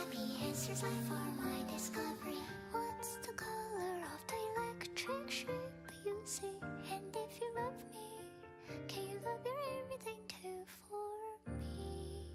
happy answers are for my discovery. What's the color of the electric sheep you see? And if you love me, can you love your everything too for me?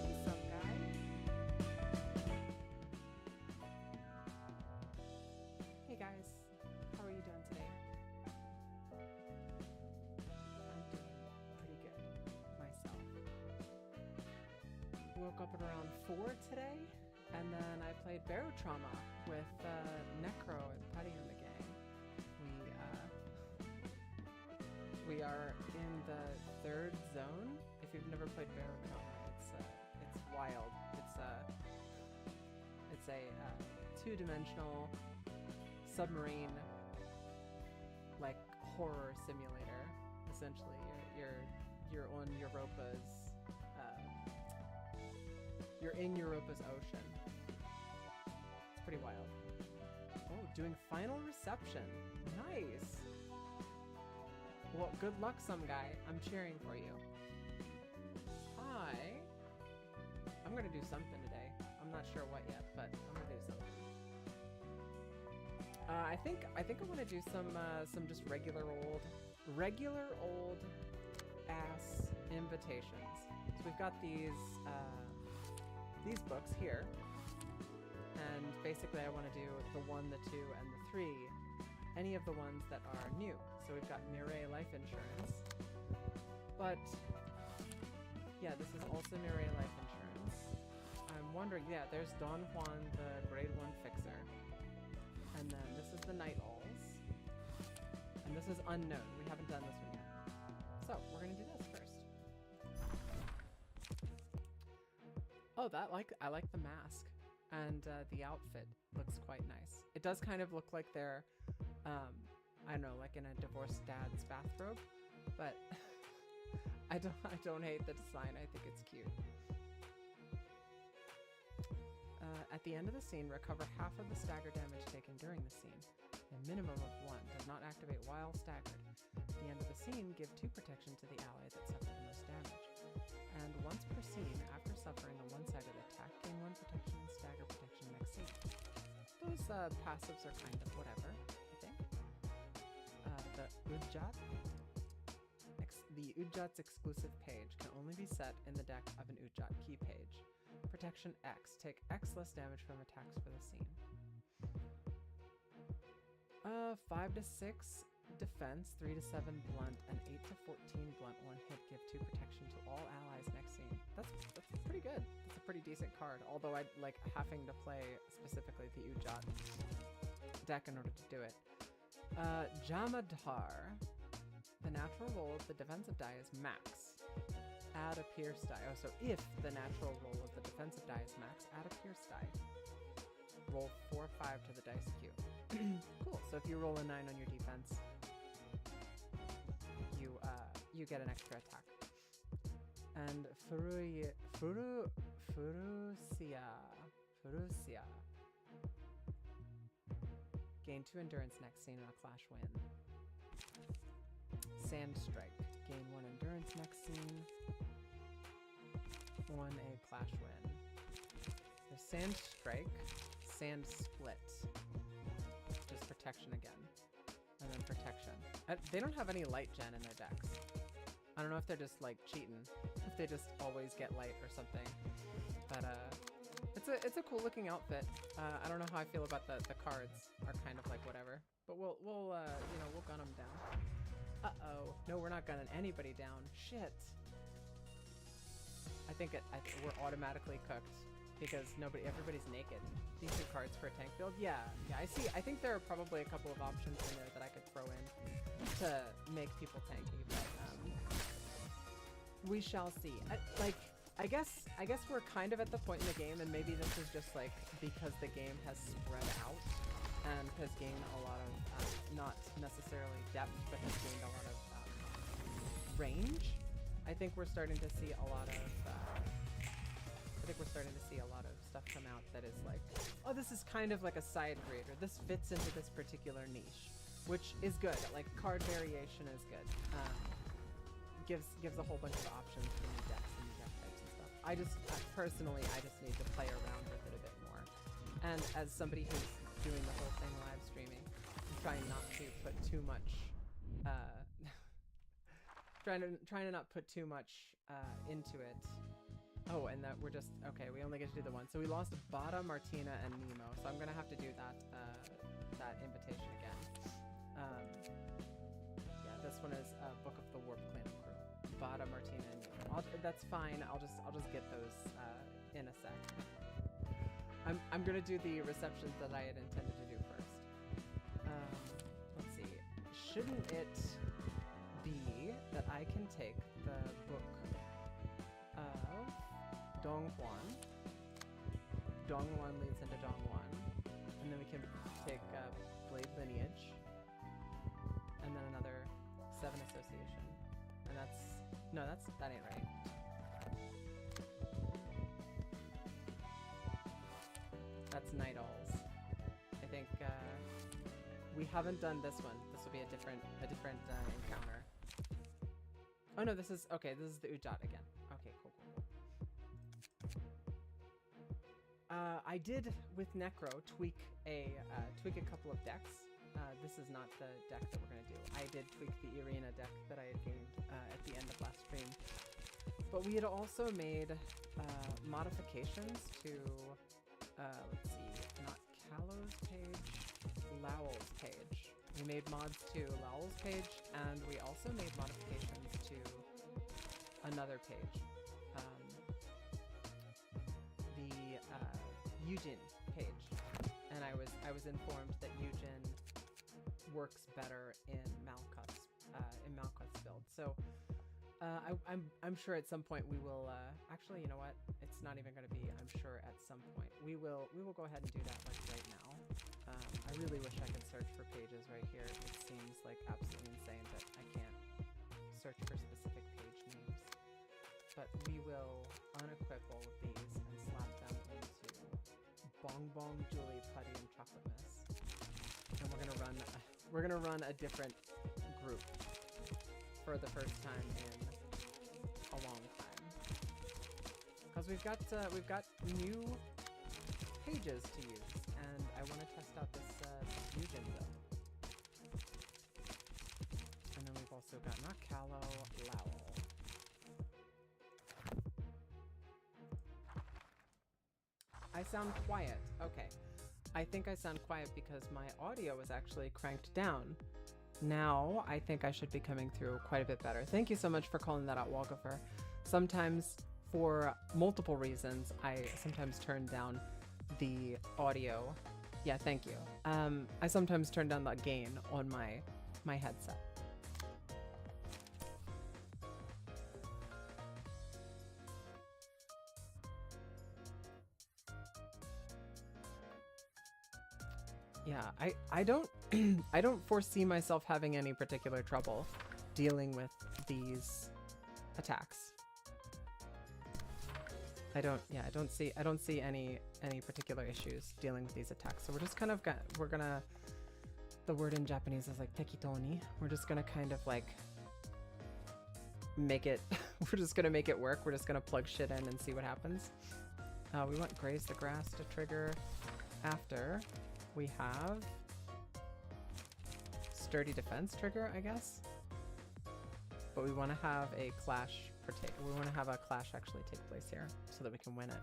What's up, guy? Hey guys, how are you doing today? I'm doing pretty good myself. Woke up at around 4 today, and then I played Barotrauma with Necro and Putty and the gang. We are in the third zone. If you've never played Barotrauma, it's wild. It's a two-dimensional submarine like horror simulator. Essentially, you're on Europa's you're in Europa's ocean. It's pretty wild. Oh, doing final reception. Nice. Well, good luck, some guy. I'm cheering for you. I'm gonna do something today. I'm not sure what yet, but I'm gonna do something. I think I want to do some just regular old ass invitations. So we've got these books here, and basically I want to do the 1, the 2, and the 3. Any of the ones that are new. So we've got Mireille Life Insurance, but yeah, this is also Mireille Life Insurance. I'm wondering, yeah, there's Don Juan, the grade 1 fixer, and then this is the Night Owls, and this is Unknown. We haven't done this one yet, so we're gonna do this first. Oh, I like the mask, and the outfit looks quite nice. It does kind of look like they're I don't know, like in a divorced dad's bathrobe, but I don't hate the design. I think it's cute. At the end of the scene, recover half of the stagger damage taken during the scene. A minimum of 1. Does not activate while staggered. At the end of the scene, give 2 protection to the ally that suffered the most damage. And once per scene, after suffering a one-sided attack, gain 1 protection and stagger protection next scene. Those passives are kind of whatever, I think. The Udjat's exclusive page can only be set in the deck of an Udjat key page. Protection X. Take X less damage from attacks for the scene. 5 to 6 defense, 3 to 7 blunt, and 8 to 14 blunt 1 hit. Give 2 protection to all allies next scene. That's pretty good. That's a pretty decent card. Although I'd like having to play specifically the Udjat deck in order to do it. Jamadhar. the natural roll of the defensive die is max, add a pierce die. Oh, so if the natural roll of the defensive die is max, add a pierce die. Roll 4 or 5 to the dice queue. Cool. So if you roll a 9 on your defense, you get an extra attack. And Furusia. Gain 2 endurance next scene in a clash win. Sand Strike. Gain 1 endurance next scene. 1 a clash win. There's Sand Strike, Sand Split. Just protection again. And then protection. They don't have any light gen in their decks. I don't know if they're just like cheating. If they just always get light or something. But it's a cool looking outfit. I don't know how I feel about the cards. Are kind of like whatever. But we'll gun them down. Uh-oh. No, we're not gunning anybody down. Shit. I think we're automatically cooked because everybody's naked. These are cards for a tank build. Yeah, I see. I think there are probably a couple of options in there that I could throw in to make people tanky, but we shall see. I guess we're kind of at the point in the game, and maybe this is just like because the game has spread out and has gained a lot of not necessarily depth, but has gained a lot of range. I think we're starting to see a lot of stuff come out that is like, oh, this is kind of like a side grade, or this fits into this particular niche, which is good. Like card variation is good. Gives a whole bunch of options for new decks and new deck types and stuff. I just personally need to play around with it a bit more. And as somebody who's doing the whole thing live streaming, I'm trying not to put too much trying to not put too much into it. Oh, and that we're just okay. We only get to do the one, so we lost Bada, Martina, and Nemo. So I'm gonna have to do that invitation again. Yeah, this one is Book of the Warp Clan Crew. Bada, Martina, and Nemo. That's fine. I'll just get those in a sec. I'm gonna do the receptions that I had intended to do first. Let's see. Shouldn't it be that I can take the book of Donghuan? Donghuan leads into Donghuan, and then we can take Blade Lineage, and then another 7 Association, and that ain't right. That's Night Owls. I think we haven't done this one. This will be a different encounter. Oh no, this is the Ujat again. Okay, cool. I did with Necro tweak a couple of decks. This is not the deck that we're gonna do. I did tweak the Irina deck that I had gained at the end of last stream. But we had also made modifications to let's see, not Callow's page, Lowell's page. We made mods to Lowell's page, and we also made modifications to another page, the Yujin page. And I was informed that Yujin works better in Malkuth's build. So I'm sure at some point we will actually, you know what? It's not even going to be. I'm sure at some point we will go ahead and do that like right now. I really wish I could search for pages right here. It seems like absolutely insane that I can't search for specific page names. But we will unequip all of these and slap them into Bong Bong, Julie, Putty, and Chocolate Miss. And we're gonna run a different group for the first time in a long time. Because we've got new pages to use, and I want to test out this Yujin build. And then we've also got not Callow, Lowell. I sound quiet. Okay. I think I sound quiet because my audio was actually cranked down. Now I think I should be coming through quite a bit better. Thank you so much for calling that out, Walgopher. Sometimes, for multiple reasons, I sometimes turn down the audio. Yeah, thank you. I sometimes turn down the gain on my headset. yeah, I don't I don't foresee myself having any particular trouble dealing with these attacks. I don't see any particular issues dealing with these attacks. So we're just kind of we're gonna, the word in Japanese is like tekitoni. We're just gonna kind of like make it we're just gonna make it work. We're just gonna plug shit in and see what happens. We want Graze the Grass to trigger after we have Sturdy Defense trigger, I guess. But we want to have a clash we want to have a clash actually take place here so that we can win it.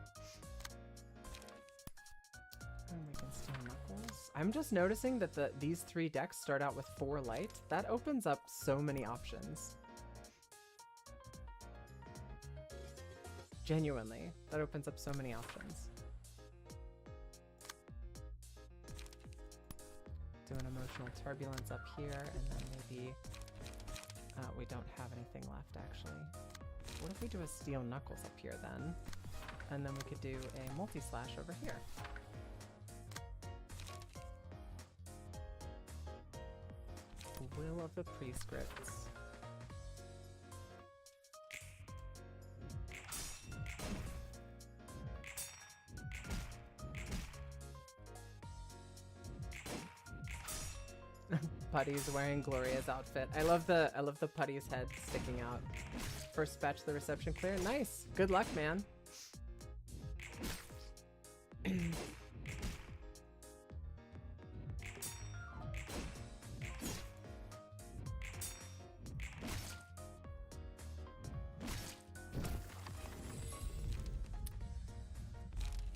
And we can steal Knuckles. I'm just noticing that these 3 decks start out with 4 light. That opens up so many options. Genuinely, that opens up so many options. Do an Emotional Turbulence up here, and then maybe we don't have anything left actually. What if we do a Steel Knuckles up here then? And then we could do a Multi-Slash over here. Will of the Prescripts. Putty's wearing Gloria's outfit. I love the Putty's head sticking out. First batch of the reception clear. Nice. Good luck, man.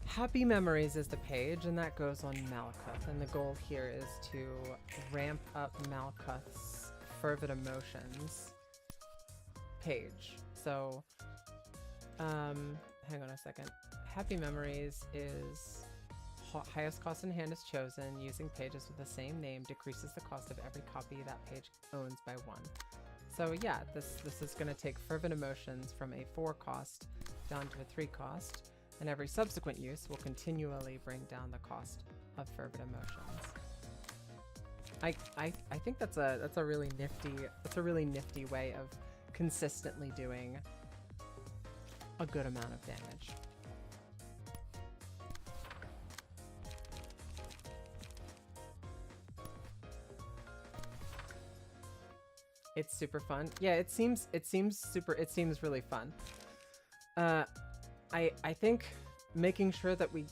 Happy Memories is the page, and that goes on Malkuth. And the goal here is to ramp up Malkuth's Fervid Emotions page. So, hang on a second. Happy Memories is highest cost in hand is chosen. Using pages with the same name decreases the cost of every copy that page owns by 1. So yeah, this is going to take Fervid Emotions from a 4 cost down to a 3 cost. And every subsequent use will continually bring down the cost of Fervid Emotions. I think that's a really nifty way of consistently doing a good amount of damage. It's super fun. Yeah, it seems really fun. I think making sure that we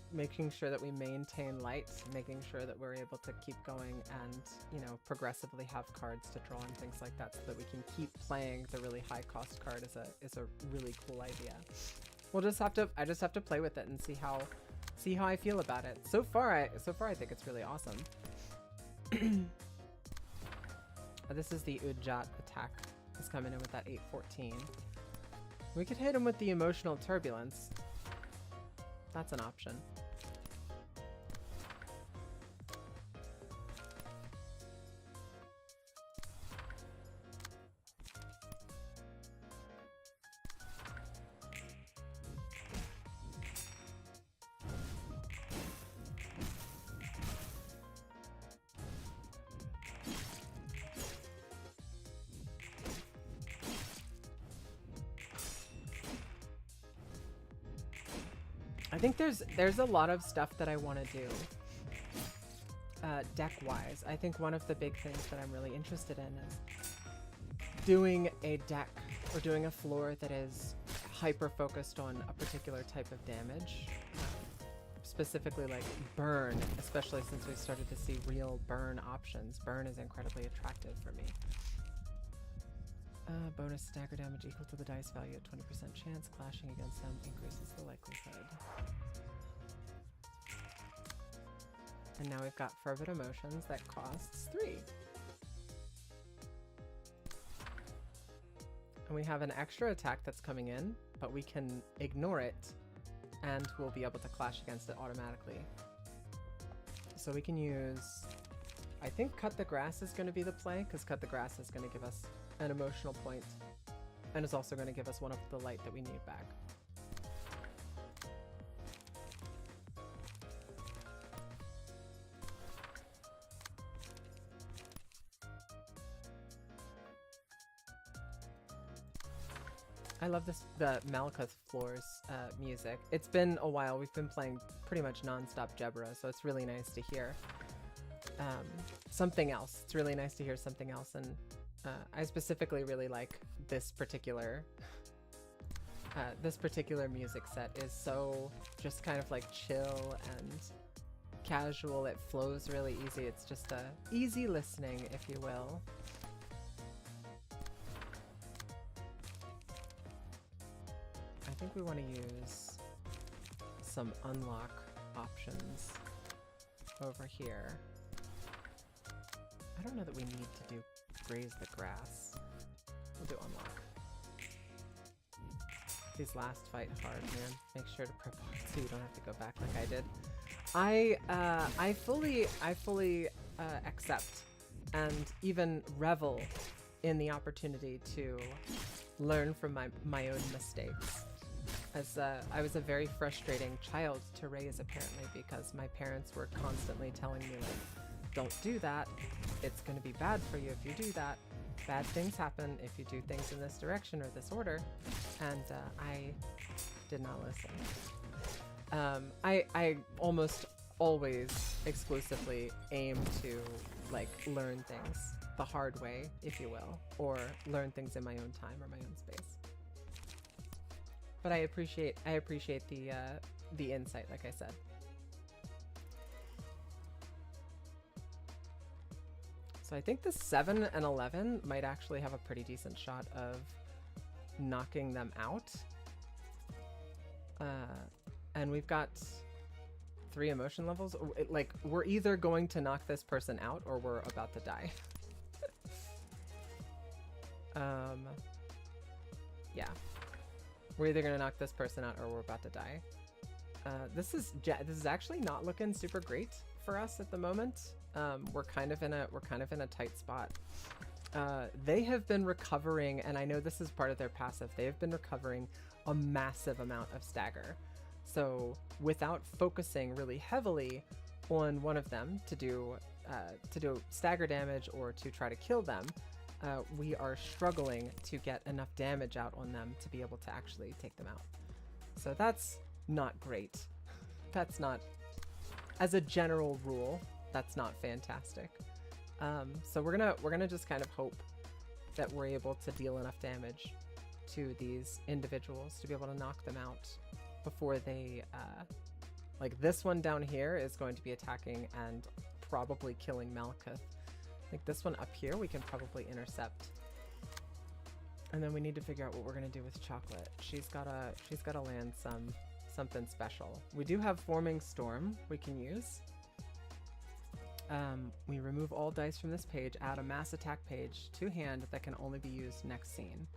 maintain light, making sure that we're able to keep going and, you know, progressively have cards to draw and things like that so that we can keep playing the really high cost card is a really cool idea. I just have to play with it and see how I feel about it. So far I think it's really awesome. This is the Ujat attack. He's coming in with that 814. We could hit him with the Emotional Turbulence. That's an option. I think there's a lot of stuff that I want to do deck-wise. I think one of the big things that I'm really interested in is doing a deck or doing a floor that is hyper-focused on a particular type of damage. Specifically like burn, especially since we started to see real burn options. Burn is incredibly attractive for me. Bonus stagger damage equal to the dice value at 20% chance. Clashing against them increases the likelihood. And now we've got Fervid Emotions that costs 3. And we have an extra attack that's coming in, but we can ignore it and we'll be able to clash against it automatically. So we can use, I think Cut the Grass is going to be the play, because Cut the Grass is going to give us an emotional point, and is also going to give us one of the light that we need back. I love the Malkuth Floors music. It's been a while. We've been playing pretty much non-stop Jebra, so it's really nice to hear something else. It's really nice to hear something else, and I specifically really like this particular music set. Is so just kind of like chill and casual. It flows really easy. It's just easy listening, if you will. I think we want to use some unlock options over here. I don't know that we need to do graze the grass. We'll do unlock. These last fight hard, man. Make sure to prep so you don't have to go back like I did. I fully accept and even revel in the opportunity to learn from my own mistakes. As I was a very frustrating child to raise, apparently, because my parents were constantly telling me, like, don't do that. It's going to be bad for you if you do that. Bad things happen if you do things in this direction or this order. And I did not listen. I almost always exclusively aim to, like, learn things the hard way, if you will, or learn things in my own time or my own space. But I appreciate the insight, like I said. So I think the 7 and 11 might actually have a pretty decent shot of knocking them out. And we've got 3 emotion levels. Like, we're either going to knock this person out or we're about to die. Yeah. We're either gonna knock this person out or we're about to die. This is actually not looking super great for us at the moment. We're kind of in a tight spot. They have been recovering, and I know this is part of their passive. They have been recovering a massive amount of stagger. So without focusing really heavily on one of them to do stagger damage or to try to kill them, we are struggling to get enough damage out on them to be able to actually take them out. So that's not great. That's not, as a general rule, that's not fantastic. So we're gonna just kind of hope that we're able to deal enough damage to these individuals to be able to knock them out before they, like this one down here is going to be attacking and probably killing Malkuth. I think this one up here we can probably intercept. And then we need to figure out what we're gonna do with Chocolate. She's gotta land something special. We do have Forming Storm we can use. We remove all dice from this page, add a mass attack page to hand that can only be used next scene.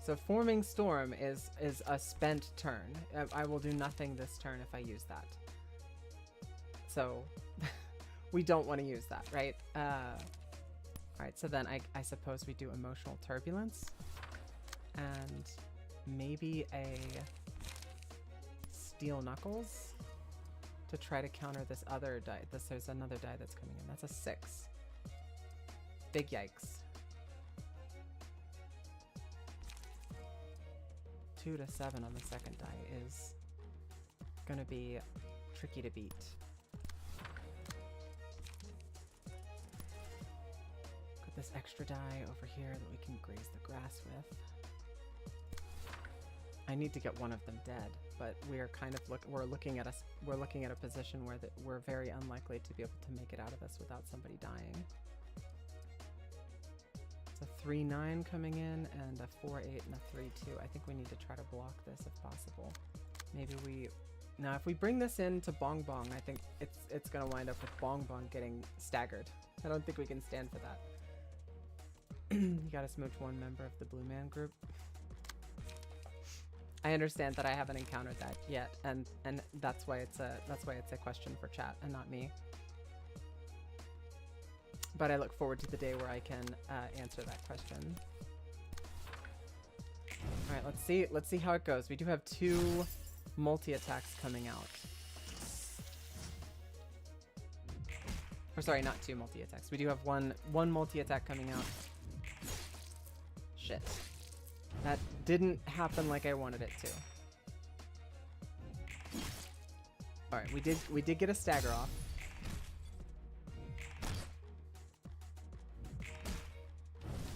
So Forming Storm is a spent turn. I will do nothing this turn if I use that. So we don't want to use that, right? Alright, so then I suppose we do Emotional Turbulence. And maybe a Steel Knuckles to try to counter this other die. There's another die that's coming in. That's a 6. Big yikes. 2 to 7 on the second die is gonna be tricky to beat. Got this extra die over here that we can graze the grass with. I need to get one of them dead, but we are kind of we're looking at a position where we're very unlikely to be able to make it out of this without somebody dying. It's a 3-9 coming in and a 4-8 and a 3-2. I think we need to try to block this if possible. Maybe now if we bring this into Bong Bong, I think it's gonna wind up with Bong Bong getting staggered. I don't think we can stand for that. You gotta smooch one member of the Blue Man group. I understand that I haven't encountered that yet, and that's why it's a question for chat and not me. But I look forward to the day where I can answer that question. All right, let's see how it goes. We do have 2 multi-attacks coming out. Or sorry, not 2 multi-attacks. We do have one multi-attack coming out. Shit. That didn't happen like I wanted it to. Alright, we did get a stagger off.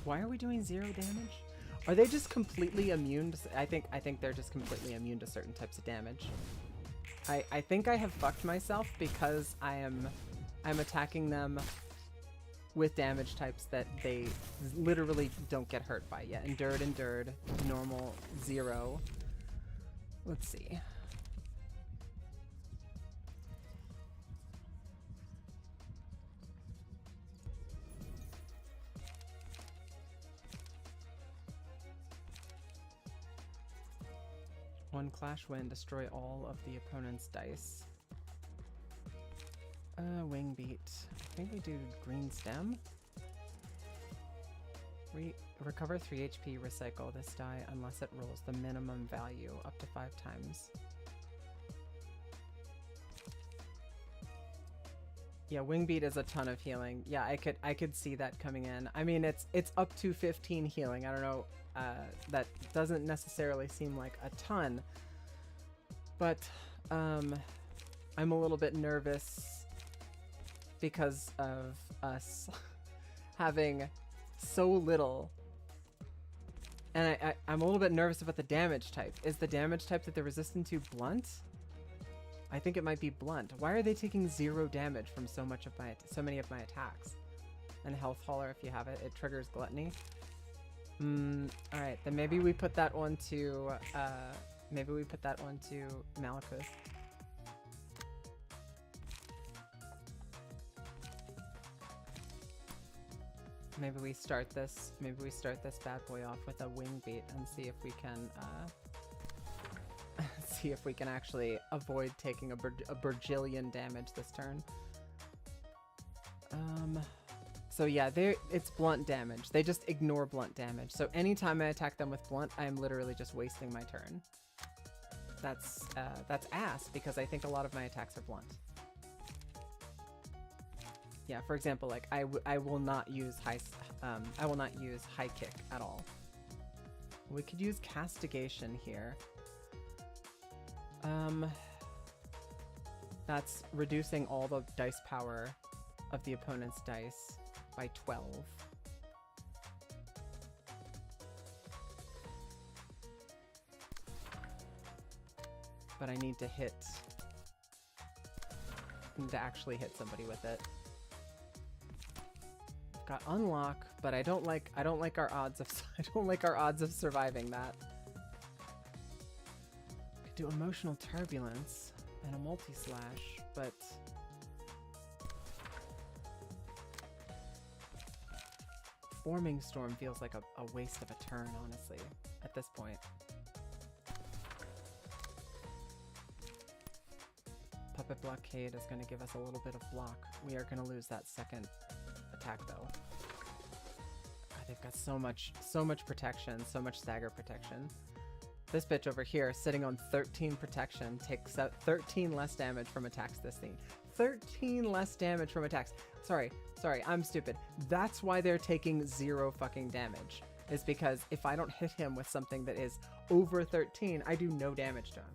Why are we doing 0 damage? Are they just completely immune to, I think they're just completely immune to certain types of damage. I think I have fucked myself because I'm attacking them with damage types that they literally don't get hurt by yet. Endured, normal, 0. Let's see. One Clash Wind, destroy all of the opponent's dice. Wing Beat. I think we do Green Stem. Recover 3 HP, recycle this die unless it rolls the minimum value up to 5 times. Yeah, Wing Beat is a ton of healing. Yeah, I could see that coming in. I mean, it's up to 15 healing. I don't know. That doesn't necessarily seem like a ton, but I'm a little bit nervous because of us having so little, and I'm a little bit nervous about the damage type. Is the damage type that they're resistant to blunt? I think it might be blunt. Why are they taking 0 damage from so many of my attacks? And Health Hauler, if you have it, it triggers Gluttony. Alright, then maybe we put that one to, Malekuth. Maybe we start this bad boy off with a Wing Beat and see if we can, see if we can actually avoid taking a Burgillion damage this turn. So yeah, it's blunt damage. They just ignore blunt damage. So anytime I attack them with blunt, I am literally just wasting my turn. That's ass because I think a lot of my attacks are blunt. Yeah, for example, like I will not use high kick at all. We could use castigation here. That's reducing all the dice power of the opponent's dice by 12. But I need to actually hit somebody with it. I've got unlock, but I don't like our odds of surviving that. Could do emotional turbulence and a multi-slash, but Forming Storm feels like a waste of a turn, honestly, at this point. Puppet Blockade is going to give us a little bit of block. We are going to lose that second attack, though. God, they've got so much protection, so much stagger protection. This bitch over here, sitting on 13 protection, takes 13 less damage from attacks this scene. 13 less damage from attacks. Sorry, I'm stupid. That's why they're taking 0 fucking damage. Is because if I don't hit him with something that is over 13, I do no damage to him.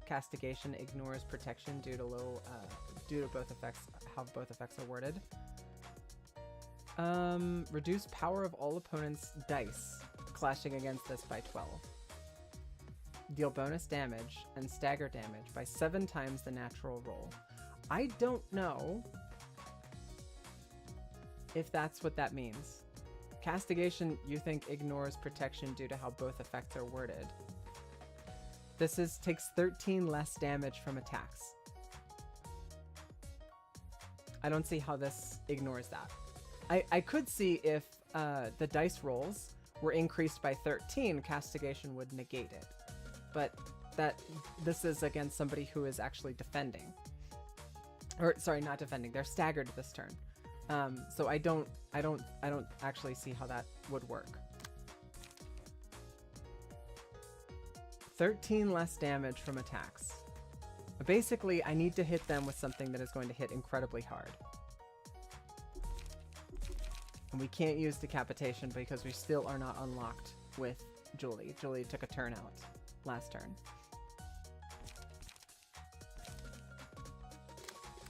Castigation ignores protection due to both effects, how both effects are worded. Reduce power of all opponents' dice, clashing against this by 12. Deal bonus damage and stagger damage by 7 times the natural roll. I don't know if that's what that means. Castigation, you think, ignores protection due to how both effects are worded. This takes 13 less damage from attacks. I don't see how this ignores that. I could see if the dice rolls were increased by 13, castigation would negate it. But this is against somebody who is actually defending. Or sorry, not defending. They're staggered this turn. So I don't actually see how that would work. 13 less damage from attacks. Basically, I need to hit them with something that is going to hit incredibly hard. And we can't use decapitation because we still are not unlocked with Julie. Julie took a turn out last turn.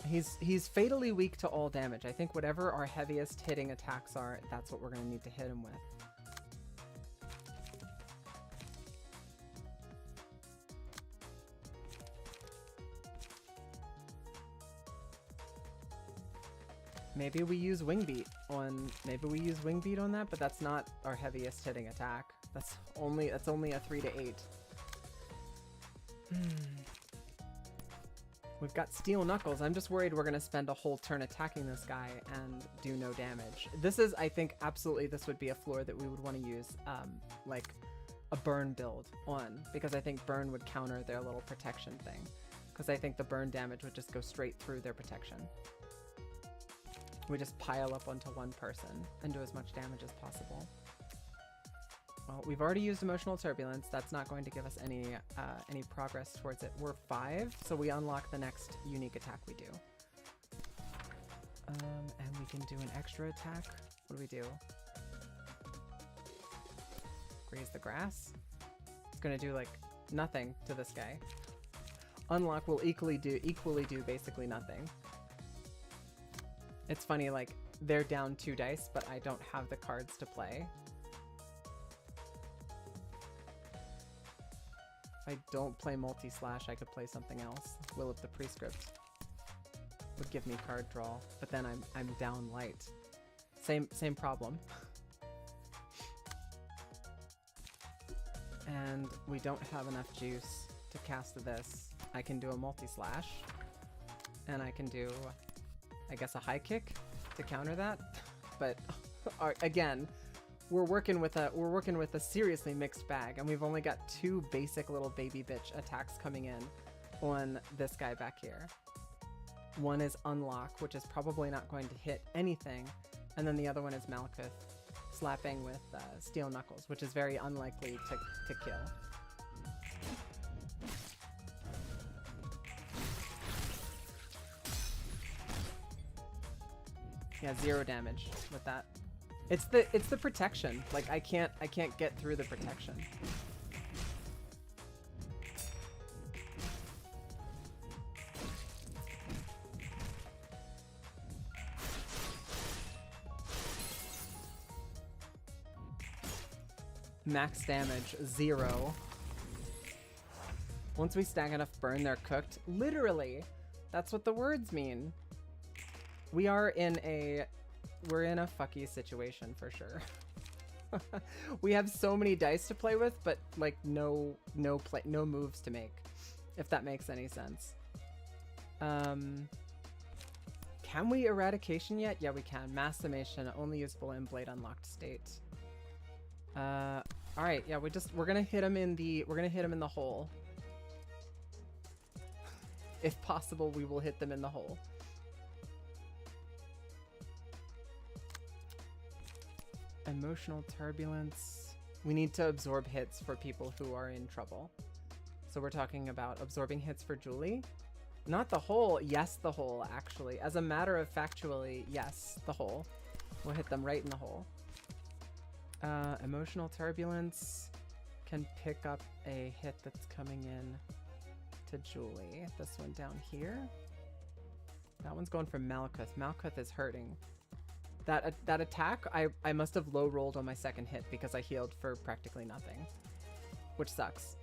He's fatally weak to all damage. I think whatever our heaviest hitting attacks are, that's what we're going to need to hit him with. Maybe we use Wing Beat on that, but that's not our heaviest hitting attack. That's only a 3 to 8. We've got Steel Knuckles. I'm just worried we're going to spend a whole turn attacking this guy and do no damage. This is, I think, absolutely this would be a floor that we would want to use like a burn build on, because I think burn would counter their little protection thing, because I think the burn damage would just go straight through their protection. We just pile up onto one person and do as much damage as possible. Well, we've already used Emotional Turbulence. That's not going to give us any progress towards it. We're 5, so we unlock the next unique attack we do. And we can do an extra attack. What do we do? Graze the grass? It's gonna do like nothing to this guy. Unlock will equally do basically nothing. It's funny, like, they're down 2 dice, but I don't have the cards to play. If I don't play Multi-Slash, I could play something else. Will of the Prescript would give me card draw, but then I'm down light. Same problem. And we don't have enough juice to cast this. I can do a Multi-Slash, and I can do, I guess, a high kick to counter that, but again, we're working with a seriously mixed bag, and we've only got 2 basic little baby bitch attacks coming in on this guy back here. One is Unlock, which is probably not going to hit anything, and then the other one is Malkuth slapping with Steel Knuckles, which is very unlikely to kill. Yeah, 0 damage with that. It's the protection. Like, I can't get through the protection. Max damage 0. Once we stack enough burn, they're cooked. Literally, that's what the words mean. We're in a fucky situation for sure. We have so many dice to play with, but like no moves to make, if that makes any sense. Can we Eradication yet? Yeah, we can. Mass Summation, only useful in Blade unlocked state. All right, yeah, we're gonna hit him in the hole. If possible, we will hit them in the hole. Emotional Turbulence. We need to absorb hits for people who are in trouble. So we're talking about absorbing hits for Julie. Not the hole. Yes, the hole, actually. As a matter of factually, yes, the hole. We'll hit them right in the hole. Emotional Turbulence can pick up a hit that's coming in to Julie. This one down here. That one's going for Malkuth. Malkuth is hurting. That attack, I must have low rolled on my second hit because I healed for practically nothing, which sucks.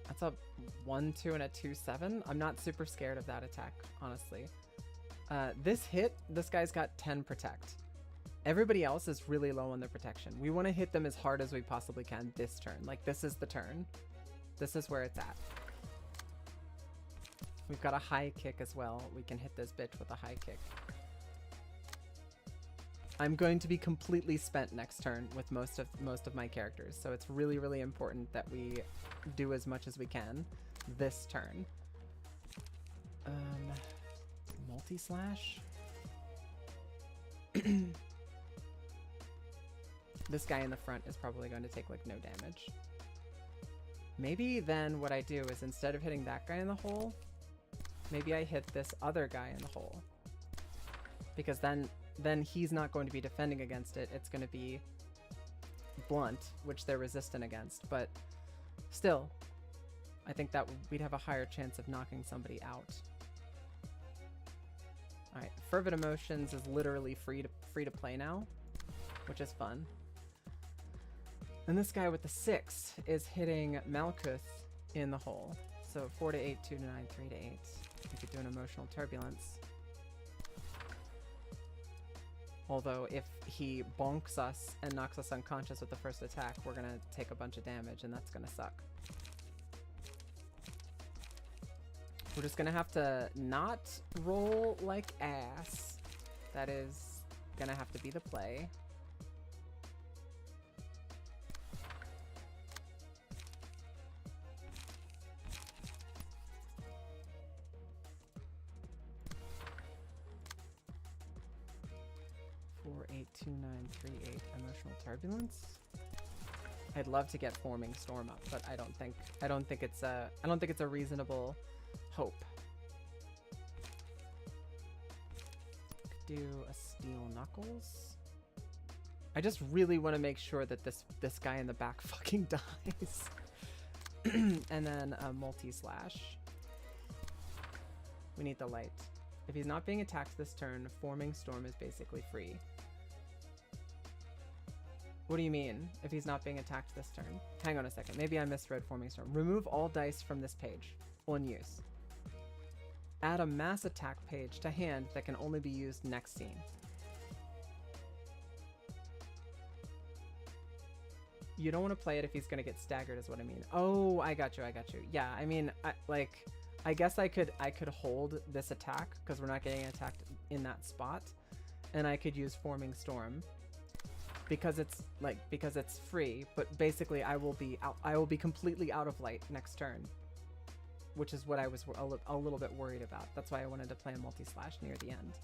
That's a 1-2 and a 2-7. I'm not super scared of that attack, honestly. This hit, this guy's got 10 protect. Everybody else is really low on their protection. We want to hit them as hard as we possibly can this turn. Like, this is the turn. This is where it's at. We've got a high kick as well. We can hit this bitch with a high kick. I'm going to be completely spent next turn with most of my characters, so it's really, really important that we do as much as we can this turn. Multi-slash? This guy in the front is probably going to take like no damage. Maybe then what I do is, instead of hitting that guy in the hole, maybe I hit this other guy in the hole. because then he's not going to be defending against it. It's going to be blunt, which they're resistant against. But still, I think that we'd have a higher chance of knocking somebody out. All right, Fervid Emotions is literally free to play now, which is fun. And this guy with the 6 is hitting Malkuth in the hole. So 4 to 8, 2 to 9, 3 to 8. We could do an Emotional Turbulence. Although if he bonks us and knocks us unconscious with the first attack, we're gonna take a bunch of damage, and that's gonna suck. We're just gonna have to not roll like ass. That is gonna have to be the play. Emotional Turbulence. I'd love to get Forming Storm up, but I don't think it's a reasonable hope. Could do a Steel Knuckles. I just really want to make sure that this guy in the back fucking dies. And then a Multi-Slash. We need the light. If he's not being attacked this turn, Forming Storm is basically free. What do you mean, if he's not being attacked this turn? Hang on a second. Maybe I misread Forming Storm. Remove all dice from this page. Unuse. Add a mass attack page to hand that can only be used next scene. You don't want to play it if he's going to get staggered is what I mean. Oh, I got you. Yeah, I mean, I guess I could hold this attack because we're not getting attacked in that spot. And I could use Forming Storm. Because it's free, but basically I will be completely out of light next turn, which is what I was a little bit worried about. That's why I wanted to play a Multi-Slash near the end.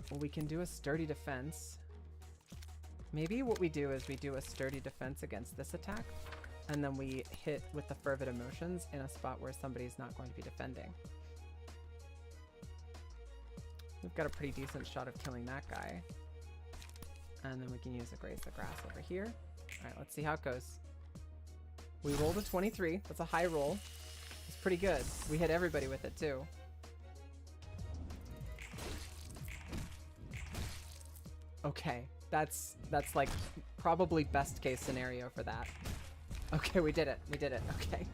Well, we can do a Sturdy Defense. Maybe what we do is we do a Sturdy Defense against this attack, and then we hit with the Fervid Emotions in a spot where somebody's not going to be defending. We've got a pretty decent shot of killing that guy. And then we can use a Graze the Grass over here. Alright, let's see how it goes. We rolled a 23. That's a high roll. It's pretty good. We hit everybody with it too. Okay, that's like probably best case scenario for that. Okay, we did it. Okay.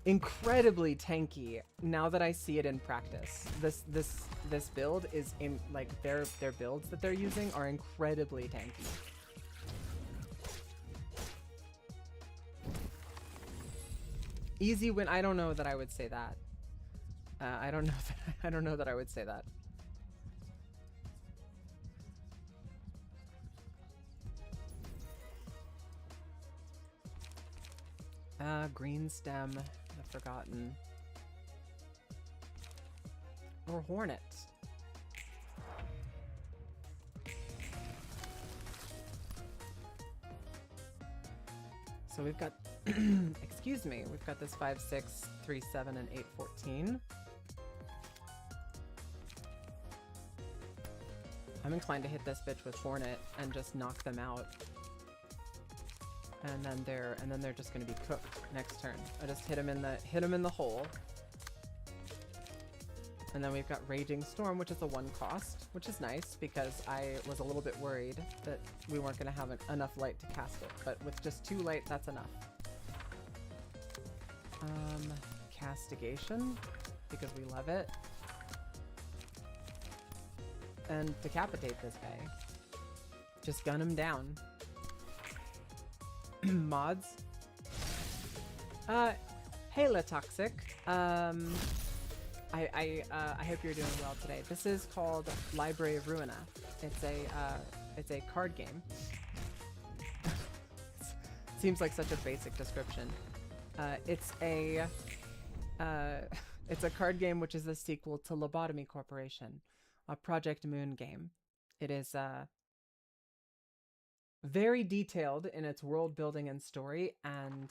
Incredibly tanky now that I see it in practice. This build is in like their builds that they're using are incredibly tanky. Easy win. I don't know that I would say that. I don't know that I would say that. Green Stem, the Forgotten. Or Hornet. So we've got, excuse me, we've got this 5, 6, 3, 7, and 8, 14. I'm inclined to hit this bitch with Hornet and just knock them out. And then they're just gonna be cooked next turn. I just hit him in the hole. And then we've got Raging Storm, which is a 1 cost, which is nice because I was a little bit worried that we weren't gonna have enough light to cast it. But with just 2 light, that's enough. Castigation, because we love it. And Decapitate this guy. Just gun him down. Mods. Hey Latoxic. I hope you're doing well today. This is called Library of Ruina. It's a card game. Seems like such a basic description. It's a card game which is a sequel to Lobotomy Corporation, a Project Moon game. It is very detailed in its world building and story, and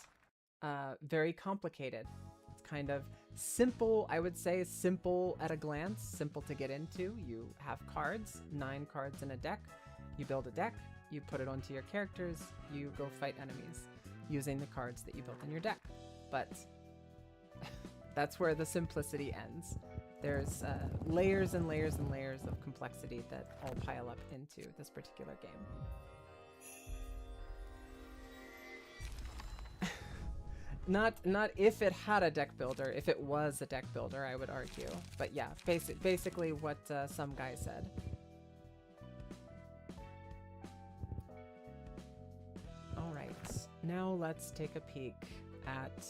very complicated. It's kind of simple, I would say, simple at a glance, simple to get into. You have cards, 9 cards in a deck. You build a deck, you put it onto your characters, you go fight enemies using the cards that you built in your deck. But that's where the simplicity ends. There's layers and layers and layers of complexity that all pile up into this particular game. Not if it had a deck builder. If it was a deck builder, I would argue. But yeah, basically what some guy said. All right, now let's take a peek at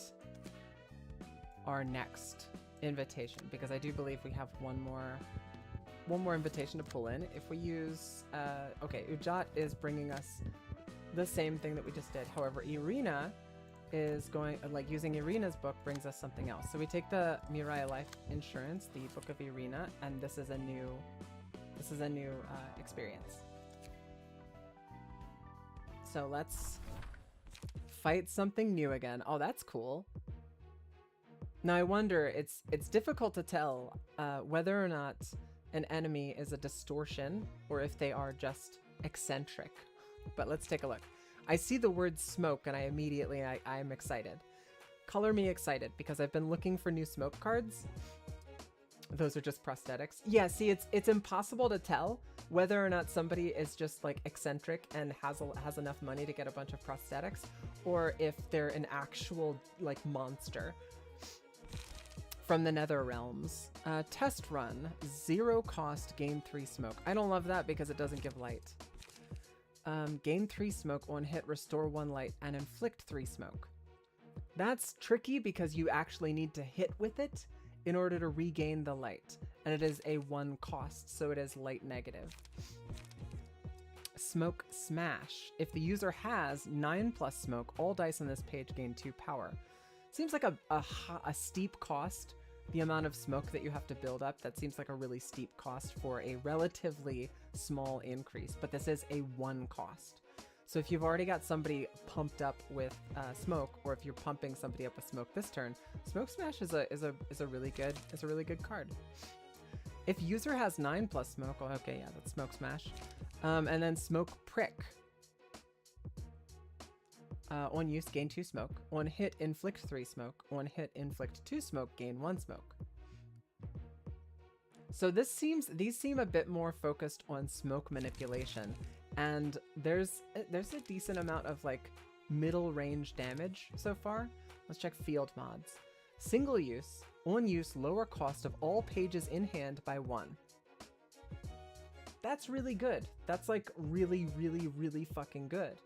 our next invitation, because I do believe we have one more invitation to pull in. If we use okay, Ujat is bringing us the same thing that we just did. However, Irina is going, like, using Irina's book brings us something else. So we take the Mirai Life Insurance, the Book of Irina, and this is a new experience. So let's fight something new again. Oh, that's cool. Now I wonder, it's difficult to tell whether or not an enemy is a distortion or if they are just eccentric. But let's take a look. I see the word smoke and I'm excited. Color me excited, because I've been looking for new smoke cards. Those are just prosthetics. Yeah, see, it's impossible to tell whether or not somebody is just like eccentric and has enough money to get a bunch of prosthetics, or if they're an actual like monster. From the Nether Realms. Test run. 0 cost, gain 3 smoke. I don't love that because it doesn't give light. Gain 3 smoke on hit, restore 1 light, and inflict 3 smoke. That's tricky because you actually need to hit with it in order to regain the light. And it is a 1 cost, so it is light negative. Smoke Smash. If the user has 9+ smoke, all dice on this page gain 2 power. Seems like a steep cost. The amount of smoke that you have to build up, that seems like a really steep cost for a relatively small increase, but this is a 1 cost. So if you've already got somebody pumped up with smoke, or if you're pumping somebody up with smoke this turn, Smoke Smash is a really good card. If user has 9+ smoke, oh, okay, yeah, that's Smoke Smash. And then Smoke Prick. On use, gain 2 smoke. On hit, inflict 3 smoke. On hit, inflict 2 smoke, gain 1 smoke. So these seem a bit more focused on smoke manipulation, and there's a decent amount of like middle range damage so far. Let's check field mods. Single use. On use, lower cost of all pages in hand by 1. That's really good. That's like really, really, really fucking good.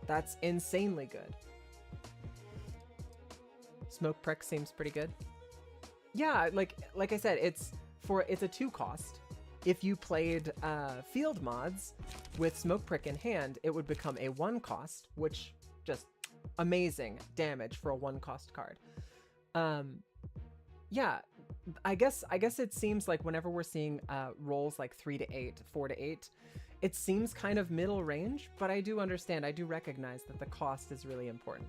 That's insanely good. Smoke Prick seems pretty good. Yeah, like I said, it's a 2 cost. If you played field mods with Smoke Prick in hand, it would become a 1 cost, which just amazing damage for a 1 cost card. Yeah, I guess it seems like whenever we're seeing rolls like 3 to 8, 4 to 8, it seems kind of middle range, but I do understand, I do recognize that the cost is really important.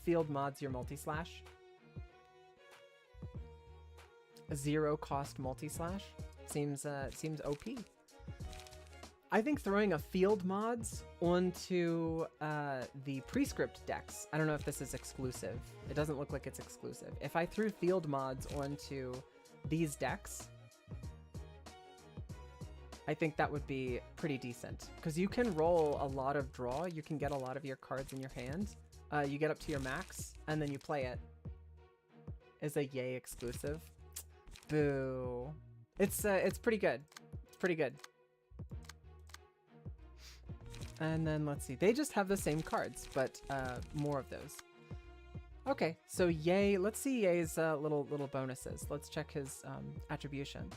Field mods your multi-slash. 0 cost multi-slash seems OP. I think throwing a field mods onto the prescript decks, I don't know if this is exclusive. It doesn't look like it's exclusive. If I threw field mods onto these decks, I think that would be pretty decent, because you can roll a lot of draw. You can get a lot of your cards in your hand. You get up to your max, and then you play it. Is a yay exclusive. Boo. It's pretty good. It's pretty good. And then let's see. They just have the same cards, but more of those. Okay, so Yay. Let's see Yay's little bonuses. Let's check his attribution.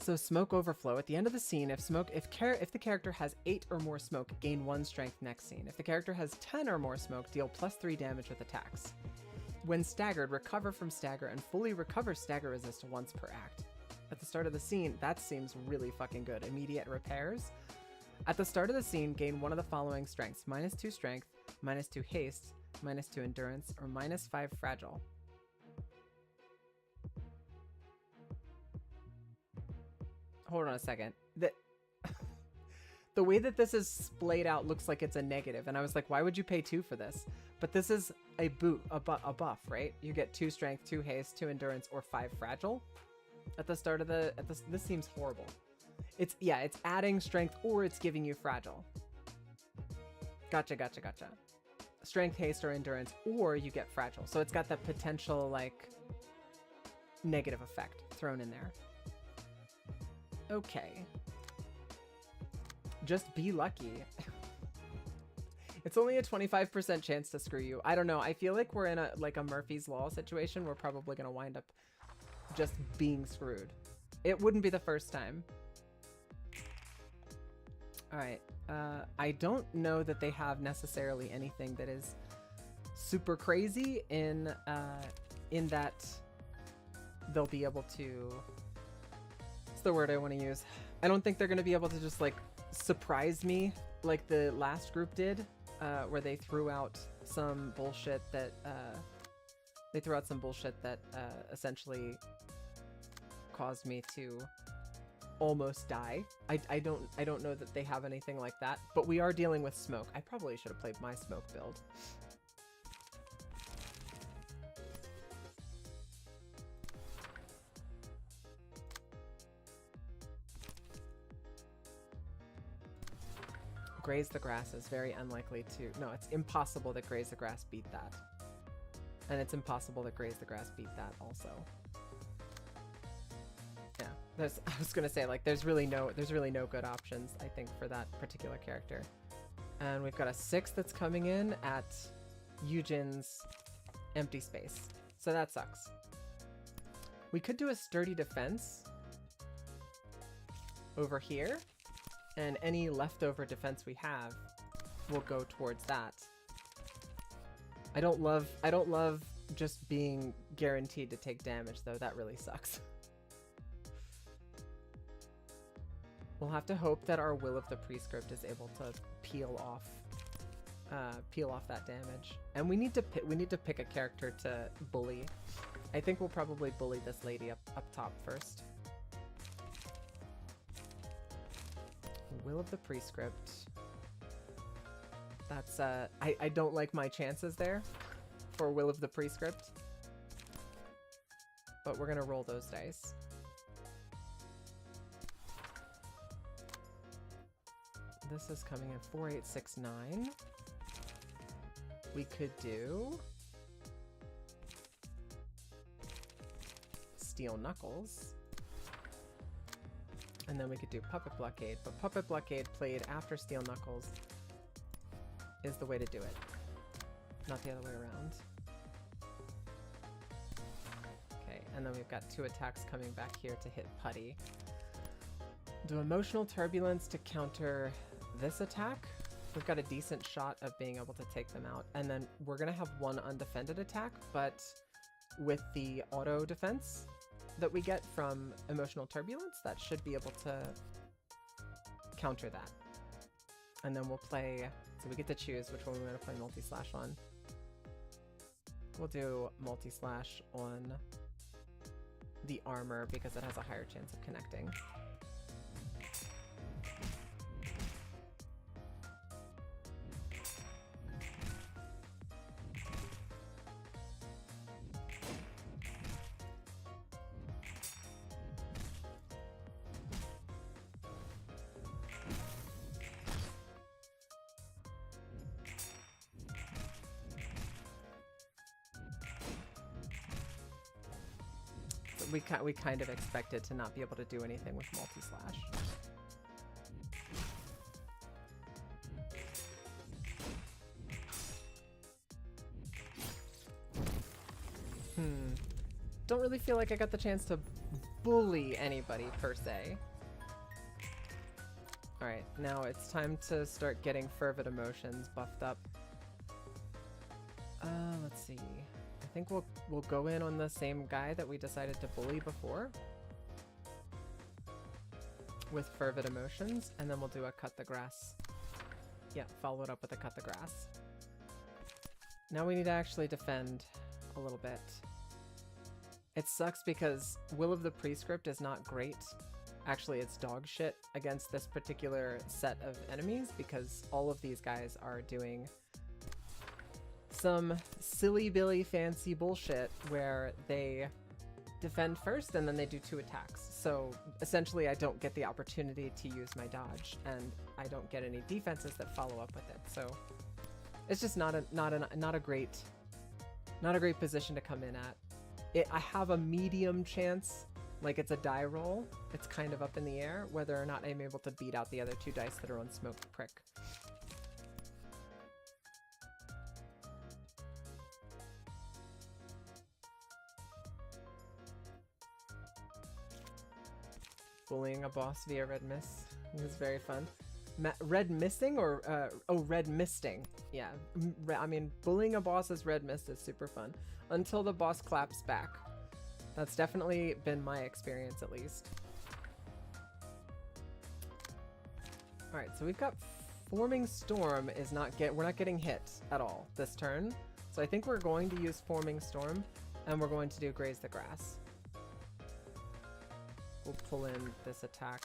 So Smoke Overflow. At the end of the scene, if the character has 8 or more smoke, gain 1 strength next scene. If the character has 10 or more smoke, deal +3 damage with attacks. When staggered, recover from stagger and fully recover stagger resist once per act. At the start of the scene, that seems really fucking good. Immediate repairs. At the start of the scene, gain one of the following strengths. -2 strength, -2 haste, -2 endurance, or -5 fragile. Hold on a second. The way that this is splayed out looks like it's a negative, and I was like, why would you pay 2 for this? But this is a buff, right? You get 2 strength, 2 haste, 2 endurance, or 5 fragile at the start of this seems horrible. It's adding strength or it's giving you fragile. Gotcha. Strength, haste, or endurance, or you get fragile. So it's got that potential, like, negative effect thrown in there. Okay. Just be lucky. It's only a 25% chance to screw you. I don't know. I feel like we're in a Murphy's Law situation. We're probably going to wind up just being screwed. It wouldn't be the first time. All right. I don't know that they have necessarily anything that is super crazy in that they'll be able to... What's the word I want to use? I don't think they're going to be able to just, like, surprise me like the last group did, where they threw out some bullshit that essentially caused me to almost die. I don't know that they have anything like that, but we are dealing with smoke. I probably should have played my smoke build. Graze the Grass is very unlikely to... No, it's impossible that Graze the Grass beat that. And it's impossible that Graze the Grass beat that also. Yeah, I was gonna say, like, there's really no good options, I think, for that particular character. And we've got a 6 that's coming in at Eugen's empty space. So that sucks. We could do a sturdy defense over here. And any leftover defense we have will go towards that. I don't love just being guaranteed to take damage, though. That really sucks. We'll have to hope that our Will of the Prescript is able to peel off that damage. And we need to pick a character to bully. I think we'll probably bully this lady up top first. Will of the Prescript. That's, I don't like my chances there for Will of the Prescript. But we're gonna roll those dice. This is coming in 4869. We could do Steel Knuckles. And then we could do Puppet Blockade, but Puppet Blockade played after Steel Knuckles is the way to do it, not the other way around. Okay, and then we've got 2 attacks coming back here to hit Putty. Do Emotional Turbulence to counter this attack. We've got a decent shot of being able to take them out, and then we're gonna have 1 undefended attack, but with the auto defense that we get from Emotional Turbulence, that should be able to counter that. And then we'll play, so we get to choose which one we want to play Multi-Slash on. We'll do Multi-Slash on the armor because it has a higher chance of connecting. We kind of expected to not be able to do anything with Multi-Slash. Don't really feel like I got the chance to bully anybody per se. Alright, now it's time to start getting Fervid Emotions buffed up. Let's see. I think we'll go in on the same guy that we decided to bully before with Fervid Emotions, and then we'll do a Cut the Grass. Yeah, follow it up with a Cut the Grass. Now we need to actually defend a little bit. It sucks because Will of the Prescript is not great. Actually, it's dog shit against this particular set of enemies because all of these guys are doing some silly billy fancy bullshit where they defend first and then they do 2 attacks. So essentially I don't get the opportunity to use my dodge and I don't get any defenses that follow up with it. So it's just not a great position to come in at. I have a medium chance, like it's a die roll. It's kind of up in the air whether or not I'm able to beat out the other 2 dice that are on Smoke Prick. Bullying a boss via red miss. It was very fun. Red missing or red misting. Yeah, I mean bullying a boss as red mist is super fun until the boss claps back. That's definitely been my experience, at least. All right, so we've got Forming Storm is we're not getting hit at all this turn. So I think we're going to use Forming Storm and we're going to do Graze the Grass. We'll pull in this attack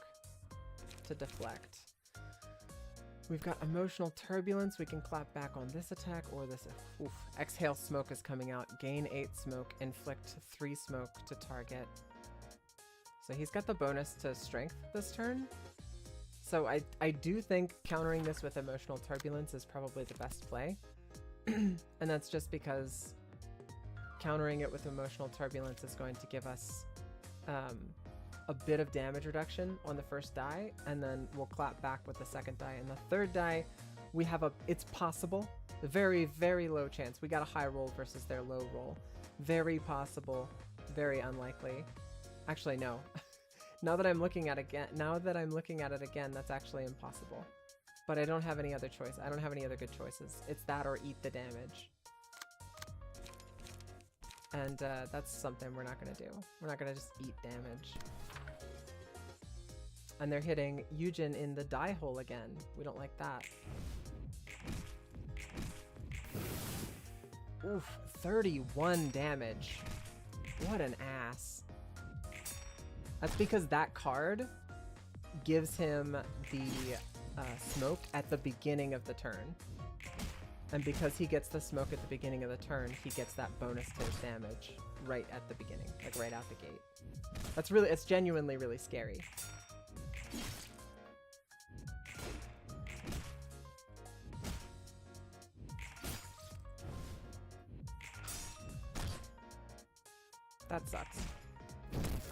to deflect. We've got Emotional Turbulence. We can clap back on this attack or this. Oof. Exhale Smoke is coming out. Gain 8 smoke. Inflict 3 smoke to target. So he's got the bonus to strength this turn. So I do think countering this with Emotional Turbulence is probably the best play. And that's just because countering it with Emotional Turbulence is going to give us a bit of damage reduction on the first die, and then we'll clap back with the second die. And the third die, we have it's possible, a very, very low chance. We got a high roll versus their low roll. Very possible, very unlikely. Actually, no. Now that I'm looking at it again, that's actually impossible. But I don't have any other choice. I don't have any other good choices. It's that or eat the damage. And that's something we're not gonna do. We're not gonna just eat damage. And they're hitting Yujin in the die hole again. We don't like that. Oof, 31 damage. What an ass. That's because that card gives him the smoke at the beginning of the turn. And because he gets the smoke at the beginning of the turn, he gets that bonus to his damage right at the beginning, like right out the gate. It's genuinely really scary. That sucks.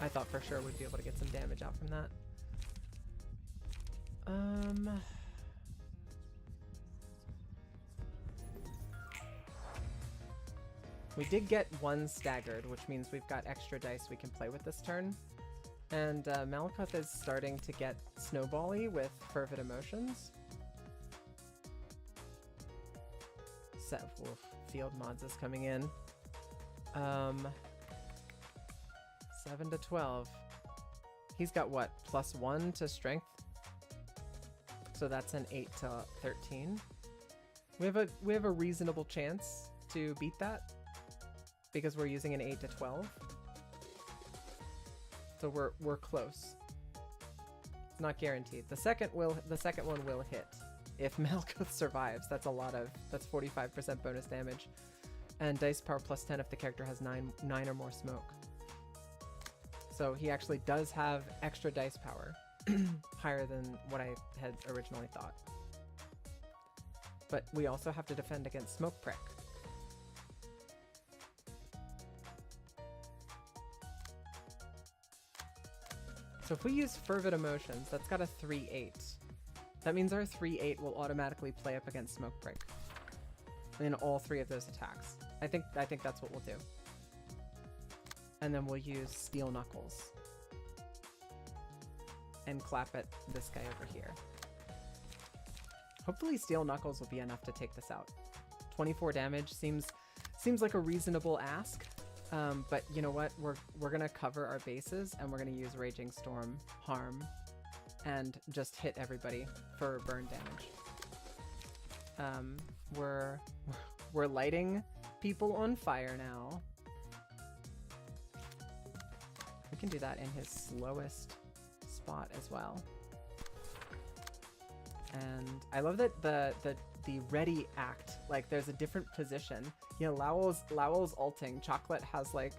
I thought for sure we'd be able to get some damage out from that. We did get 1 staggered, which means we've got extra dice we can play with this turn. And Malakoth is starting to get snowbally with Fervid Emotions. Field Mods is coming in. 7 to 12. He's got what? +1 to strength? So that's an 8 to 13. We have a reasonable chance to beat that because we're using an 8 to 12. So we're close. Not guaranteed. The second one will hit if Malakoth survives. That's 45% bonus damage. And dice power +10 if the character has 9 or more smoke. So he actually does have extra dice power, higher than what I had originally thought. But we also have to defend against Smoke Prick. So if we use Fervid Emotions, that's got a 3-8. That means our 3-8 will automatically play up against Smoke Prick in all 3 of those attacks. I think that's what we'll do. And then we'll use Steel Knuckles and clap at this guy over here. Hopefully Steel Knuckles will be enough to take this out. 24 damage seems like a reasonable ask, but you know what? We're gonna cover our bases and we're gonna use Raging Storm, Harm, and just hit everybody for burn damage. we're lighting people on fire now. We can do that in his slowest spot as well. And I love that the ready act, like there's a different position. You know, Lowell's ulting. Chocolate has like,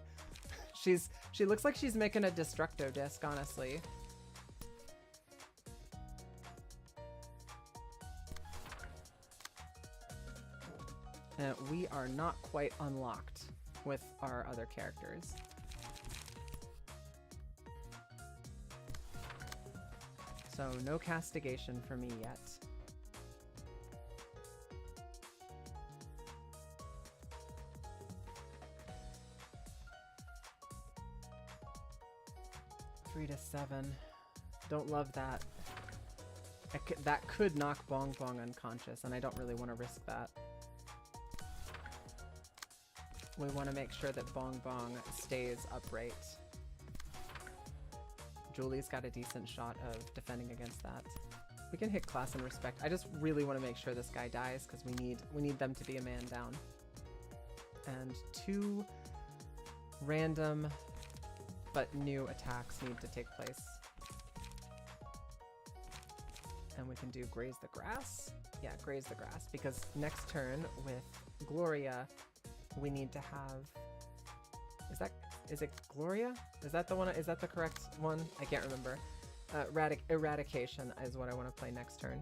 she looks like she's making a Destructo disc, honestly. We are not quite unlocked with our other characters. So no castigation for me yet. Three to 7. Don't love that. That could knock Bong Bong unconscious, and I don't really want to risk that. We want to make sure that Bong Bong stays upright. Julie's got a decent shot of defending against that. We can hit class and respect. I just really want to make sure this guy dies because we need them to be a man down. And 2 random but new attacks need to take place. And we can do graze the grass. Yeah, graze the grass, because next turn with Gloria, we need to have, is it Gloria? Is that the one? Is that the correct one? I can't remember. Eradication is what I want to play next turn.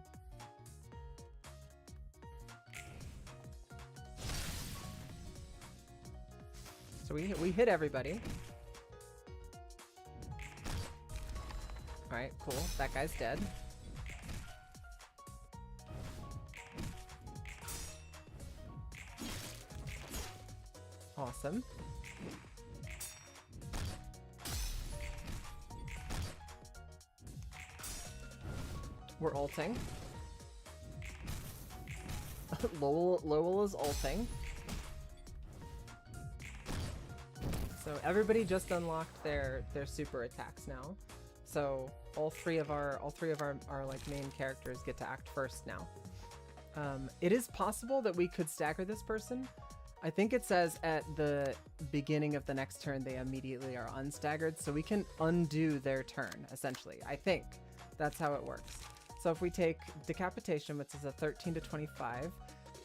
So we hit everybody. All right, cool. That guy's dead. Awesome. We're ulting. Lowell is ulting. So everybody just unlocked their super attacks now. So all three of our like main characters get to act first now. It is possible that we could stagger this person. I think it says at the beginning of the next turn they immediately are unstaggered, so we can undo their turn, essentially. I think that's how it works. So if we take Decapitation, which is a 13 to 25,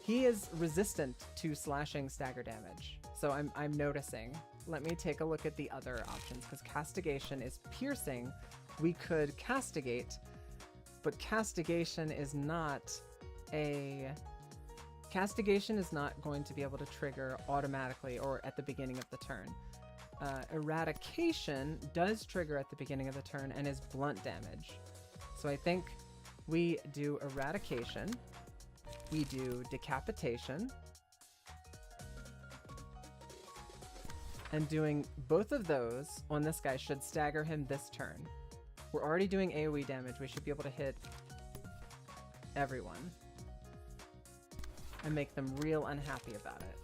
he is resistant to slashing stagger damage. So I'm noticing. Let me take a look at the other options, because Castigation is piercing. We could Castigate, but Castigation is not going to be able to trigger automatically or at the beginning of the turn. Eradication does trigger at the beginning of the turn and is blunt damage. So I think we do Eradication, we do Decapitation, and doing both of those on this guy should stagger him this turn. We're already doing AoE damage. We should be able to hit everyone and make them real unhappy about it.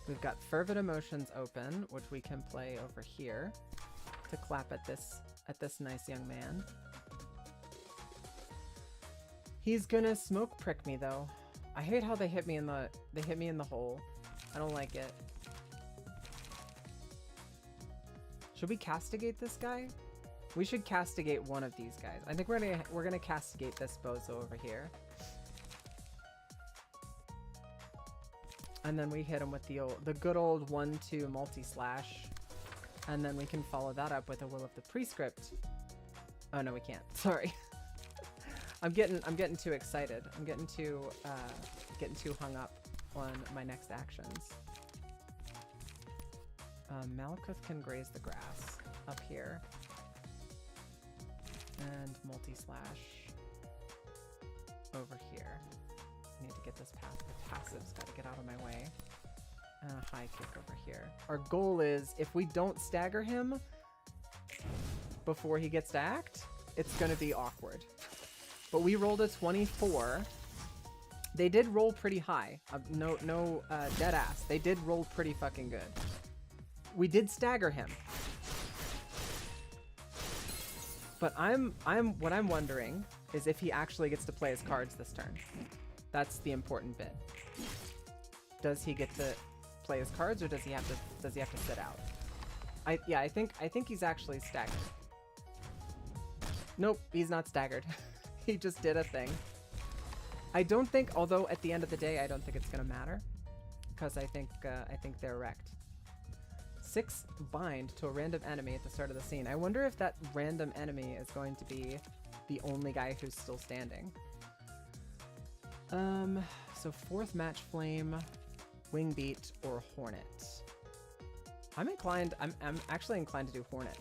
We've got Fervid Emotions open, which we can play over here to clap at this nice young man. He's gonna smoke prick me though. I hate how they hit me in the hole. I don't like it. Should we castigate this guy? We should castigate one of these guys. I think we're gonna castigate this bozo over here. And then we hit him with the good old 1-2 multi-slash. And then we can follow that up with a Will of the Prescript. Oh no, we can't. Sorry. I'm getting too excited. I'm getting too hung up on my next actions. Malkuth can graze the grass up here. And multi-slash over here. I need to get this passive. The passive's got to get out of my way. And a high kick over here. Our goal is, if we don't stagger him before he gets to act, it's going to be awkward. But we rolled a 24. They did roll pretty high. No dead ass. They did roll pretty fucking good. we did stagger him. But what I'm wondering is if he actually gets to play his cards this turn. That's the important bit. Does he get to play his cards, or does he have to sit out? I think he's actually staggered. Nope, he's not staggered. He just did a thing. I don't think, although at the end of the day, I don't think it's gonna matter, because I think they're wrecked. 6 bind to a random enemy at the start of the scene. I wonder if that random enemy is going to be the only guy who's still standing. So 4th match flame, wingbeat, or hornet. I'm actually inclined to do hornet.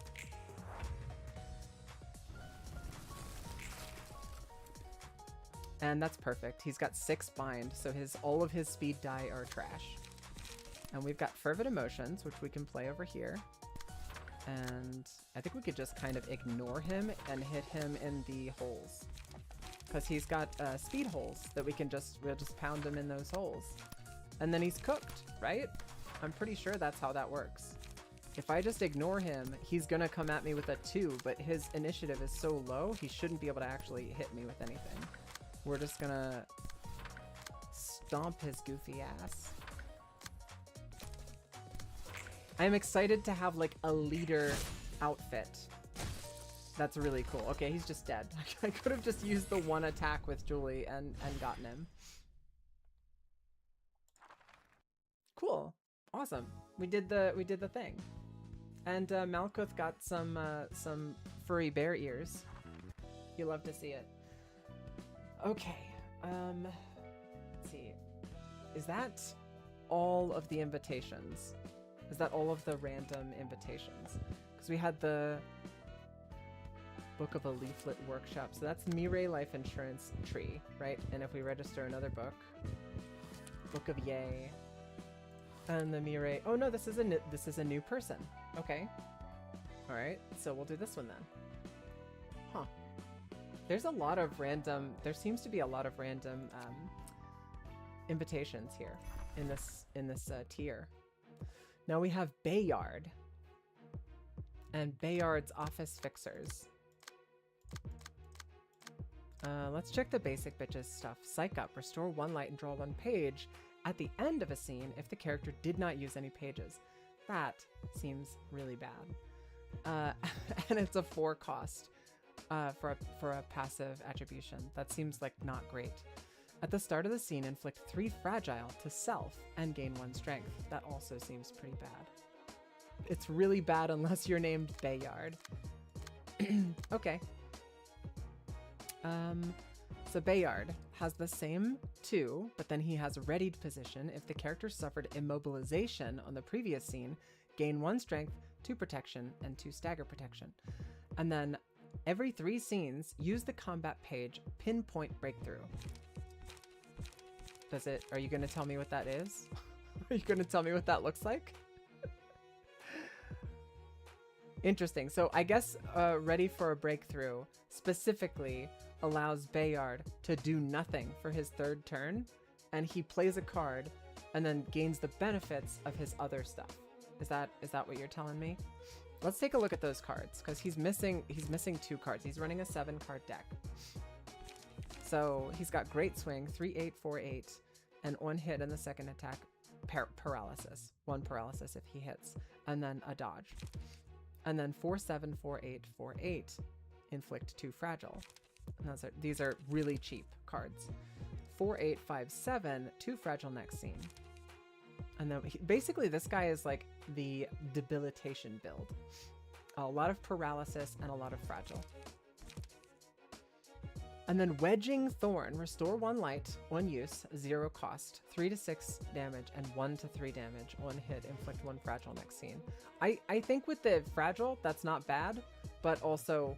And that's perfect. He's got 6 bind, so all of his speed die are trash. And we've got Fervid Emotions, which we can play over here. And I think we could just kind of ignore him and hit him in the holes. Because he's got speed holes that we'll just pound him in those holes. And then he's cooked, right? I'm pretty sure that's how that works. If I just ignore him, he's gonna come at me with a 2, but his initiative is so low, he shouldn't be able to actually hit me with anything. We're just gonna stomp his goofy ass. I'm excited to have like a leader outfit. That's really cool. Okay, he's just dead. I could have just used the 1 attack with Julie and gotten him. Cool. Awesome. We did the thing. And Malkuth got some furry bear ears. You love to see it. Okay. Let's see. Is that all of the invitations? Is that all of the random invitations? Because we had the Book of a Leaflet Workshop. So that's Mirai Life Insurance tree, right? And if we register another book, Book of Yay, and the Mirai. Oh no, this is a new person. Okay. All right. So we'll do this one then. Huh. There's a lot of random. There seems to be a lot of random invitations here in this tier. Now we have Bayard and Bayard's Office Fixers. Let's check the basic bitches stuff. Psych up, restore 1 light and draw 1 page at the end of a scene if the character did not use any pages. That seems really bad. And it's a 4 cost for a passive attribution. That seems like not great. At the start of the scene, inflict 3 fragile to self and gain 1 strength. That also seems pretty bad. It's really bad unless you're named Bayard. Okay. So Bayard has the same 2, but then he has a readied position. If the character suffered immobilization on the previous scene, gain 1 strength, 2 protection, and 2 stagger protection. And then every 3 scenes, use the combat page Pinpoint Breakthrough. Are you going to tell me what that is? Are you going to tell me what that looks like? Interesting. So I guess Ready for a Breakthrough specifically allows Bayard to do nothing for his 3rd turn, and he plays a card and then gains the benefits of his other stuff. Is that what you're telling me? Let's take a look at those cards, because he's missing 2 cards. He's running a 7-card deck. So he's got Great Swing, 3/8, 4/8, and 1 hit in the second attack, paralysis. 1 paralysis if he hits, and then a dodge. And then 4/7, 4/8, 4/8, inflict 2 fragile. And these are really cheap cards. 4/8, 5/7, 2 fragile next scene. And then basically this guy is like the debilitation build. A lot of paralysis and a lot of fragile. And then Wedging Thorn, restore 1 light, 1 use, 0 cost, 3 to 6 damage, and 1 to 3 damage, 1 hit, inflict 1 fragile next scene. I think with the fragile, that's not bad, but also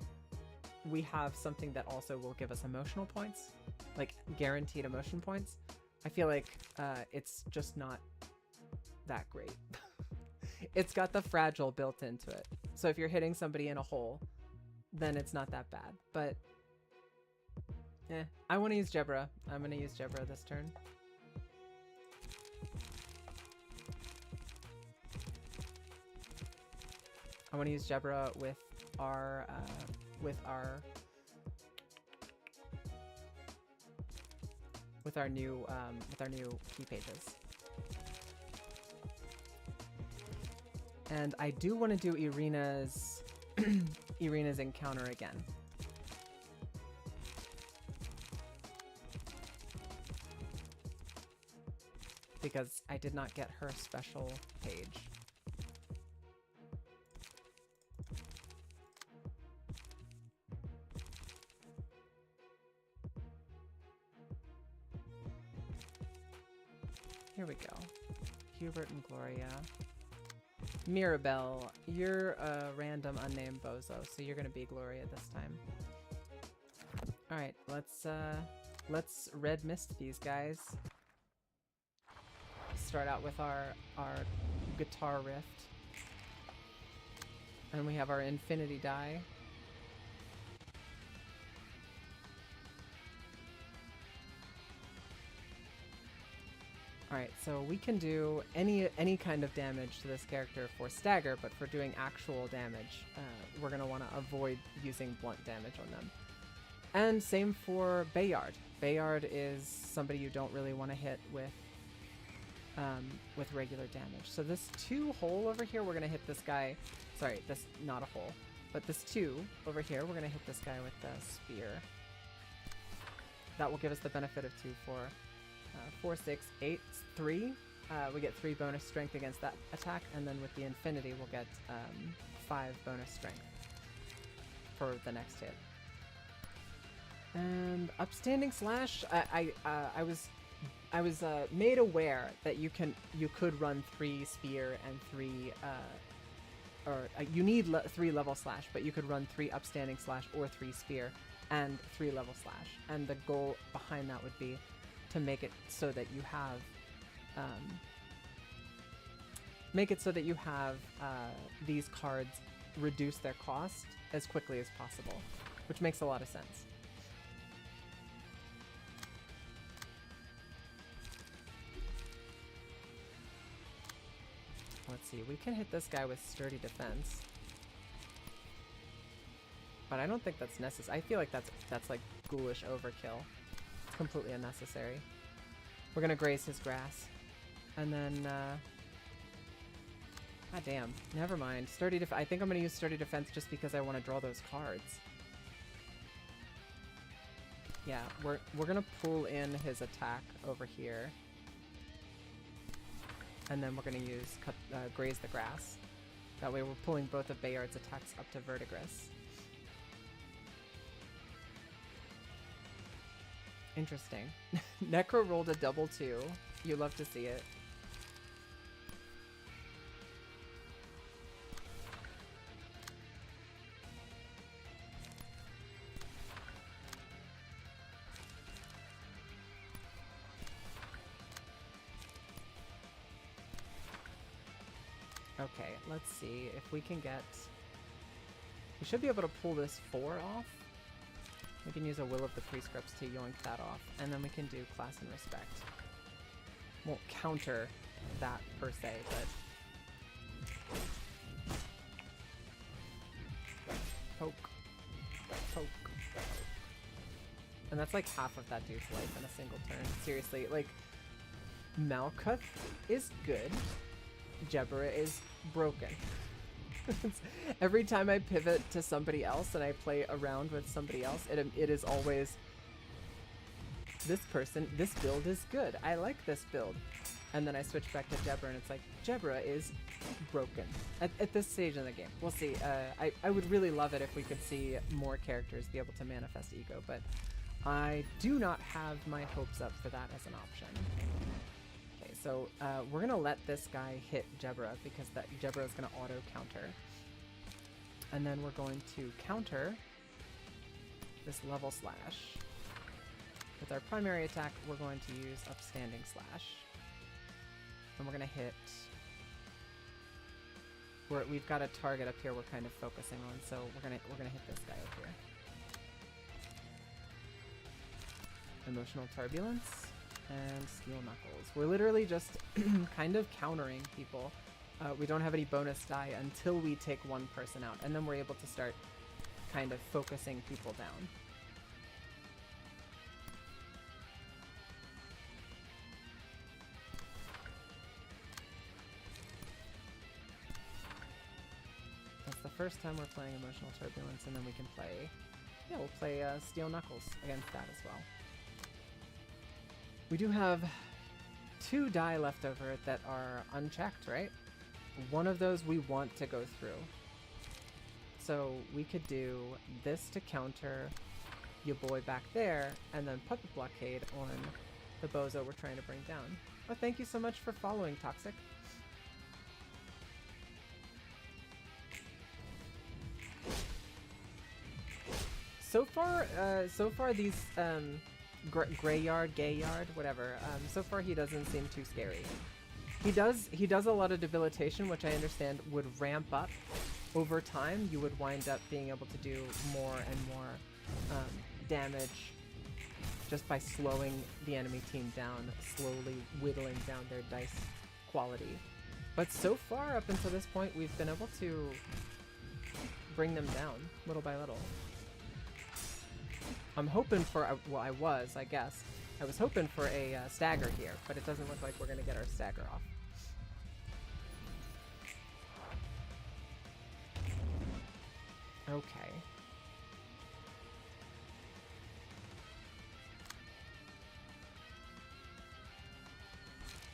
we have something that also will give us emotional points, like guaranteed emotion points. I feel like it's just not that great. It's got the fragile built into it. So if you're hitting somebody in a hole, then it's not that bad, but I want to use Jebra. I'm going to use Jebra this turn. I want to use Jebra with our with our new key pages. And I do want to do Irina's Irina's encounter again. Because I did not get her special page. Here we go. Hubert and Gloria. Mirabelle, you're a random unnamed bozo, so you're gonna be Gloria this time. Alright, let's red mist these guys. Start out with our guitar rift. And we have our infinity die. Alright, so we can do any kind of damage to this character for stagger, but for doing actual damage, we're going to want to avoid using blunt damage on them. And same for Bayard. Bayard is somebody you don't really want to hit with regular damage. So this 2 hole over here, we're going to hit this guy, sorry, this not a hole, but this 2 over here, we're going to hit this guy with the spear. That will give us the benefit of 2 for 4, 6, 8, 3. We get 3 bonus strength against that attack, and then with the infinity, we'll get 5 bonus strength for the next hit. And upstanding slash, I was made aware that you could run 3 spear and 3 you need 3 level slash, but you could run 3 upstanding slash or 3 spear and 3 level slash. And the goal behind that would be to make it so that you have these cards reduce their cost as quickly as possible, which makes a lot of sense. Let's see, we can hit this guy with sturdy defense, but I don't think that's necessary. I feel like that's like ghoulish overkill. It's completely unnecessary. We're gonna graze his grass, and then god damn, never mind. I think I'm gonna use sturdy defense just because I want to draw those cards. Yeah, we're gonna pull in his attack over here. And then we're going to use graze the grass. That way we're pulling both of Bayard's attacks up to Verdigris. Interesting. Necro rolled a double 2. You love to see it. Okay, let's see if we can get... We should be able to pull this 4 off. We can use a Will of the Prescripts to yoink that off, and then we can do Class and Respect. Won't counter that per se, but... Poke. Poke. And that's like half of that dude's life in a single turn. Seriously, like... Malkuth is good. Jebra is broken. Every time I pivot to somebody else and I play around with somebody else, it is always, this build is good. I like this build. And then I switch back to Jebra and it's like, Jebra is broken. At this stage in the game. We'll see. I would really love it if we could see more characters be able to manifest ego, but I do not have my hopes up for that as an option. So we're going to let this guy hit Jebra because that Jebra is going to auto-counter. And then we're going to counter this level slash. With our primary attack, we're going to use upstanding slash. And we're going to hit... We've got a target up here we're kind of focusing on, so we're gonna hit this guy up here. Emotional Turbulence. And Steel Knuckles. We're literally just kind of countering people. we don't have any bonus die until we take one person out, and then we're able to start kind of focusing people down. That's the first time we're playing Emotional Turbulence, and then we can play, yeah, we'll play Steel Knuckles against that as well. We do have 2 die left over that are unchecked, right? One of those we want to go through. So we could do this to counter your boy back there, and then Puppet Blockade on the bozo we're trying to bring down. Oh, thank you so much for following, Toxic. So far these Grayard, Gayard, whatever. So far he doesn't seem too scary. He does a lot of debilitation, which I understand would ramp up over time. You would wind up being able to do more and more damage just by slowing the enemy team down, slowly whittling down their dice quality. But so far, up until this point, we've been able to bring them down little by little. I'm hoping for, well, I was hoping for a stagger here, but it doesn't look like we're going to get our stagger off. Okay.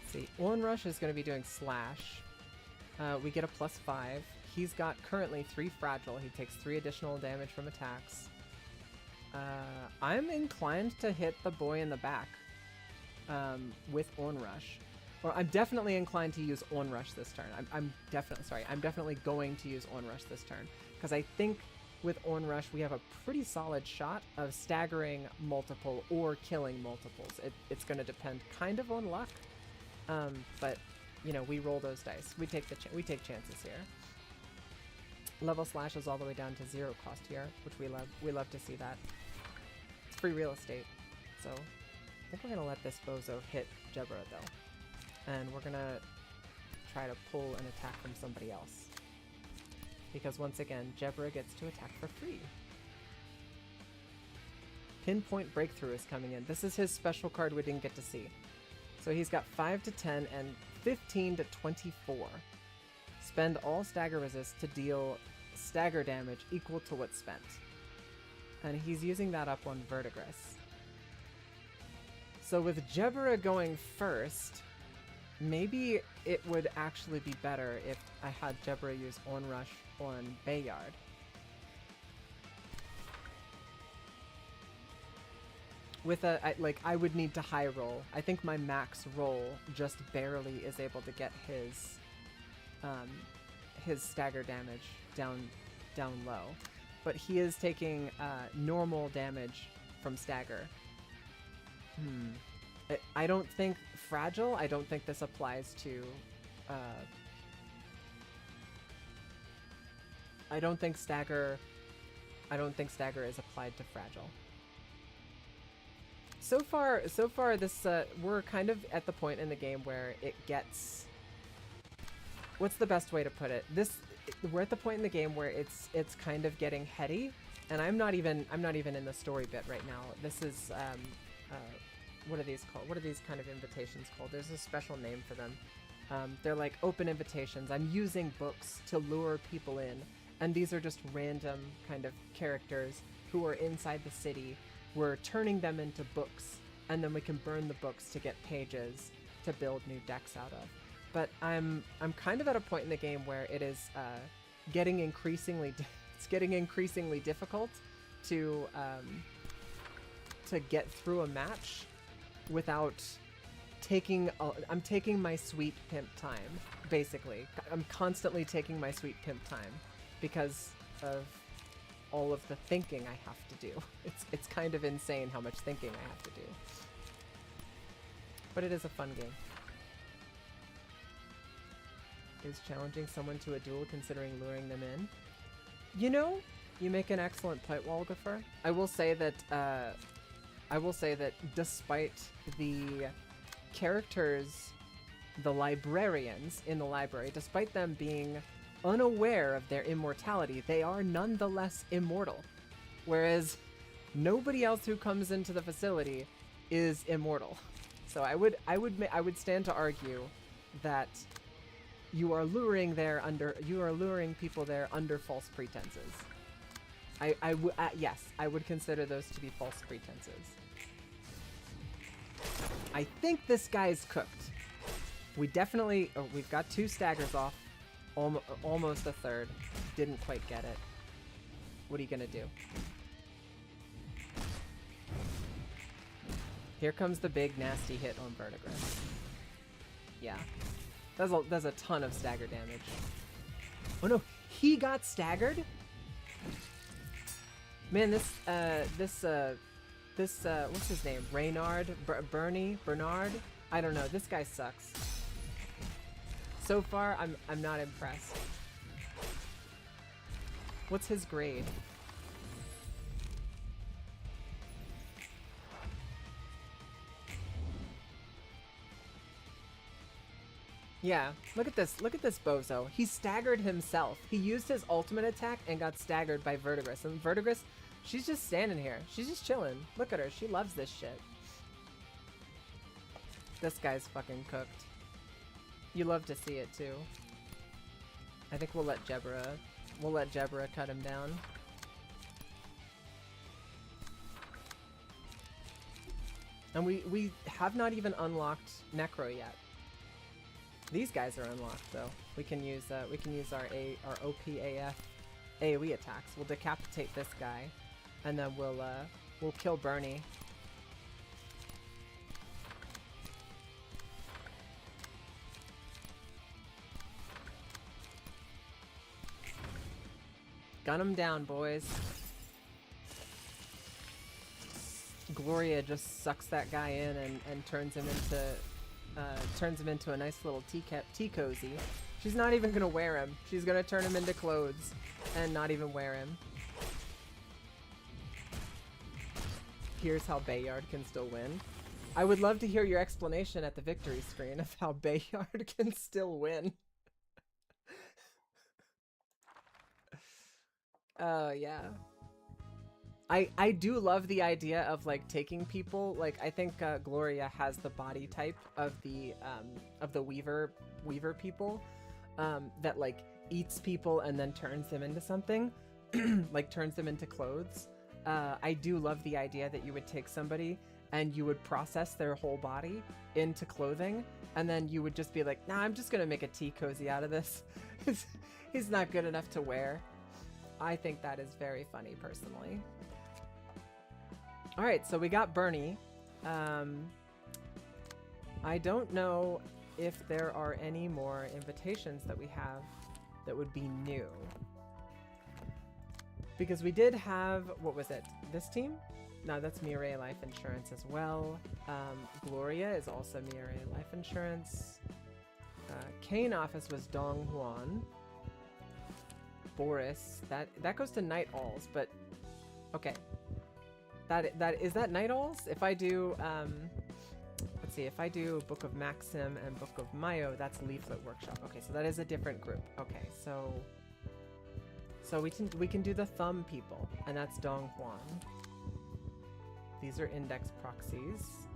Let's see, Onrush is going to be doing Slash. We get a +5. He's got currently 3 Fragile. He takes 3 additional damage from attacks. I'm inclined to hit the boy in the back with Onrush. Or I'm definitely inclined to use Onrush this turn. I'm definitely going to use Onrush this turn. Because I think with Onrush we have a pretty solid shot of staggering multiple or killing multiples. It's going to depend kind of on luck. But, you know, we roll those dice. We take chances here. Level Slash is all the way down to 0 cost here, which we love. We love to see that. It's free real estate. So I think we're going to let this bozo hit Jebra though. And we're going to try to pull an attack from somebody else. Because once again, Jebra gets to attack for free. Pinpoint Breakthrough is coming in. This is his special card we didn't get to see. So he's got 5 to 10 and 15 to 24. Spend all stagger resist to deal stagger damage equal to what's spent. And he's using that up on Verdigris. So with Jebra going first, maybe it would actually be better if I had Jebra use Onrush on Bayard. With I would need to high roll. I think my max roll just barely is able to get his stagger damage down low. But he is taking normal damage from stagger. I don't think Fragile, I don't think this applies to... I don't think stagger is applied to Fragile. So far this, we're kind of at the point in the game where it gets... What's the best way to put it? We're at the point in the game where it's kind of getting heady, and I'm not even in the story bit right now. This is, what are these called? What are these kind of invitations called? There's a special name for them. They're like open invitations. I'm using books to lure people in, and these are just random kind of characters who are inside the city. We're turning them into books, and then we can burn the books to get pages to build new decks out of. But I'm kind of at a point in the game where it is getting increasingly difficult to get through a match without taking I'm taking my sweet pimp time, basically. I'm constantly taking my sweet pimp time because of all of the thinking I have to do. It's kind of insane how much thinking I have to do. But it is a fun game. Is challenging someone to a duel considering luring them in? You know, you make an excellent point, Walgifer. I will say that despite the characters the librarians in the library, despite them being unaware of their immortality, they are nonetheless immortal. Whereas nobody else who comes into the facility is immortal. So I would stand to argue that you are luring people there under false pretenses. Yes, I would consider those to be false pretenses. I think this guy's cooked. We've got 2 staggers off, almost a third. Didn't quite get it. What are you gonna do? Here comes the big nasty hit on Verdigris. Yeah. That's a ton of stagger damage. Oh no, he got staggered? Man, this what's his name? Reynard? Bernard? I don't know, this guy sucks. So far, I'm not impressed. What's his grade? Yeah, look at this bozo. He staggered himself. He used his ultimate attack and got staggered by Verdigris. And Verdigris, she's just standing here. She's just chilling. Look at her. She loves this shit. This guy's fucking cooked. You love to see it too. I think we'll let Jebra cut him down. And we have not even unlocked Necro yet. These guys are unlocked though. We can use our OPAF AoE attacks. We'll decapitate this guy, and then we'll kill Bernie. Gun him down, boys. Gloria just sucks that guy in and turns him into a nice little tea cozy. She's not even gonna wear him. She's gonna turn him into clothes and not even wear him. Here's how Bayard can still win. I would love to hear your explanation at the victory screen of how Bayard can still win. Yeah. I do love the idea of like taking people, like I think Gloria has the body type of the Weaver people that like eats people and then turns them into something, like turns them into clothes. I do love the idea that you would take somebody and you would process their whole body into clothing, and then you would just be like, nah, I'm just gonna make a tea cozy out of this. He's not good enough to wear. I think that is very funny personally. Alright, so we got Bernie. I don't know if there are any more invitations that we have that would be new. Because we did have, what was it? This team? No, that's Mireille Life Insurance as well. Gloria is also Mireille Life Insurance. Kane Office was Dong Huan. Boris, that goes to Night Owls, but okay. Is that Night Owls? If I do, let's see, if I do Book of Maxim and Book of Mayo, that's Leaflet Workshop. Okay, so that is a different group. Okay, so we can do the Thumb people, and that's Dong Huan. These are index proxies.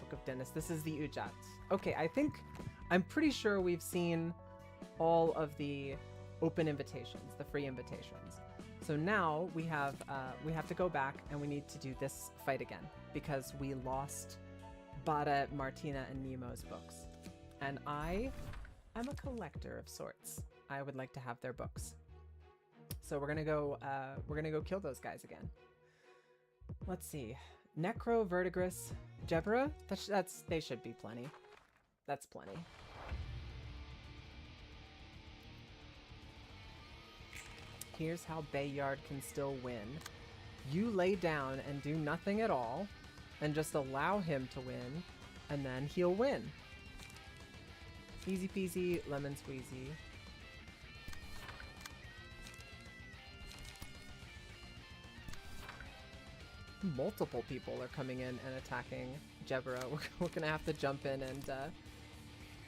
Book of Dennis. This is the Ujat. Okay, I'm pretty sure we've seen all of the open invitations, the free invitations. So now we have to go back and we need to do this fight again because we lost Bada, Martina, and Nemo's books. And I am a collector of sorts. I would like to have their books. So we're gonna go kill those guys again. Let's see. Necro, Verdigris, Jebra? They should be plenty. That's plenty. Here's how Bayard can still win. You lay down and do nothing at all, and just allow him to win, and then he'll win. Easy peasy, lemon squeezy. Multiple people are coming in and attacking Jebra. We're gonna have to jump in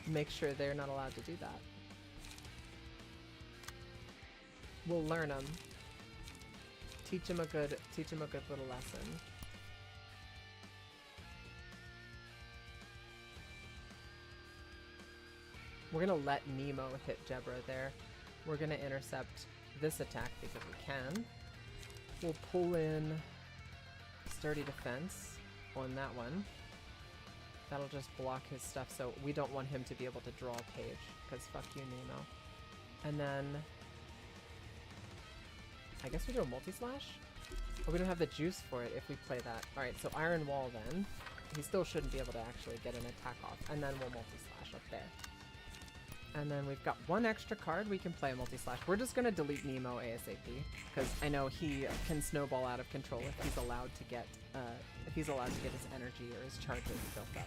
make sure they're not allowed to do that. We'll learn them. Teach them a good little lesson. We're gonna let Nemo hit Jebra there. We're gonna intercept this attack because we can. We'll pull in Sturdy Defense on that one. That'll just block his stuff, so we don't want him to be able to draw a page, because fuck you, Nemo. And then I guess we do a multi-slash? Oh, we don't have the juice for it if we play that. Alright, so Iron Wall then. He still shouldn't be able to actually get an attack off. And then we'll multi-slash up there. And then we've got one extra card we can play a multi-slash. We're just gonna delete Nemo ASAP, because I know he can snowball out of control if he's allowed to get his energy or his charges built up.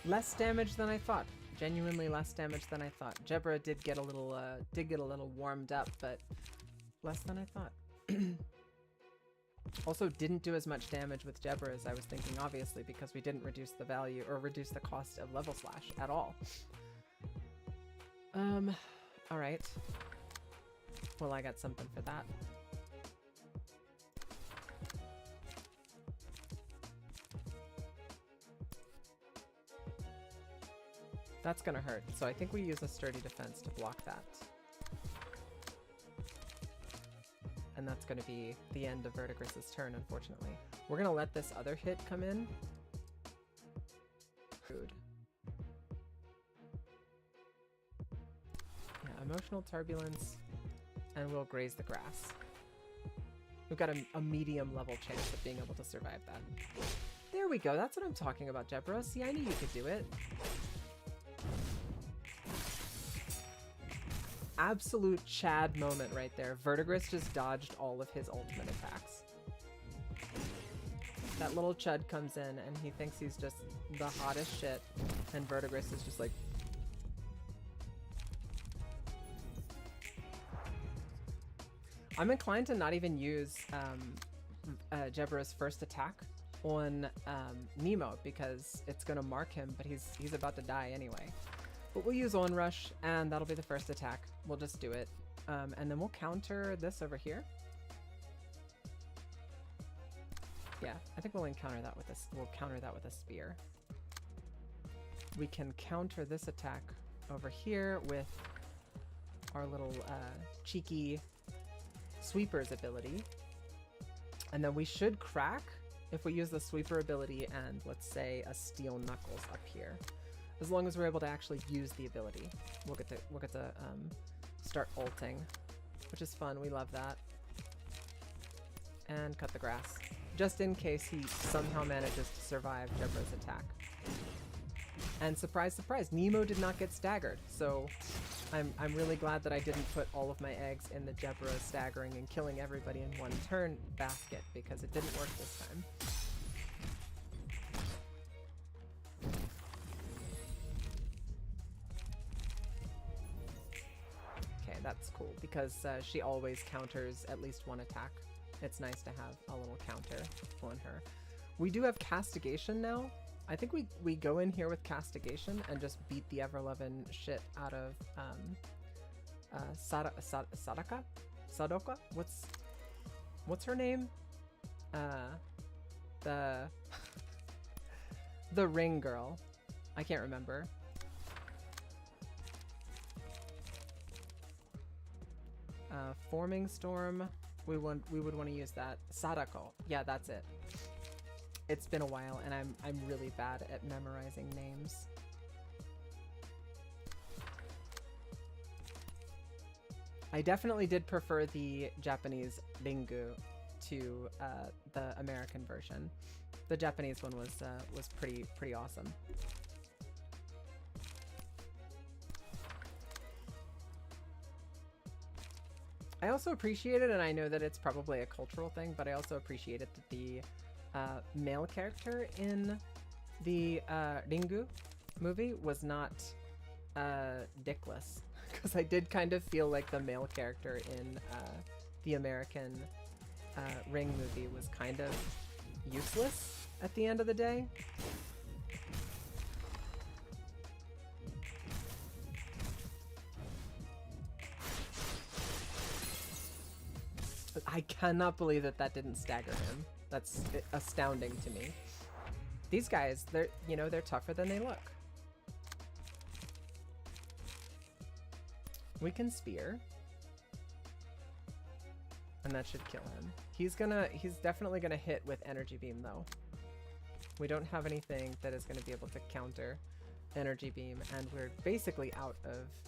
Less damage than I thought. Genuinely less damage than I thought. Jebra did get a little warmed up, but less than I thought. Also didn't do as much damage with Jebra as I was thinking, obviously, because we didn't reduce the value or reduce the cost of level slash at all. Alright. Well, I got something for that. That's gonna hurt, so I think we use a Sturdy Defense to block that. And that's gonna be the end of Verdigris's turn, unfortunately. We're gonna let this other hit come in. Rude. Yeah, Emotional Turbulence, and we'll graze the grass. We've got a medium level chance of being able to survive that. There we go, that's what I'm talking about, Jebra. See, I knew you could do it. Absolute Chad moment right there. Verdigris just dodged all of his ultimate attacks. That little Chud comes in and he thinks he's just the hottest shit, and Verdigris is just like... I'm inclined to not even use Jebra's first attack on Nemo, because it's gonna mark him, but he's about to die anyway. But we'll use Onrush, and that'll be the first attack. We'll just do it. And then we'll counter this over here. Yeah, I think we'll encounter that with this. We'll counter that with a spear. We can counter this attack over here with our little cheeky sweeper's ability. And then we should crack if we use the sweeper ability and, let's say, a steel knuckles up here. As long as we're able to actually use the ability, we'll get to start ulting, which is fun. We love that. And cut the grass, just in case he somehow manages to survive Jebra's attack. And surprise, surprise, Nemo did not get staggered. So I'm really glad that I didn't put all of my eggs in the Jebra staggering and killing everybody in one turn basket, because it didn't work this time. That's cool, because she always counters at least one attack. It's nice to have a little counter on her. We do have Castigation now. I think we go in here with Castigation and just beat the ever-loving shit out of Sadaka? Sadoka? What's her name? The ring girl. I can't remember. Forming Storm, we would want to use that. Sadako, yeah, that's it. It's been a while, and I'm really bad at memorizing names. I definitely did prefer the Japanese Ringu to the American version. The Japanese one was pretty awesome. I also appreciate it, and I know that it's probably a cultural thing, but I also appreciated that the male character in the Ringu movie was not dickless, because I did kind of feel like the male character in the American Ring movie was kind of useless at the end of the day. I cannot believe that that didn't stagger him. That's astounding to me. These guys, they're, you know, they're tougher than they look. We can spear. And that should kill him. He's definitely gonna hit with energy beam though. We don't have anything that is gonna be able to counter energy beam, and we're basically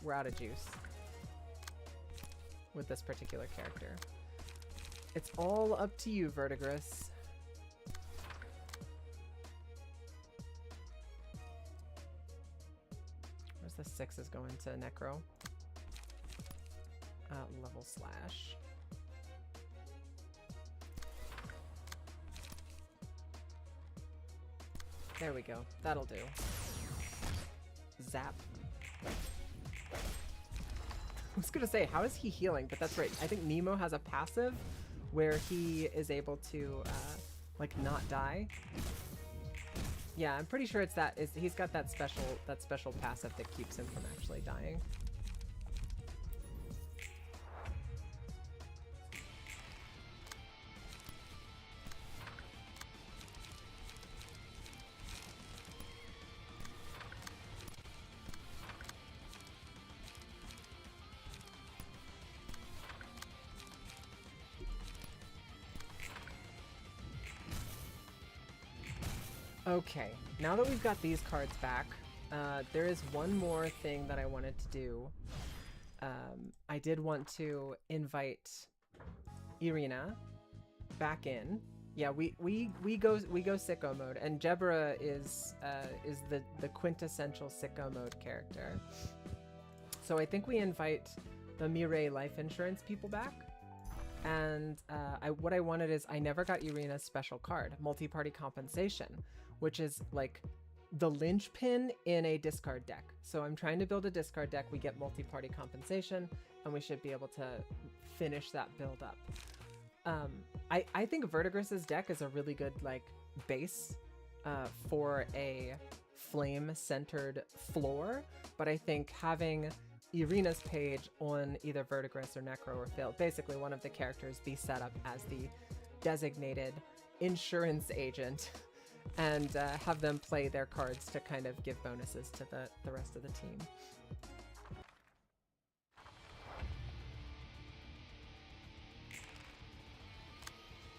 we're out of juice with this particular character. It's all up to you, Verdigris. Where's the 6s going to Necro? Level slash. There we go. That'll do. Zap. I was gonna say, how is he healing? But that's right. I think Nemo has a passive where he is able to, like, not die. Yeah, I'm pretty sure it's that. He's got that special passive that keeps him from actually dying. Okay, now that we've got these cards back, there is one more thing that I wanted to do. I did want to invite Irina back in. Yeah, we go sicko mode, and Jebra is the quintessential sicko mode character. So I think we invite the Mireille life insurance people back. And what I wanted is, I never got Irina's special card, multi-party compensation, which is like the linchpin in a discard deck. So I'm trying to build a discard deck. We get multi-party compensation, and we should be able to finish that build up. I think Verdigris's deck is a really good like base for a flame-centered floor, but I think having Irina's page on either Verdigris or Necro or Failed, basically one of the characters, be set up as the designated insurance agent, and have them play their cards to kind of give bonuses to the rest of the team.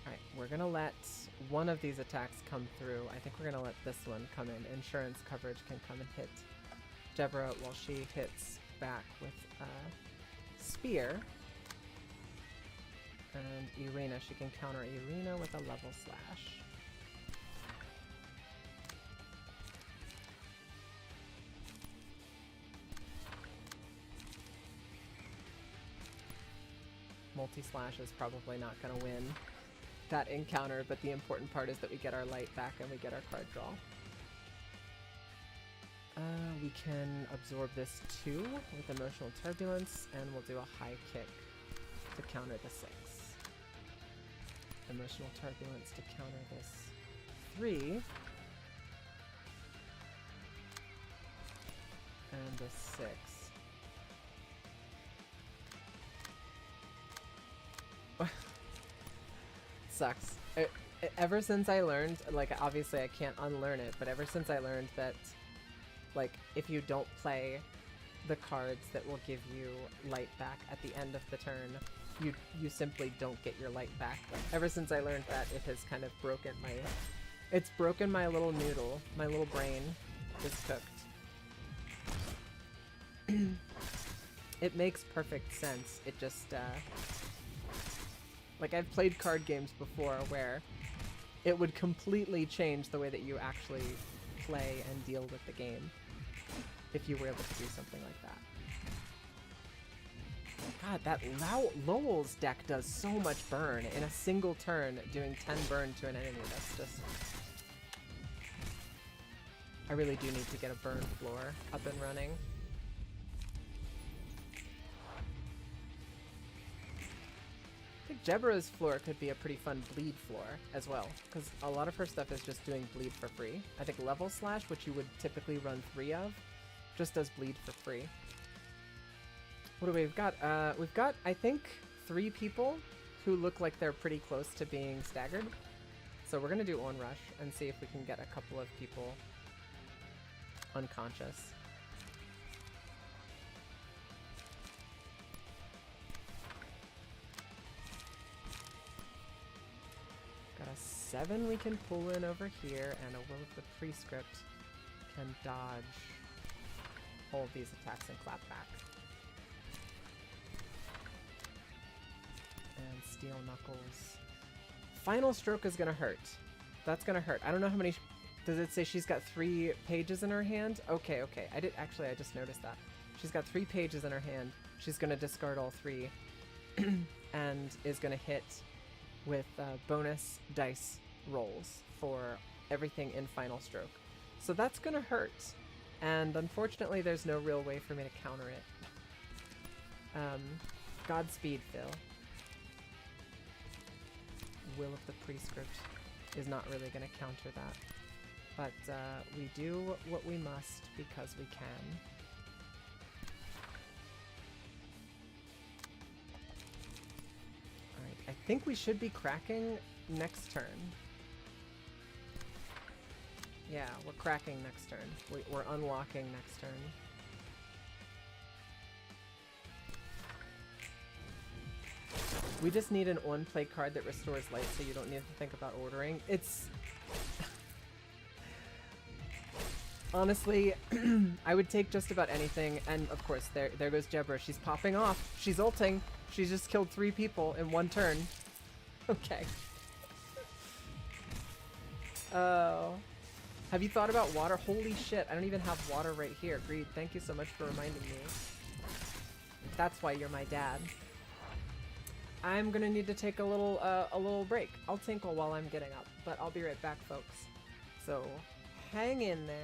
Alright, we're gonna let one of these attacks come through. I think we're gonna let this one come in. Insurance coverage can come and hit Jebra while she hits back with Spear. And Irina, she can counter Irina with a level slash. Multi-slash is probably not going to win that encounter, but the important part is that we get our light back and we get our card draw. We can absorb this too with Emotional Turbulence, and we'll do a high kick to counter the 6. Emotional Turbulence to counter this 3. And the 6. Sucks. Ever since I learned, like, obviously I can't unlearn it, but ever since I learned that, like, if you don't play the cards that will give you light back at the end of the turn, you simply don't get your light back. Ever since I learned that, it has kind of broken my... It's broken my little noodle. My little brain is cooked. It makes perfect sense. It just, like, I've played card games before where it would completely change the way that you actually play and deal with the game if you were able to do something like that. God, that Lowell's deck does so much burn in a single turn, doing 10 burn to an enemy. That's just... I really do need to get a burn floor up and running. I think Jebra's floor could be a pretty fun bleed floor as well, because a lot of her stuff is just doing bleed for free. I think Level Slash, which you would typically run 3 of, just does bleed for free. What do we've got? We've got, I think, 3 people who look like they're pretty close to being staggered. So we're gonna do Onrush and see if we can get a couple of people unconscious. Got a 7 we can pull in over here, and a Will of the Prescript can dodge all of these attacks and clap back. And Steel Knuckles. Final Stroke is gonna hurt. That's gonna hurt. I don't know how many... Does it say she's got 3 pages in her hand? Okay, okay. I just noticed that. She's got 3 pages in her hand. She's gonna discard all 3 and is gonna hit with bonus dice rolls for everything in Final Stroke. So that's gonna hurt. And unfortunately, there's no real way for me to counter it. Godspeed, Phil. Will of the Prescript is not really going to counter that. But we do what we must because we can. Alright, I think we should be cracking next turn. Yeah, we're cracking next turn. We're unlocking next turn. We just need an on-play card that restores light so you don't need to think about ordering. It's... Honestly, I would take just about anything, and of course, there goes Jebra. She's popping off. She's ulting. She's just killed 3 people in 1 turn. Okay. Oh. Have you thought about water? Holy shit, I don't even have water right here. Greed, thank you so much for reminding me. That's why you're my dad. I'm gonna need to take a little break. I'll tinkle while I'm getting up, but I'll be right back, folks. So, hang in there.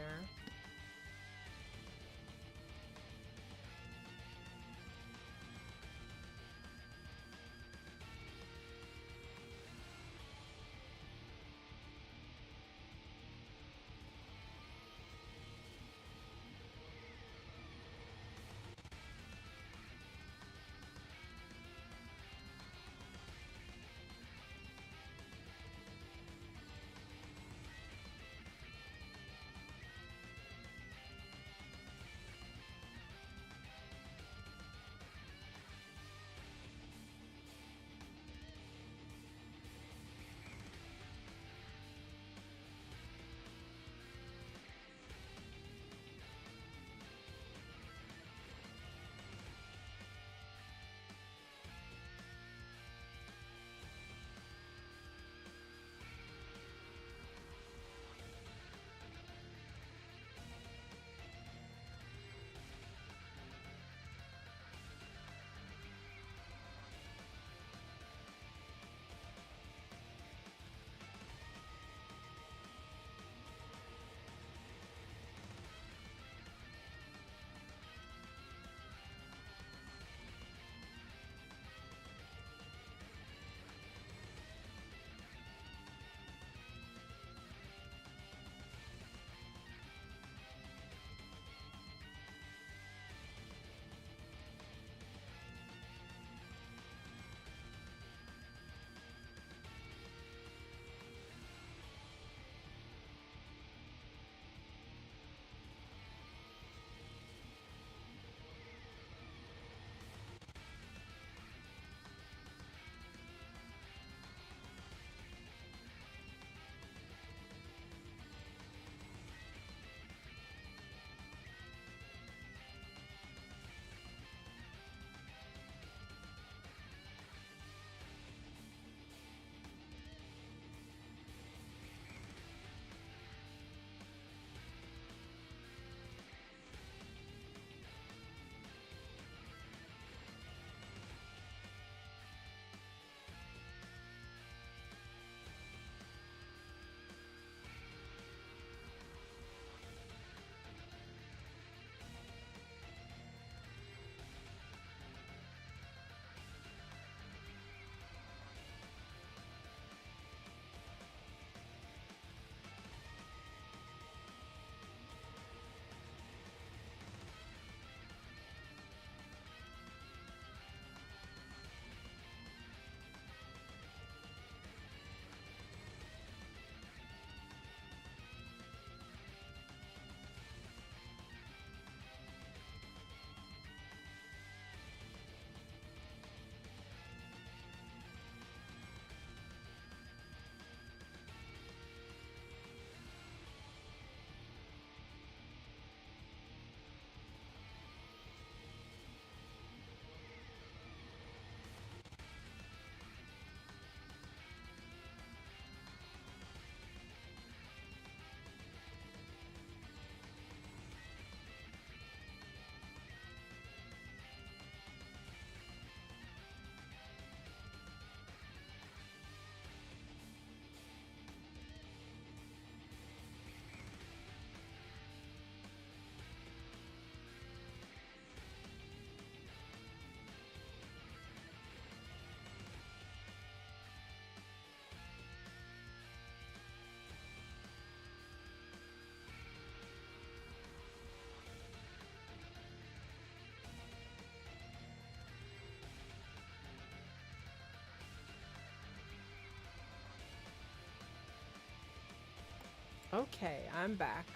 Okay, I'm back.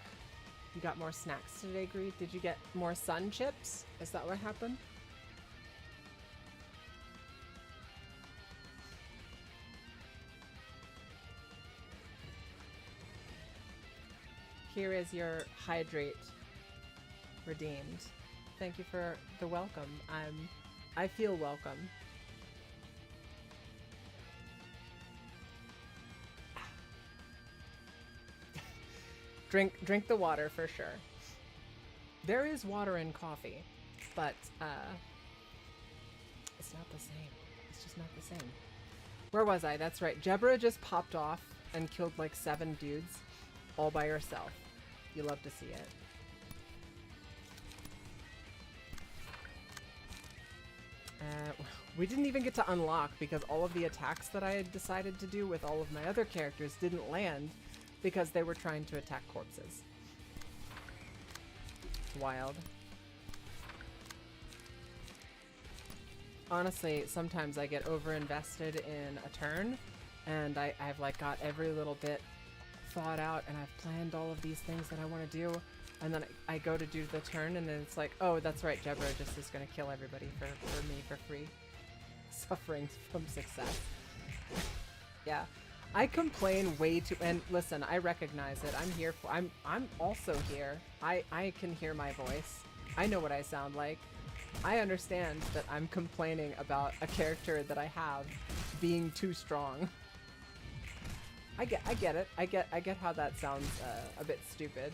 You got more snacks today, Greed? Did you get more sun chips? Is that what happened? Here is your hydrate redeemed. Thank you for the welcome. I feel welcome. Drink the water for sure. There is water in coffee, but it's not the same. It's just not the same. Where was I? That's right. Jebra just popped off and killed like 7 dudes all by herself. You love to see it. We didn't even get to unlock because all of the attacks that I had decided to do with all of my other characters didn't land because they were trying to attack corpses. Wild. Honestly, sometimes I get over-invested in a turn, and I've like got every little bit thought out, and I've planned all of these things that I want to do, and then I go to do the turn, and then it's like, oh, that's right, Jebra just is going to kill everybody for me for free. Suffering from success. Yeah. I complain way too, and listen, I recognize it. I'm here for, I'm also here. I can hear my voice. I know what I sound like. I understand that I'm complaining about a character that I have being too strong. I get it. I get how that sounds a bit stupid.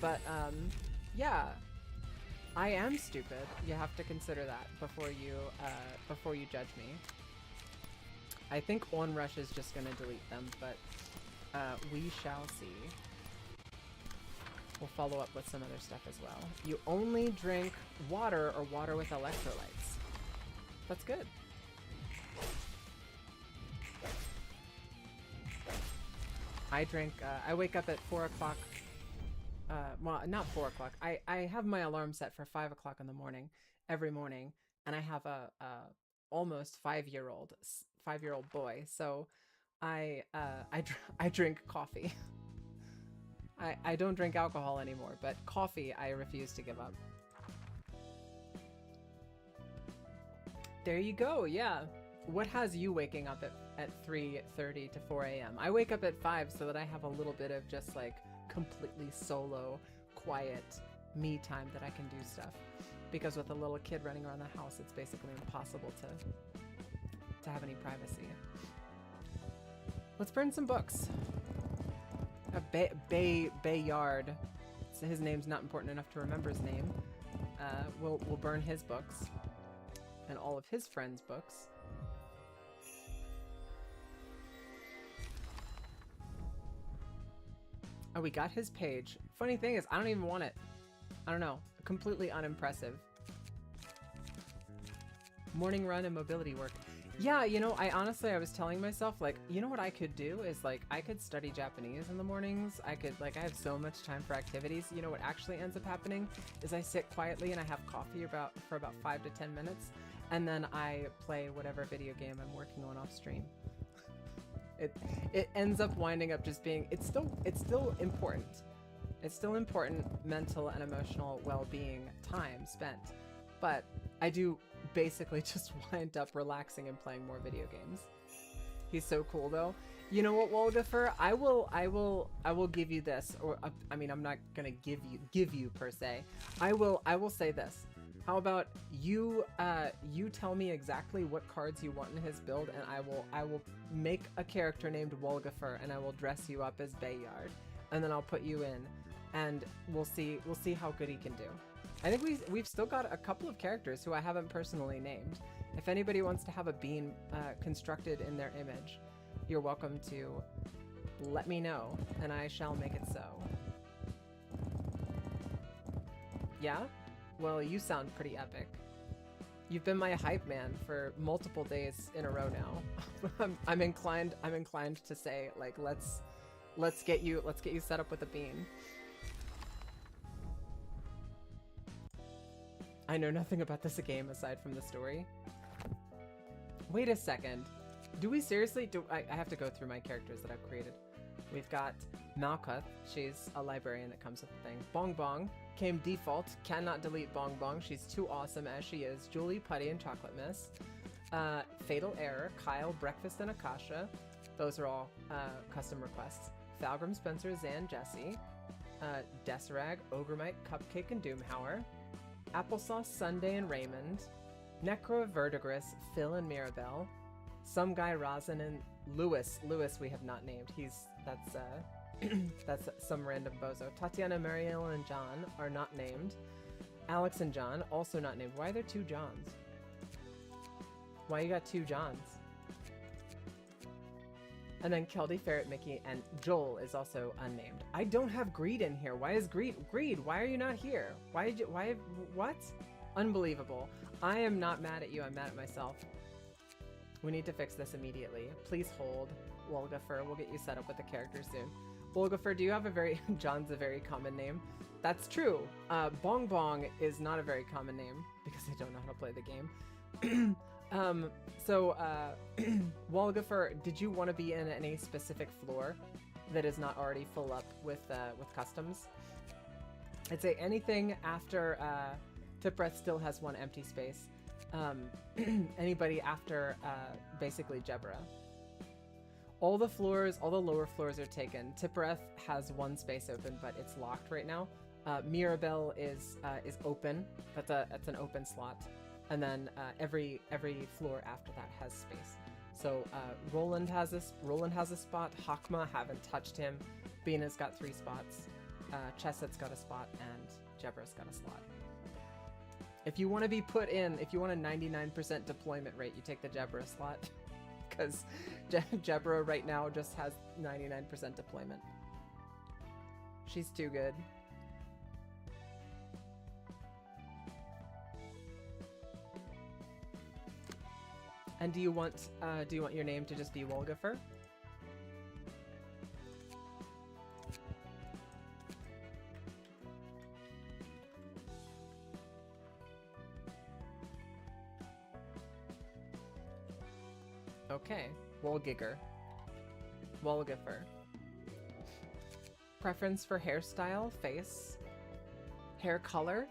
But yeah. I am stupid. You have to consider that before you judge me. I think Onrush is just gonna delete them, but we shall see. We'll follow up with some other stuff as well. You only drink water or water with electrolytes. That's good. I drink, I wake up at 4 o'clock. Well, not 4 o'clock. I have my alarm set for 5 o'clock in the morning, every morning, and I have a almost 5-year-old boy, so I drink coffee. I don't drink alcohol anymore, but coffee I refuse to give up. There you go, yeah. What has you waking up at 3:30 to 4 a.m.? I wake up at 5 so that I have a little bit of just like completely solo, quiet me time that I can do stuff. Because with a little kid running around the house, it's basically impossible to have any privacy. Let's burn some books. Bayard. So his name's not important enough to remember his name. We'll burn his books and all of his friends' books. Oh, we got his page. Funny thing is, I don't even want it. I don't know. Completely unimpressive. Morning run and mobility work. Yeah, you know, I was telling myself, like, you know what I could do is, like, I could study Japanese in the mornings. I could, like, I have so much time for activities. You know what actually ends up happening is I sit quietly and I have coffee for about 5 to 10 minutes, and then I play whatever video game I'm working on off stream. It ends up winding up just being, it's still important. It's still important mental and emotional well-being time spent, but I do basically just wind up relaxing and playing more video games. He's so cool though. You know what, Wolgafer? I will give you this, or I mean, I'm not gonna give you per se. I will say this. How about you tell me exactly what cards you want in his build, and I will make a character named Wolgafer, and I will dress you up as Bayard, and then I'll put you in, and we'll see how good he can do. I think we've still got a couple of characters who I haven't personally named. If anybody wants to have a bean constructed in their image, you're welcome to let me know, and I shall make it so. Yeah? Well, you sound pretty epic. You've been my hype man for multiple days in a row now. I'm inclined to say, like, let's get you set up with a bean. I know nothing about this game aside from the story. Wait a second. Do we seriously I have to go through my characters that I've created. We've got Malkuth, she's a librarian that comes with the thing. Bong Bong came default. Cannot delete Bong Bong. She's too awesome as she is. Julie, Putty, and Chocolate Miss. Fatal Error, Kyle, Breakfast, and Akasha. Those are all custom requests. Falgrim, Spencer, Zan, Jesse. Desirag, Ogremite, Cupcake, and Doomhauer. Applesauce, Sunday, and Raymond. Necro, Verdigris, Phil, and Mirabelle. Some guy, Rosin, and Lewis. Lewis we have not named. That's that's some random bozo. Tatiana, Marielle, and John are not named. Alex and John, also not named. Why are there two Johns? Why you got two Johns? And then Keldy, Ferret, Mickey, and Joel is also unnamed. I don't have Greed in here. Why is Greed? Why are you not here? What? Unbelievable. I am not mad at you. I'm mad at myself. We need to fix this immediately. Please hold. Wolgafer, we'll get you set up with the character soon. Wolgafer, do you have a very... John's a very common name. That's true. Bong Bong is not a very common name because I don't know how to play the game. Wolgafer, did you want to be in any specific floor that is not already full up with customs? I'd say anything after Tipwrath still has one empty space. Anybody after basically Jebra. All the lower floors are taken. Tipwrath has one space open, but it's locked right now. Mirabelle is open. That's an open slot. And then every floor after that has space. So Roland has a spot. Hakma, haven't touched him. Bina's got 3 spots. Chesset's got a spot, and Jebra's got a slot. If you want to be put in, if you want a 99% deployment rate, you take the Jebra slot. Because Jebra right now just has 99% deployment. She's too good. And do you want your name to just be Wolgafer? Okay, Wolgiger. Wolgifer. Preference for hairstyle, face, hair color.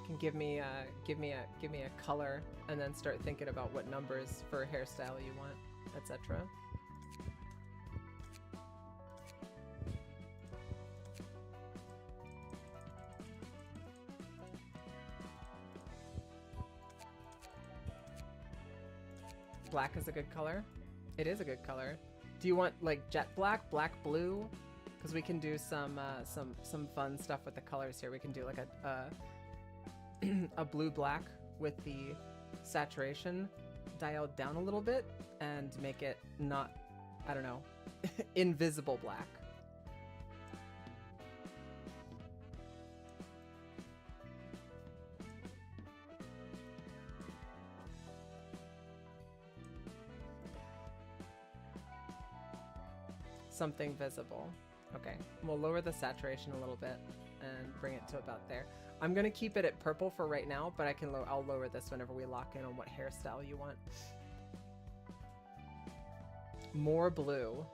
Can give me a color, and then start thinking about what numbers for a hairstyle you want, etc. Black is a good color. It is a good color. Do you want like jet black, black blue? Because we can do some fun stuff with the colors here. We can do like a blue black with the saturation dialed down a little bit and make it not, I don't know, invisible black. Something visible. Okay, we'll lower the saturation a little bit and bring it to about there. I'm gonna keep it at purple for right now, but I'll lower this whenever we lock in on what hairstyle you want. More blue.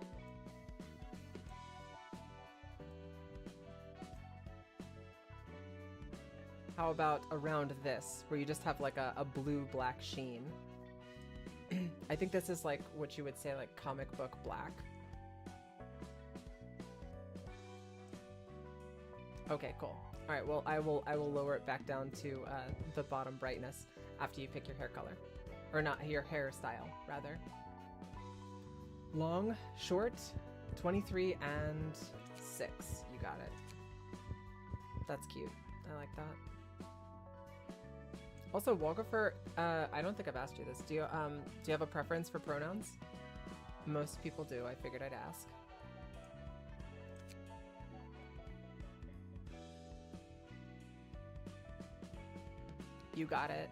How about around this, where you just have like a blue-black sheen? I think this is like what you would say like comic book black. Okay, cool. All right, well, I will lower it back down to the bottom brightness after you pick your hair color. Or not, your hairstyle, rather. Long, short, 23 and 6. You got it. That's cute. I like that. Also, Wolgafer, I don't think I've asked you this. Do you have a preference for pronouns? Most people do. I figured I'd ask. You got it.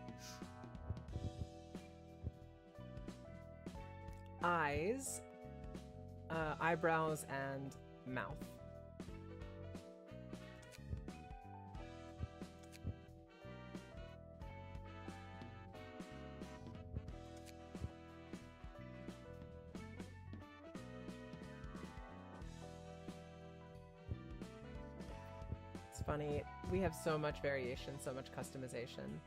Eyes, eyebrows, and mouth. funny. We have so much variation, so much customization,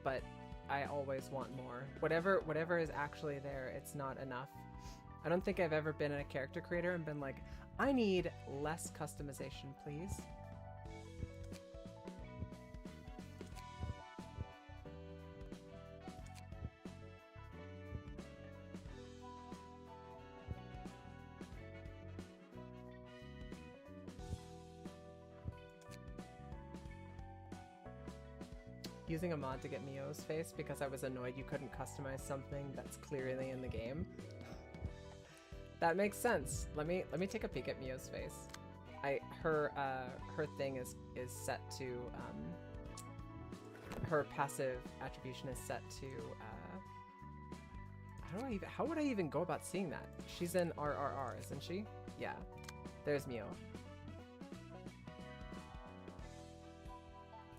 but I always want more. Whatever is actually there, it's not enough. I don't think I've ever been a character creator and been like, I need less customization, please. Using a mod to get Mio's face because I was annoyed you couldn't customize something that's clearly in the game. That makes sense. Let me take a peek at Mio's face. Her thing is set to her passive attribution is set to how would I even go about seeing that? She's in RRR, isn't she? Yeah. There's Mio.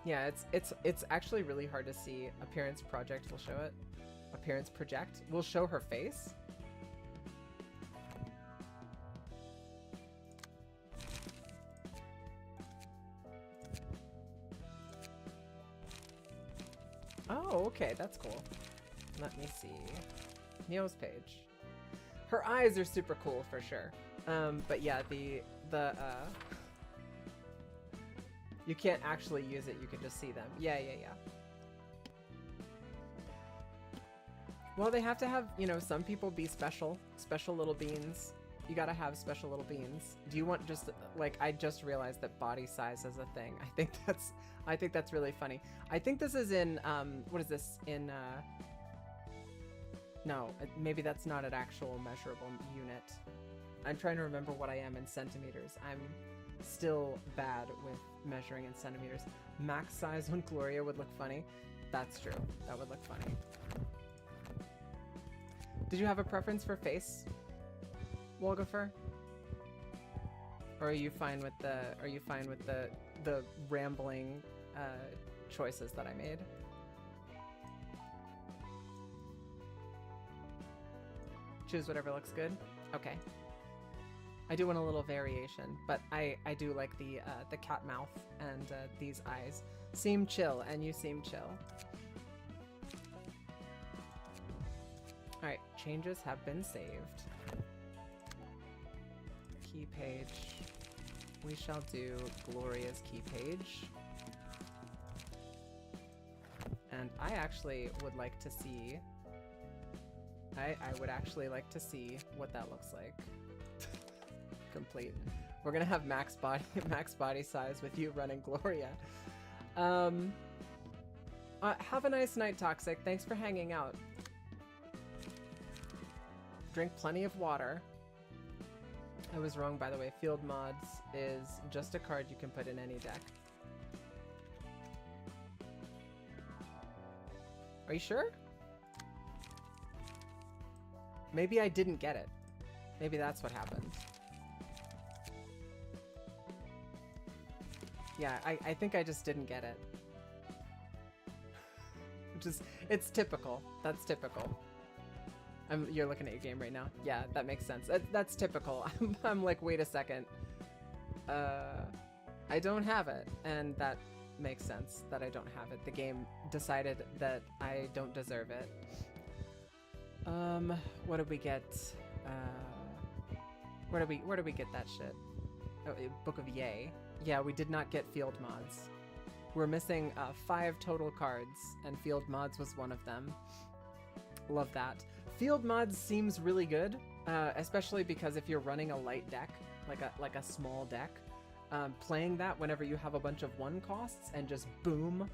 Yeah, it's actually really hard to see. Appearance project will show it. Appearance project will show her face. Oh, okay, that's cool. Let me see. Mio's page. Her eyes are super cool for sure. But yeah, the you can't actually use it, you can just see them. Yeah. Well, they have to have, you know, some people be special little beans. You gotta have special little beans. Do you want just, like, I just realized that body size is a thing. I think that's really funny. I think this is in, what is this? In, no, maybe that's not an actual measurable unit. I'm trying to remember what I am in centimeters. I'm still bad with measuring in centimeters. Max size when Gloria would look funny. That's true. That would look funny. Did you have a preference for face, Wolgafer? Or are you fine with the rambling choices that I made? Choose whatever looks good. Okay. I do want a little variation, but I do like the cat mouth and these eyes seem chill, and you seem chill. All right, changes have been saved. Key page. We shall do Gloria's key page. And I actually would like to see. I would actually like to see what that looks like. Complete. We're gonna have max body size with you running Gloria. Have a nice night, Toxic. Thanks for hanging out. Drink plenty of water. I was wrong, by the way. Field mods is just a card you can put in any deck. Are you sure? Maybe I didn't get it. Maybe that's what happened. Yeah, I think I just didn't get it. Which is, it's typical. That's typical. You're looking at your game right now. Yeah, that makes sense. That's typical. I'm like, wait a second. I don't have it. And that makes sense that I don't have it. The game decided that I don't deserve it. What did we get? Where did we get that shit? Oh, Book of Yay. Yeah, we did not get field mods. We're missing 5 total cards, and field mods was one of them. Love that. Field mods seems really good, especially because if you're running a light deck, like a small deck, playing that whenever you have a bunch of 1 costs and just boom,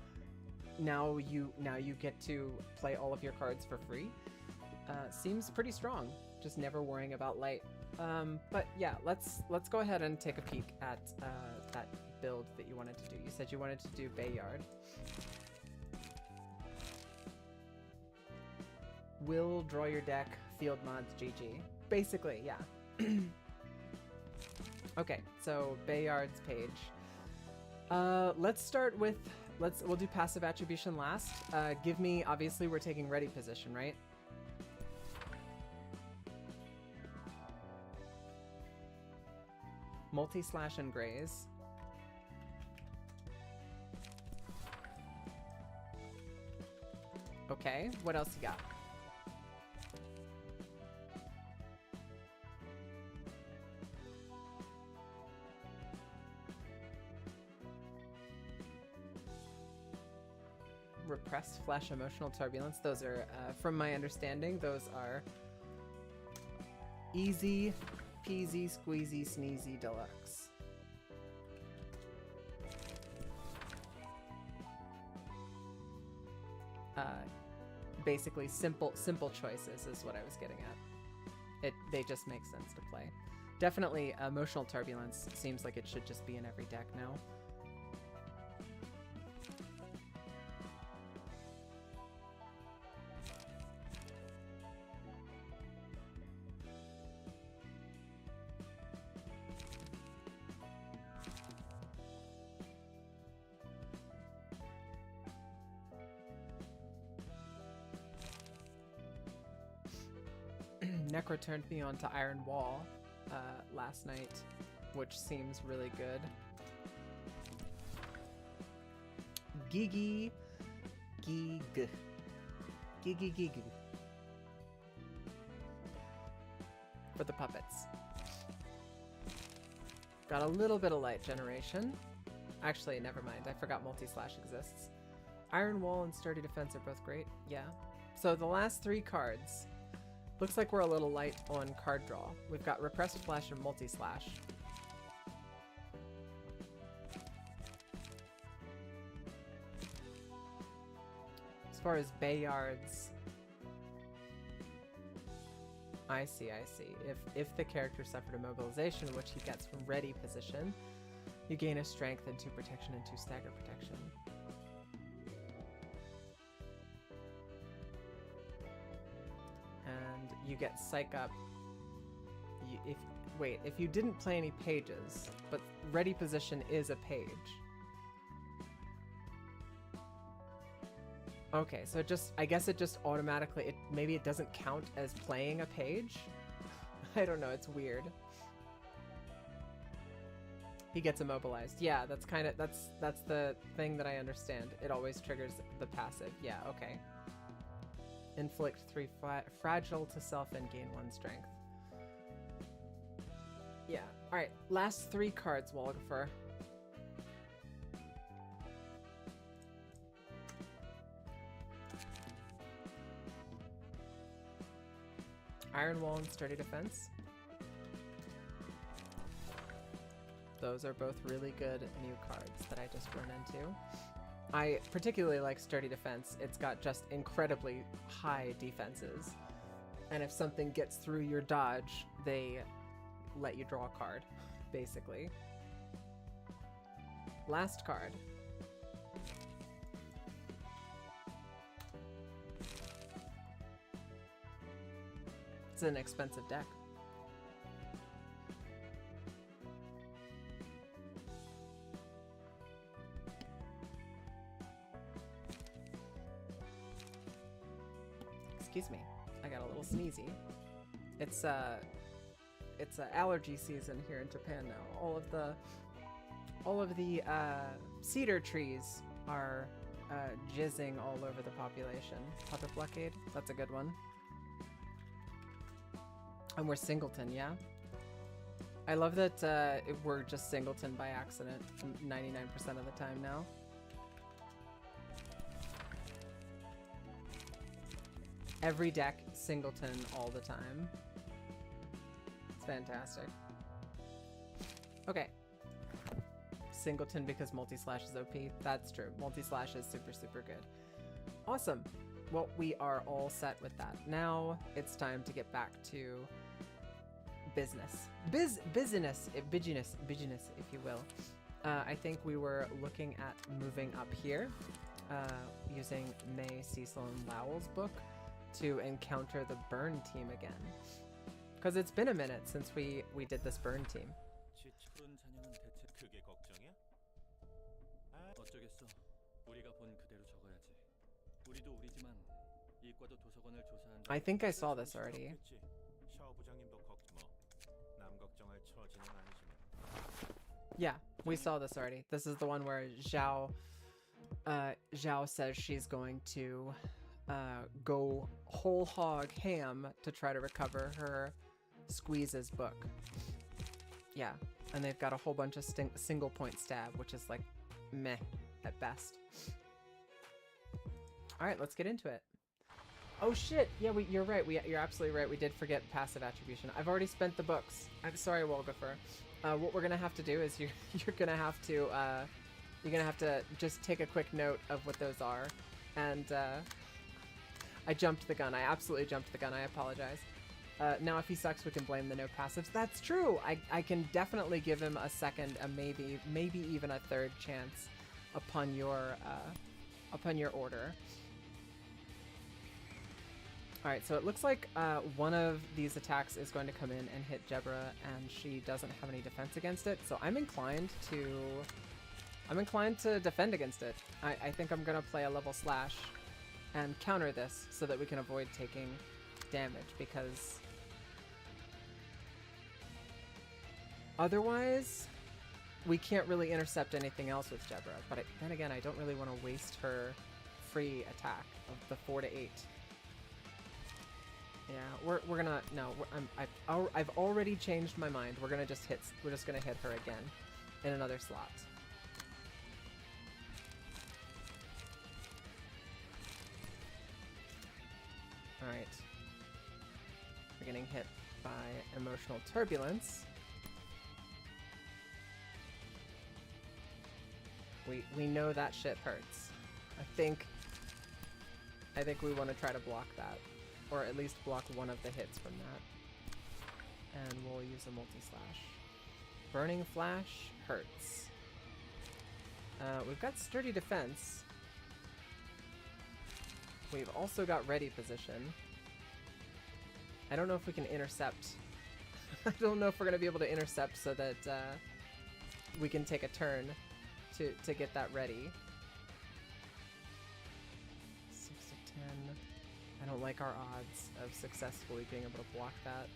now you get to play all of your cards for free. Seems pretty strong. Just never worrying about light. But yeah, let's go ahead and take a peek at that build that you wanted to do. You said you wanted to do Bayard. Will draw your deck, field mods, GG. Basically, yeah. Okay, so Bayard's page. Let's start with, we'll do passive attribution last. Give me, obviously we're taking ready position, right? Multi-slash and graze. Okay, what else you got? Repressed flesh, emotional turbulence. Those are, from my understanding, those are easy peasy squeezy sneezy deluxe. Basically simple choices is what I was getting at. They just make sense to play. Definitely emotional turbulence seems like it should just be in every deck now. Necro turned me on to Iron Wall last night, which seems really good. Gigi for the puppets. Got a little bit of light generation. Actually, never mind. I forgot multi-slash exists. Iron Wall and Sturdy Defense are both great. Yeah. So the last 3 cards. Looks like we're a little light on card draw. We've got Repressed Flash and Multi-Slash. As far as Bayards, I see. If the character suffered immobilization, which he gets from ready position, you gain a strength and 2 protection and 2 stagger protection. You get Psych Up. If you didn't play any pages, but ready position is a page. Okay, so I guess it just automatically, maybe it doesn't count as playing a page? I don't know, it's weird. He gets immobilized. Yeah, that's the thing that I understand. It always triggers the passive. Yeah, okay. Inflict 3 fragile to self and gain 1 strength. Yeah. Alright, last 3 cards, Walgifer. Iron Wall and Sturdy Defense. Those are both really good new cards that I just run into. I particularly like Sturdy Defense. It's got just incredibly high defenses. And if something gets through your dodge, they let you draw a card, basically. Last card. It's an expensive deck. Excuse me, I got a little sneezy. It's allergy season here in Japan now. All of the cedar trees are jizzing all over the population. Puppet Blockade, that's a good one. And we're Singleton, yeah? I love that we're just Singleton by accident 99% of the time now. Every deck, Singleton all the time. It's fantastic. Okay. Singleton because multi-slash is OP. That's true. Multi-slash is super, super good. Awesome. Well, we are all set with that. Now it's time to get back to business. Business, if you will. I think we were looking at moving up here using May, Cecil, and Lowell's book to encounter the burn team again. Because it's been a minute since we did this burn team. I think I saw this already. Yeah, we saw this already. This is the one where Zhao says she's going to go whole hog ham to try to recover her Squeeze's book. Yeah, and they've got a whole bunch of single point stab, which is like meh at best. All right, let's get into it. Oh shit! Yeah, you're right. You're absolutely right. We did forget passive attribution. I've already spent the books. I'm sorry, Wolgifer. What we're gonna have to do is you're gonna have to just take a quick note of what those are. And I jumped the gun. I absolutely jumped the gun. I apologize. Now, if he sucks, we can blame the no passives. That's true. I can definitely give him a second, a maybe even a third chance upon your order. All right, so it looks like one of these attacks is going to come in and hit Jebra, and she doesn't have any defense against it. So I'm inclined to defend against it. I think I'm gonna play a level slash and counter this so that we can avoid taking damage, because otherwise we can't really intercept anything else with Jebra. But then again, I don't really want to waste her free attack of the 4 to 8. Yeah, we're gonna no. I've already changed my mind. We're just gonna hit her again in another slot. All right. We're getting hit by emotional turbulence. We know that shit hurts. I think we want to try to block that. Or at least block one of the hits from that. And we'll use a multi-slash. Burning Flash hurts. We've got sturdy defense. We've also got ready position. I don't know if we can intercept. I don't know if we're going to be able to intercept so that we can take a turn to get that ready. 6 to 10. I don't like our odds of successfully being able to block that.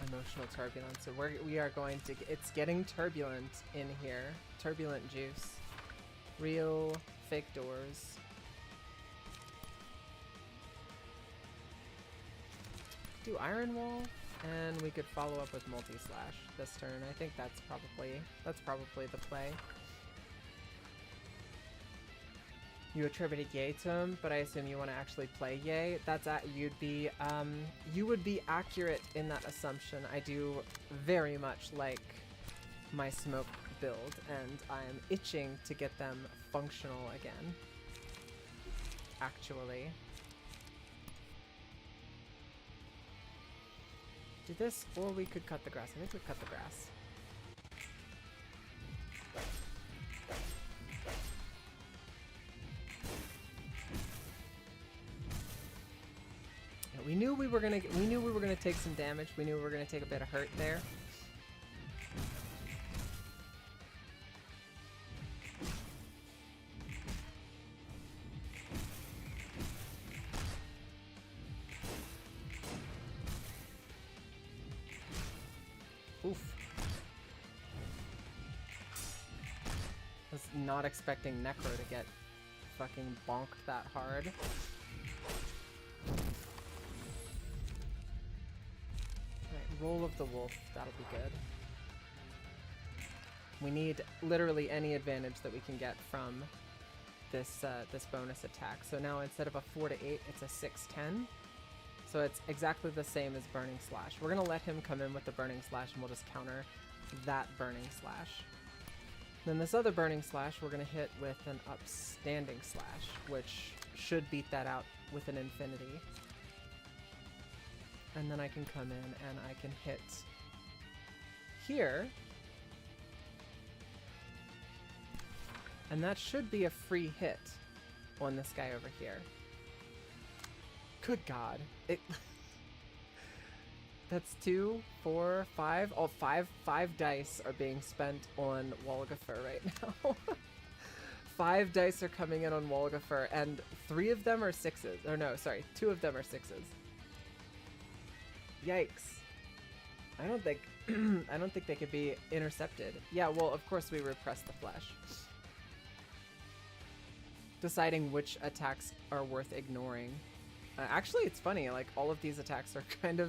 Emotional turbulence. So we are going to. It's getting turbulent in here. Turbulent juice. Real fake doors. Do Iron Wall, and we could follow up with multi-slash this turn. I think that's probably the play. You attributed Yay to him, but I assume you want to actually play Yay. That's you would be accurate in that assumption. I do very much like my smoke build, and I'm itching to get them functional again. Actually. Do this, or we could cut the grass. I think we cut the grass. We knew we were gonna take some damage. We knew we were gonna take a bit of hurt there. Oof. I was not expecting Necro to get fucking bonked that hard. Roll of the Wolf, that'll be good. We need literally any advantage that we can get from this this bonus attack. So now instead of a 4 to 8, it's a 6-10. So it's exactly the same as Burning Slash. We're gonna let him come in with the Burning Slash, and we'll just counter that Burning Slash. Then this other Burning Slash, we're gonna hit with an Upstanding Slash, which should beat that out with an Infinity. And then I can come in and I can hit here. And that should be a free hit on this guy over here. Good God. That's 2, 4, 5. Oh, five dice are being spent on Wolgifer right now. 5 dice are coming in on Wolgifer, and 3 of them are 6s. Or no, sorry, 2 of them are 6s. Yikes. I don't think I don't think they could be intercepted. Yeah, well, of course we repress the flesh. Deciding which attacks are worth ignoring. Actually, it's funny. Like all of these attacks are kind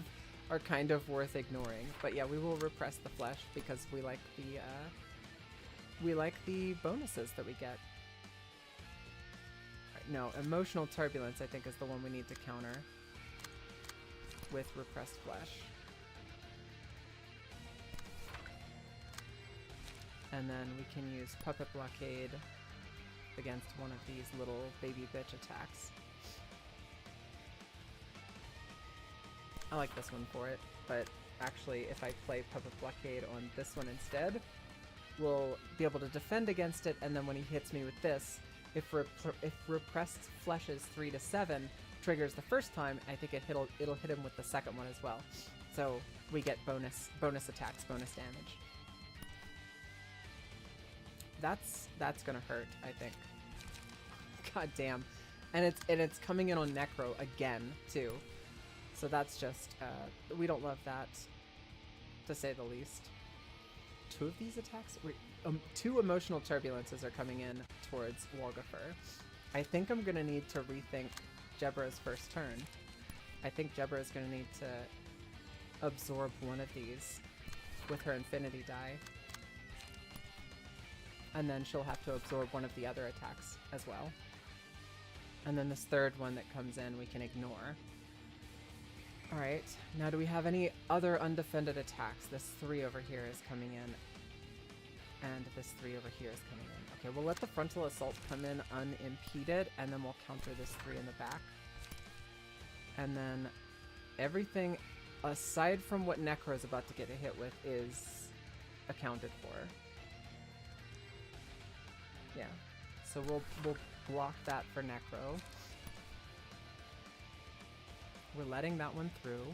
of worth ignoring. But yeah, we will repress the flesh because we like the bonuses that we get. Right, no, emotional turbulence I think is the one we need to counter with repressed flesh. And then we can use Puppet Blockade against one of these little baby bitch attacks. I like this one for it, but actually if I play Puppet Blockade on this one instead, we'll be able to defend against it, and then when he hits me with this, if repressed fleshes 3 to 7 triggers the first time, I think it'll hit him with the second one as well. So we get bonus attacks, bonus damage. That's gonna hurt, I think. God damn. And it's coming in on Necro again, too. So that's just, we don't love that, to say the least. 2 of these attacks? 2 emotional turbulences are coming in towards Wolgifer. I think I'm gonna need to rethink Jebra's first turn. I think Jebra is gonna need to absorb one of these with her Infinity Die. And then she'll have to absorb one of the other attacks as well. And then this third one that comes in we can ignore. Alright, now do we have any other undefended attacks? This 3 over here is coming in. And this 3 over here is coming in. Okay, we'll let the frontal assault come in unimpeded, and then we'll counter this 3 in the back. And then everything aside from what Necro is about to get hit with is accounted for. Yeah, so we'll block that for Necro. We're letting that one through.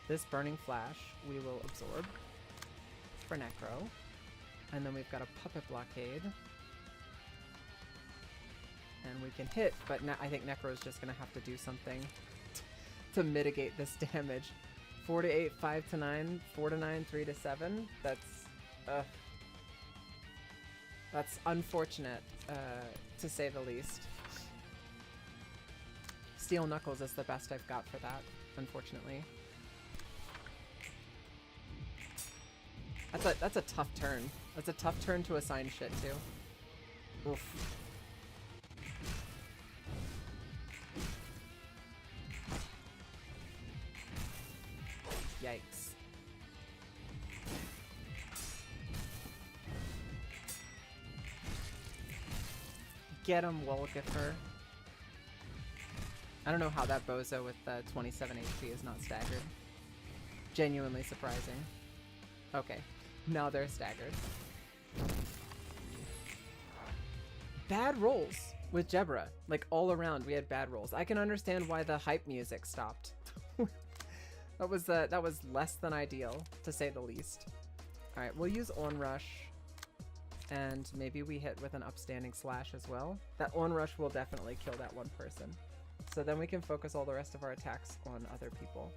This Burning Flash we will absorb for Necro. And then we've got a Puppet Blockade. And we can hit, but I think Necro is just going to have to do something to mitigate this damage. 4 to 8, 5 to 9, 4 to 9, 3 to 7. That's unfortunate, to say the least. Steel Knuckles is the best I've got for that, unfortunately. That's a tough turn. That's a tough turn to assign shit to. Oof. Yikes. Get him, Wolgifer. I don't know how that bozo with 27 HP is not staggered. Genuinely surprising. Okay, now they're staggered. Bad rolls with Jebra. Like, all around, we had bad rolls. I can understand why the hype music stopped. That was less than ideal, to say the least. Alright, we'll use Onrush. And maybe we hit with an upstanding slash as well. That Onrush will definitely kill that one person. So then we can focus all the rest of our attacks on other people.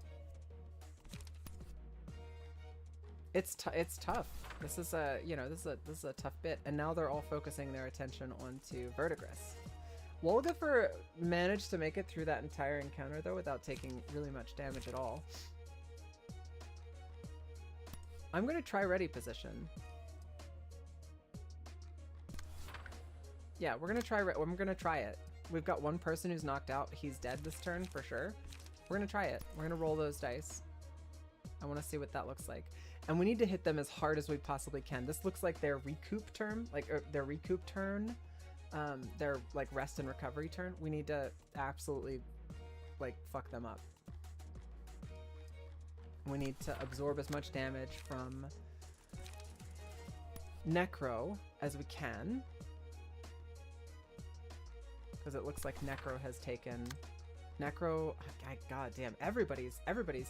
It's tough. This is a, this is a tough bit. And now they're all focusing their attention onto Verdigris. Wolgifer managed to make it through that entire encounter though without taking really much damage at all. I'm gonna try ready position. Yeah, we're gonna try it. We've got one person who's knocked out. He's dead this turn for sure. We're gonna try it. We're gonna roll those dice. I want to see what that looks like. And we need to hit them as hard as we possibly can. This looks like their recoup turn, their recoup turn, their like rest and recovery turn. We need to absolutely like fuck them up. We need to absorb as much damage from Necro as we can. Because it looks like Necro has taken... God damn, everybody's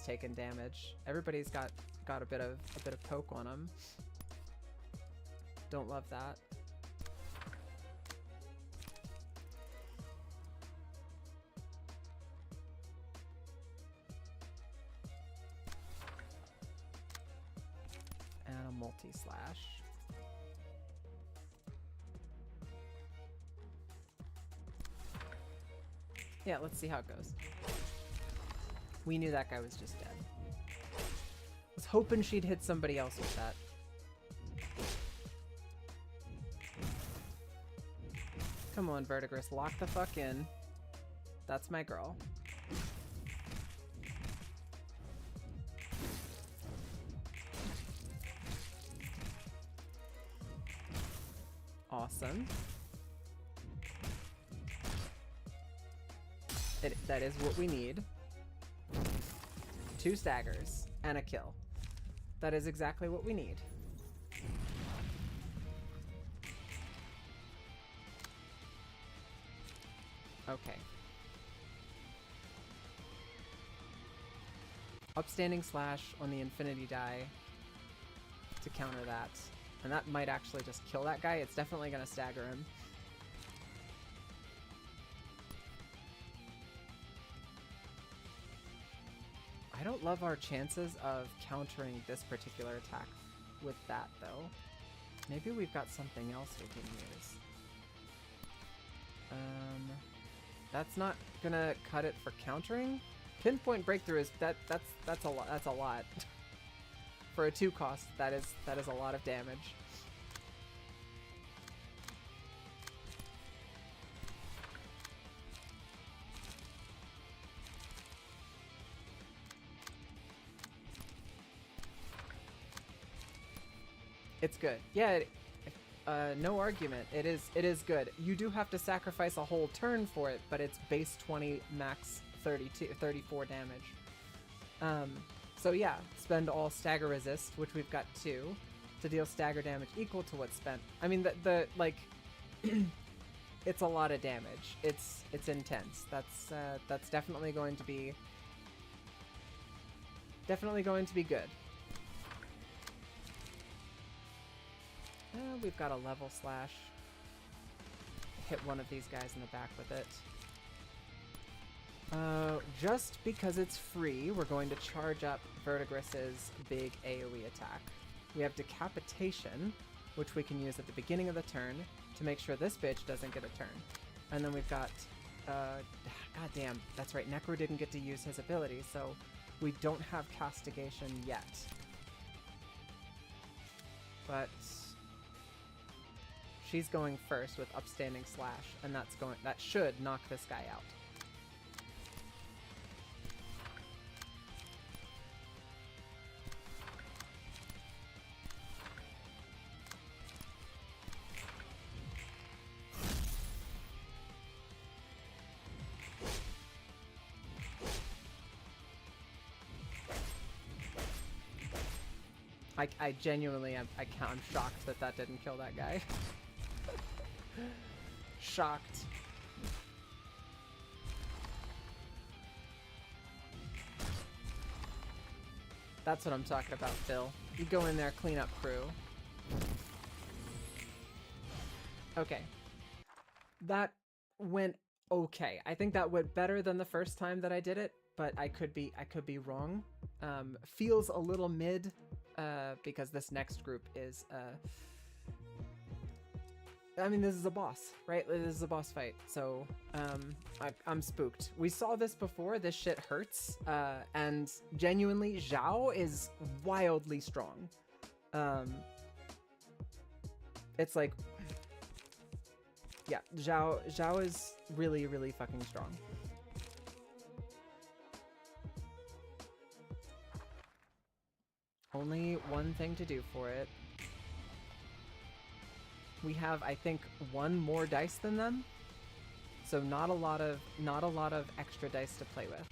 taken damage. Everybody's got a bit of poke on them. Don't love that. multi-slash. Yeah, let's see how it goes. We knew that guy was just dead. I was hoping she'd hit somebody else with that. Come on, Verdigris, lock the fuck in. That's my girl. Awesome. That is what we need. 2 staggers and a kill. That is exactly what we need. Okay. Upstanding slash on the infinity die to counter that. And that might actually just kill that guy. It's definitely going to stagger him. I don't love our chances of countering this particular attack with that, though. Maybe we've got something else we can use. That's not gonna cut it for countering. Pinpoint breakthrough is that's a lot. That's a lot for a 2 cost. That is a lot of damage. It's good. Yeah, no argument. It is good. You do have to sacrifice a whole turn for it, but it's base 20, max 34 damage. So yeah, spend all stagger resist, which we've got 2, to deal stagger damage equal to what's spent. I mean, the like, it's a lot of damage. It's intense. That's definitely going to be good. We've got a level slash. Hit one of these guys in the back with it. Just because it's free, we're going to charge up Verdigris's big AoE attack. We have Decapitation, which we can use at the beginning of the turn to make sure this bitch doesn't get a turn. And then we've got, god damn, that's right, Necro didn't get to use his ability, so we don't have Castigation yet. But she's going first with Upstanding Slash, and that should knock this guy out. I genuinely am. I'm shocked that didn't kill that guy. Shocked. That's what I'm talking about, Phil. You go in there, clean up crew. Okay. That went okay. I think that went better than the first time that I did it, but I could be wrong. Feels a little mid, because this next group is I mean, this is a boss, right? This is a boss fight, so I'm spooked. We saw this before. This shit hurts, and genuinely, Zhao is wildly strong. It's like, yeah, Zhao is really, really fucking strong. Only one thing to do for it. We have, I think, 1 more dice than them, so not a lot of extra dice to play with.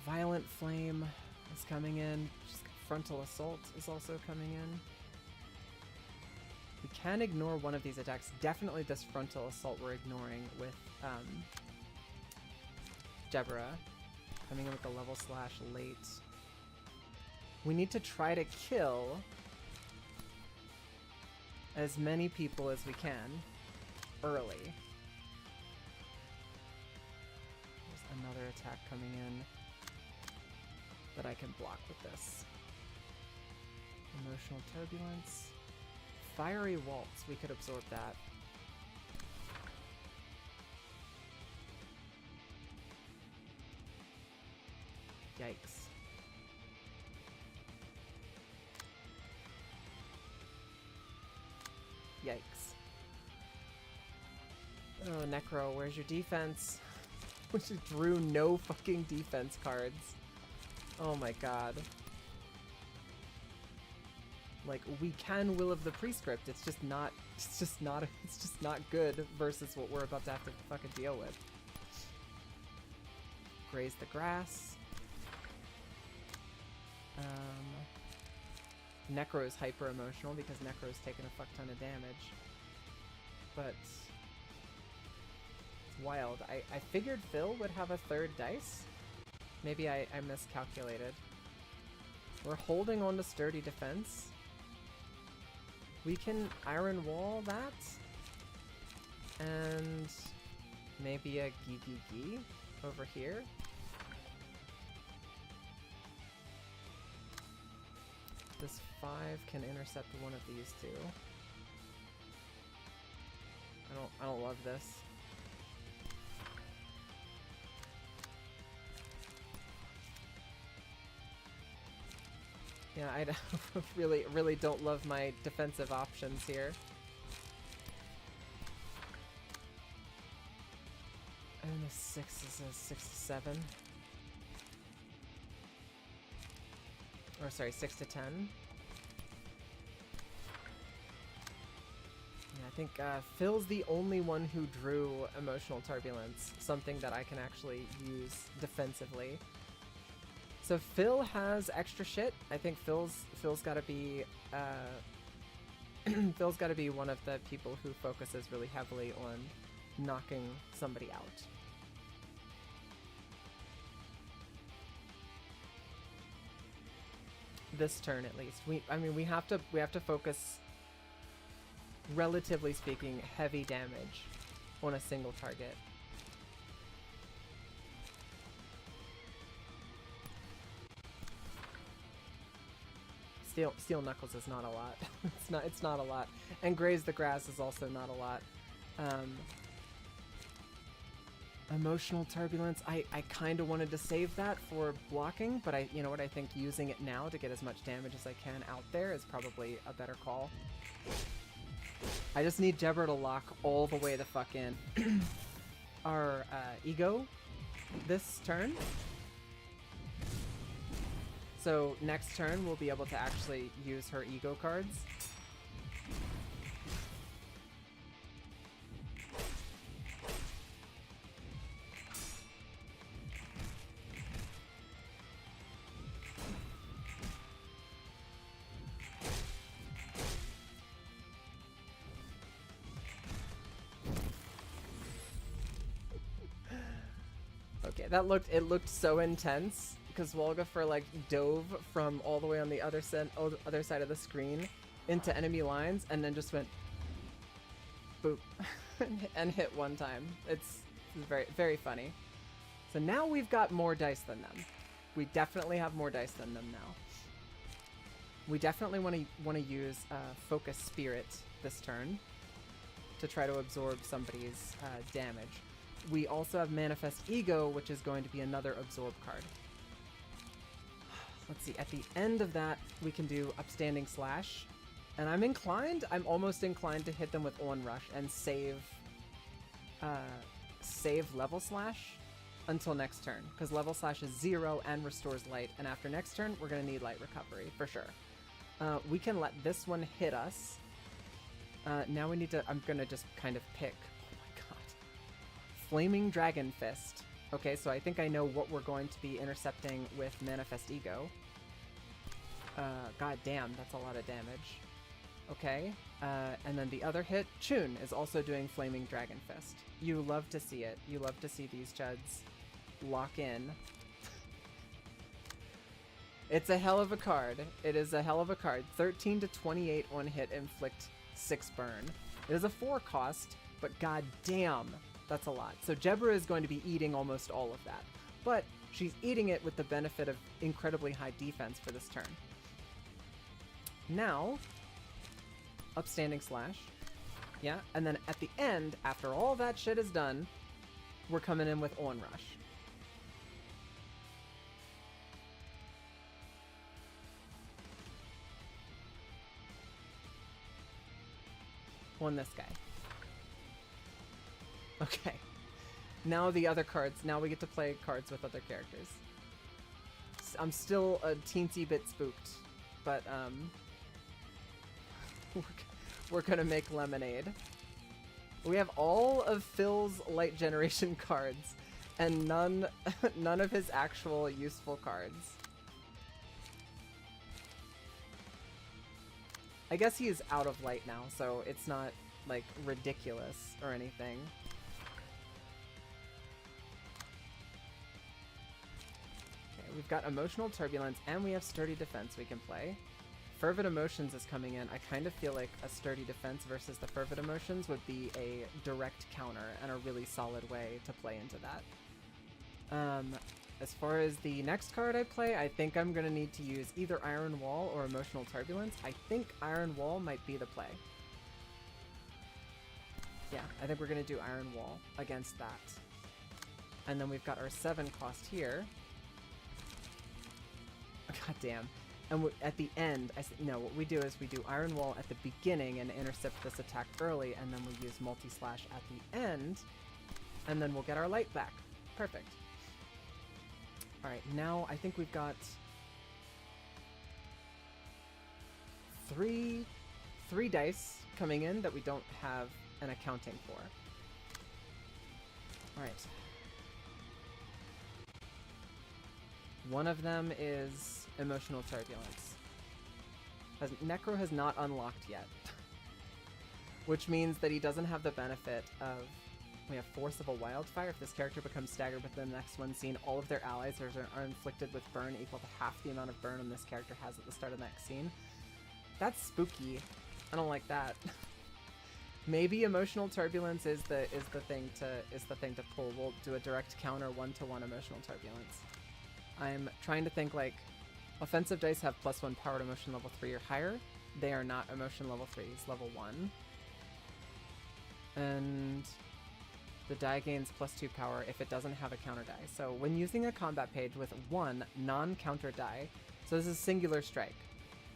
Violent Flame is coming in. Just Frontal Assault is also coming in. We can ignore one of these attacks. Definitely this Frontal Assault we're ignoring with Deborah. Coming in with the level slash late. We need to try to kill as many people as we can early. There's another attack coming in that I can block with this. Emotional Turbulence. Fiery Waltz. We could absorb that. Yikes. Yikes. Oh, Necro, where's your defense? We just drew no fucking defense cards. Oh my god. Like, we can Will of the Prescript, it's just not good versus what we're about to have to fucking deal with. Graze the Grass. Necro is hyper emotional because Necro's taken a fuck ton of damage. But it's wild. I figured Phil would have a third dice. Maybe I miscalculated. We're holding on to Sturdy Defense. We can Iron Wall that. And maybe a Gee over here. This 5 can intercept one of these two. I don't love this. Yeah, I really don't love my defensive options here. And the 6 is a 6 to 7. Or sorry, 6 to 10. Yeah, I think Phil's the only one who drew Emotional Turbulence, something that I can actually use defensively. So Phil has extra shit. I think Phil's got to be Phil's got to be one of the people who focuses really heavily on knocking somebody out. This turn at least. We have to focus, relatively speaking, heavy damage on a single target. Steel Knuckles is not a lot. it's not a lot. And Graze the Grass is also not a lot. Emotional Turbulence, I kind of wanted to save that for blocking, but you know what, I think using it now to get as much damage as I can out there is probably a better call. I just need Jebra to lock all the way the fuck in. Our Ego this turn. So next turn we'll be able to actually use her Ego cards. Okay, it looked so intense because Wolgafer like dove from all the way on the other side of the screen into enemy lines and then just went boop and hit one time. It's very, very funny. So now we've got more dice than them. We definitely have more dice than them now. We definitely want to use Focus Spirit this turn to try to absorb somebody's damage. We also have Manifest Ego, which is going to be another absorb card. Let's see, at the end of that, we can do Upstanding Slash. And I'm almost inclined to hit them with Onrush and save Level Slash until next turn. Because Level Slash is 0 and restores light, and after next turn, we're going to need light recovery, for sure. We can let this one hit us. Now we need to, I'm going to just kind of pick, oh my god. Flaming Dragon Fist. Okay, so I think I know what we're going to be intercepting with Manifest Ego. God damn, that's a lot of damage. Okay, and then the other hit, Chun, is also doing Flaming Dragon Fist. You love to see it. You love to see these Chuds lock in. It's a hell of a card. It is a hell of a card. 13 to 28 on hit, inflict 6 burn. It is a 4 cost, but god damn, that's a lot. So Jebra is going to be eating almost all of that. But she's eating it with the benefit of incredibly high defense for this turn. now, Upstanding Slash. Yeah, and then at the end, after all that shit is done, we're coming in with Onrush. On this guy. Okay. Now the other cards. Now we get to play cards with other characters. I'm still a teensy bit spooked, but we're gonna make lemonade. We have all of Phil's Light Generation cards, and none of his actual useful cards. I guess he is out of light now, so it's not, like, ridiculous or anything. Okay, we've got Emotional Turbulence, and we have Sturdy Defense we can play. Fervid Emotions is coming in. I kind of feel like a Sturdy Defense versus the Fervid Emotions would be a direct counter and a really solid way to play into that. As far as the next card I play, I think I'm going to need to use either Iron Wall or Emotional Turbulence. I think Iron Wall might be the play. Yeah, I think we're going to do Iron Wall against that. And then we've got our 7 cost here. God damn. And at the end, no, what we do is we do Iron Wall at the beginning and intercept this attack early, and then we use Multi-Slash at the end, and then we'll get our light back. Perfect. Alright, now I think we've got three dice coming in that we don't have an accounting for. Alright. One of them is Emotional Turbulence. Necro has not unlocked yet. Which means that he doesn't have the benefit of... We have Forcible Wildfire. If this character becomes staggered within the next one scene, all of their allies are inflicted with burn equal to half the amount of burn this character has at the start of the next scene. That's spooky. I don't like that. Maybe Emotional Turbulence is the thing to pull. We'll do a direct counter 1-to-1 Emotional Turbulence. I'm trying to think, like, offensive dice have +1 powered emotion level 3 or higher. They are not emotion level 3, it's level 1. And the die gains +2 power if it doesn't have a counter die. So when using a combat page with 1 non-counter die, so this is singular strike.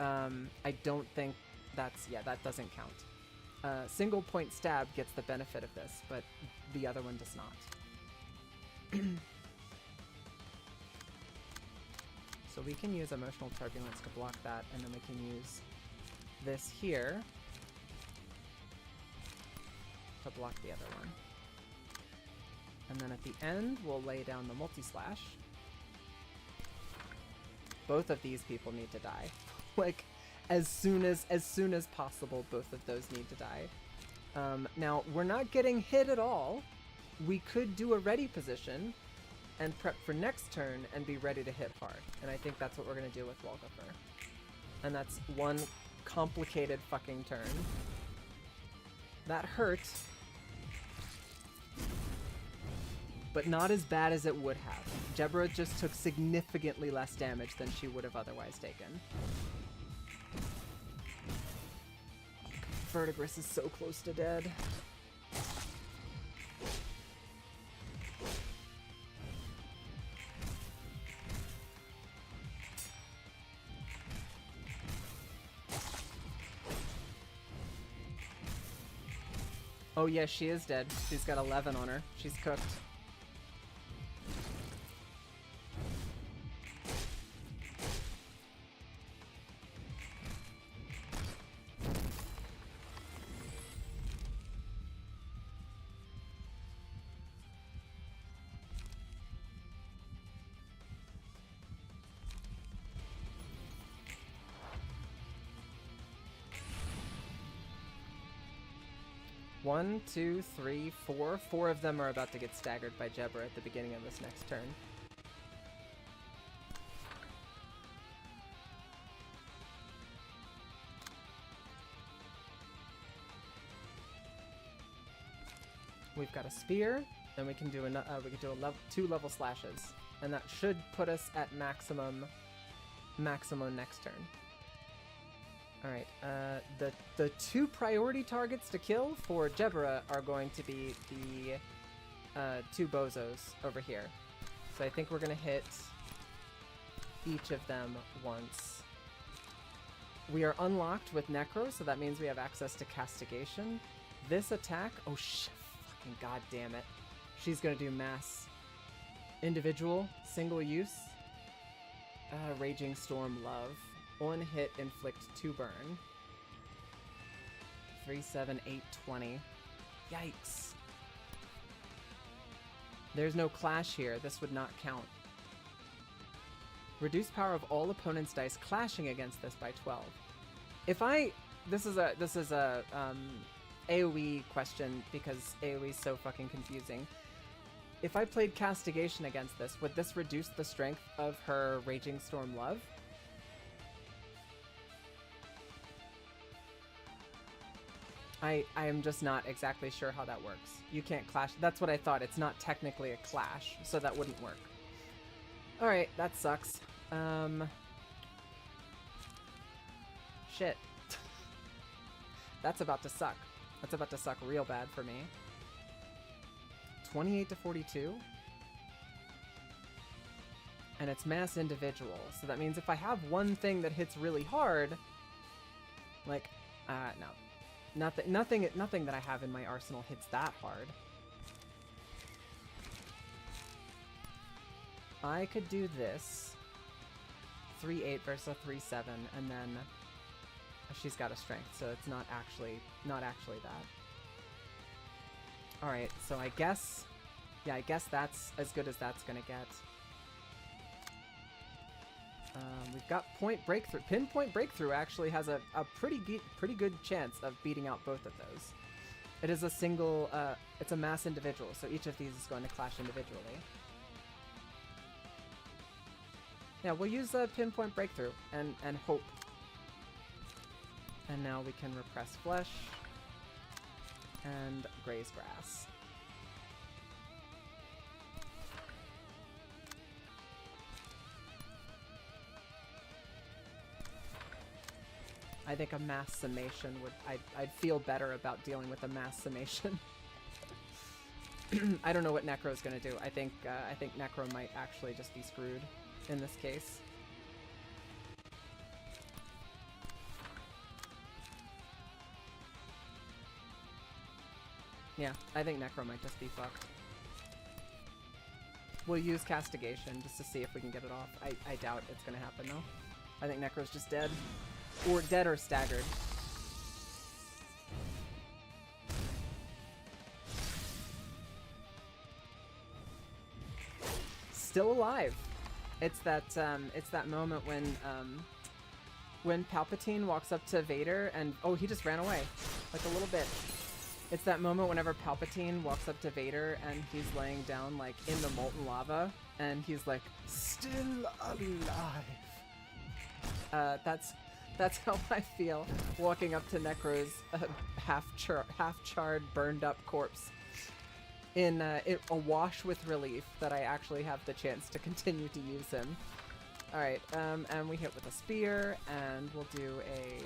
I don't think that's, yeah, that doesn't count. Single point stab gets the benefit of this, but the other one does not. So we can use Emotional Turbulence to block that, and then we can use this here to block the other one. And then at the end, we'll lay down the Multi-Slash. Both of these people need to die. Like, as soon as possible, both of those need to die. Now, we're not getting hit at all. We could do a ready position and prep for next turn and be ready to hit hard. And I think that's what we're going to do with Wulgafer. And that's one complicated fucking turn. That hurt. But not as bad as it would have. Jebra just took significantly less damage than she would have otherwise taken. Verdigris is so close to dead. Oh yeah, she is dead. She's got 11 on her. She's cooked. One, two, three, four. 4 of them are about to get staggered by Jebra at the beginning of this next turn. We've got a spear, and we can do a 2 level slashes, and that should put us at maximum next turn. Alright, the two priority targets to kill for Jebra are going to be the two bozos over here. So I think we're gonna hit each of them once. We are unlocked with Necro, so that means we have access to Castigation. This attack, oh shit, fucking goddamn it. She's gonna do mass individual, single use, Raging Storm Love. 1 hit, inflict 2 burn. 3, 7, 8, 20. Yikes. There's no clash here. This would not count. Reduce power of all opponents' dice clashing against this by 12. If I... This is a AoE question because AoE is so fucking confusing. If I played Castigation against this, would this reduce the strength of her Raging Storm Love? I am just not exactly sure how that works. You can't clash. That's what I thought. It's not technically a clash, so that wouldn't work. Alright, that sucks. Shit. That's about to suck. That's about to suck real bad for me. 28 to 42. And it's mass individual, so that means if I have one thing that hits really hard, like, no. Nothing that I have in my arsenal hits that hard. I could do this. 3-8 versus a 3-7, and then she's got a strength, so it's not actually that. Alright, so I guess that's as good as that's gonna get. We've got Point Breakthrough. Pinpoint Breakthrough actually has a pretty good chance of beating out both of those. It is a single, it's a mass individual, so each of these is going to clash individually. Yeah, we'll use Pinpoint Breakthrough and hope. And now we can Repress Flesh and Graze Grass. I think a mass summation would... I'd feel better about dealing with a mass summation. I don't know what Necro's gonna do. I think Necro might actually just be screwed in this case. Yeah, I think Necro might just be fucked. We'll use Castigation just to see if we can get it off. I doubt it's gonna happen though. I think Necro's just dead. Or dead or staggered. Still alive. It's that moment when Palpatine walks up to Vader and oh, he just ran away like a little bit. It's that moment whenever Palpatine walks up to Vader and he's laying down like in the molten lava and he's like still alive. That's how I feel walking up to Necro's half-charred, burned-up corpse. In awash with relief that I actually have the chance to continue to use him. Alright, and we hit with a spear, and we'll do a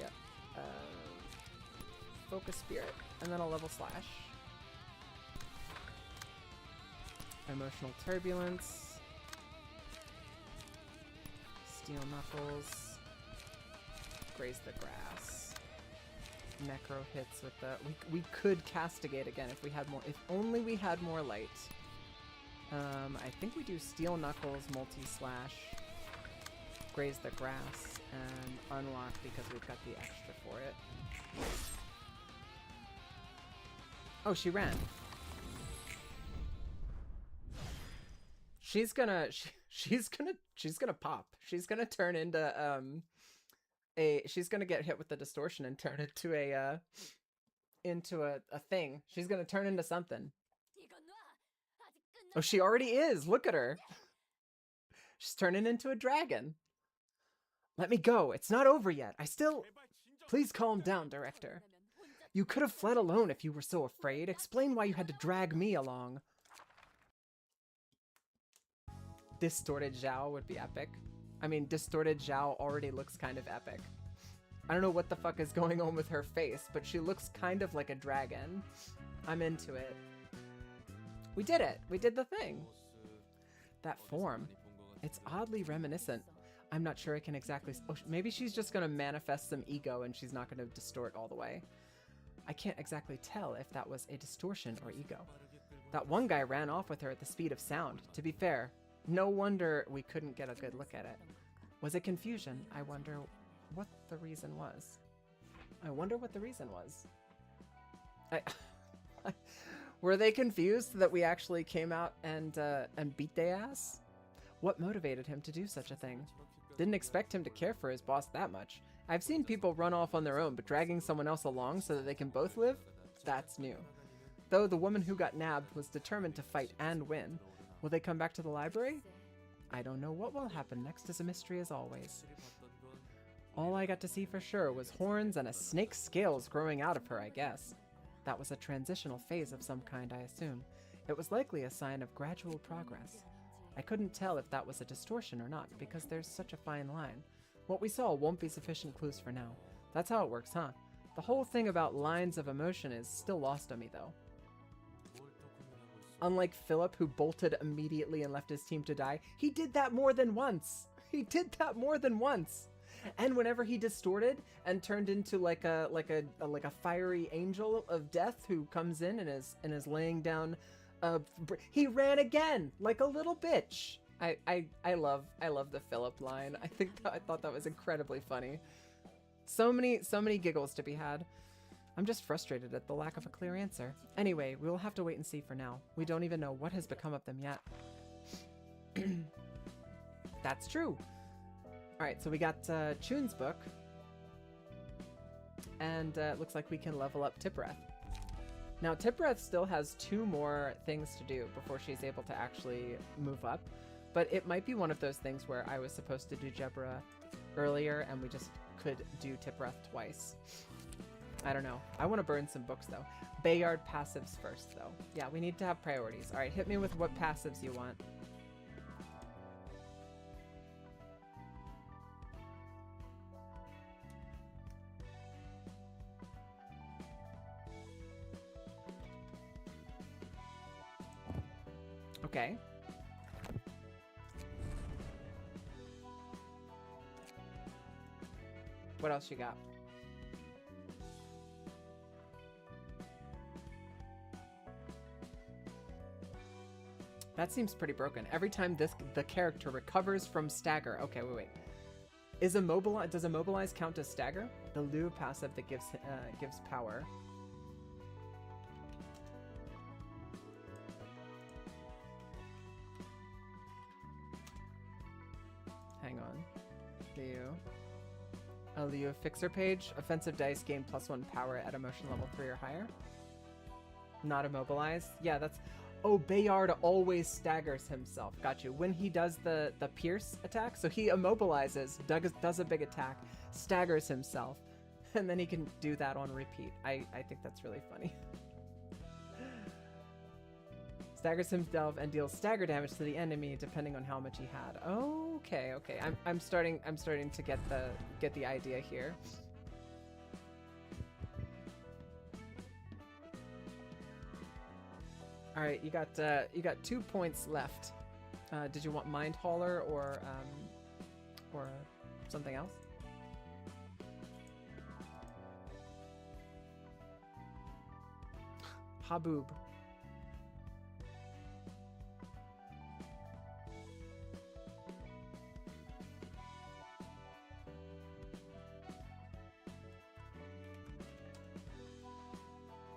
Focus Spirit, and then a level slash. Emotional Turbulence. Steel Knuckles. Graze the Grass. Necro hits with the... We could Castigate again if we had more... If only we had more light. I think we do Steel Knuckles, Multi-Slash, Graze the Grass, and Unlock because we've got the extra for it. Oh, she ran. She's gonna pop. She's gonna turn into, she's gonna get hit with the distortion and turn into a thing. She's gonna turn into something. Oh, she already is. Look at her. She's turning into a dragon. Let me go. It's not over yet. Please calm down, Director. You could have fled alone if you were so afraid. Explain why you had to drag me along. Distorted Zhao would be epic. I mean, Distorted Zhao already looks kind of epic. I don't know what the fuck is going on with her face, but she looks kind of like a dragon. I'm into it. We did it. We did the thing. That form. It's oddly reminiscent. I'm not sure I can exactly... Oh, maybe she's just going to manifest some ego and she's not going to distort all the way. I can't exactly tell if that was a distortion or ego. That one guy ran off with her at the speed of sound. To be fair, no wonder we couldn't get a good look at it. Was it confusion? I wonder what the reason was. I wonder what the reason was. Were they confused that we actually came out and beat their ass? What motivated him to do such a thing? Didn't expect him to care for his boss that much. I've seen people run off on their own, but dragging someone else along so that they can both live? That's new. Though the woman who got nabbed was determined to fight and win. Will they come back to the library? I don't know what will happen next, is a mystery as always. All I got to see for sure was horns and a snake's scales growing out of her, I guess. That was a transitional phase of some kind, I assume. It was likely a sign of gradual progress. I couldn't tell if that was a distortion or not, because there's such a fine line. What we saw won't be sufficient clues for now. That's how it works, huh? The whole thing about lines of emotion is still lost on me, though. Unlike Philip, who bolted immediately and left his team to die, he did that more than once! He did that more than once! And whenever he distorted and turned into like a fiery angel of death who comes in and is laying down, he ran again like a little bitch. I love the Philip line. I thought that was incredibly funny. So many giggles to be had. I'm just frustrated at the lack of a clear answer. Anyway, we will have to wait and see for now. We don't even know what has become of them yet. That's true. Alright, so we got Chun's book. And it looks like we can level up Tippereth. Now, Tippereth still has 2 more things to do before she's able to actually move up. But it might be one of those things where I was supposed to do Jebra earlier and we just could do Tippereth twice. I don't know. I want to burn some books, though. Bayard passives first, though. Yeah, we need to have priorities. Alright, hit me with what passives you want. Okay. What else you got? That seems pretty broken. Every time the character recovers from stagger. Okay, wait. Does immobilize count as stagger? The Lu passive that gives power. Hang on. Liu. A Liu fixer page. Offensive dice gain +1 power at emotion level 3 or higher. Not immobilized. Yeah, that's... Oh, Bayard always staggers himself. Got you. When he does the pierce attack, so he immobilizes, does a big attack, staggers himself, and then he can do that on repeat. I think that's really funny. Staggers himself and deals stagger damage to the enemy depending on how much he had. Okay. I'm starting to get the idea here. All right, you got 2 points left. Did you want Mind Hauler or something else? Haboob.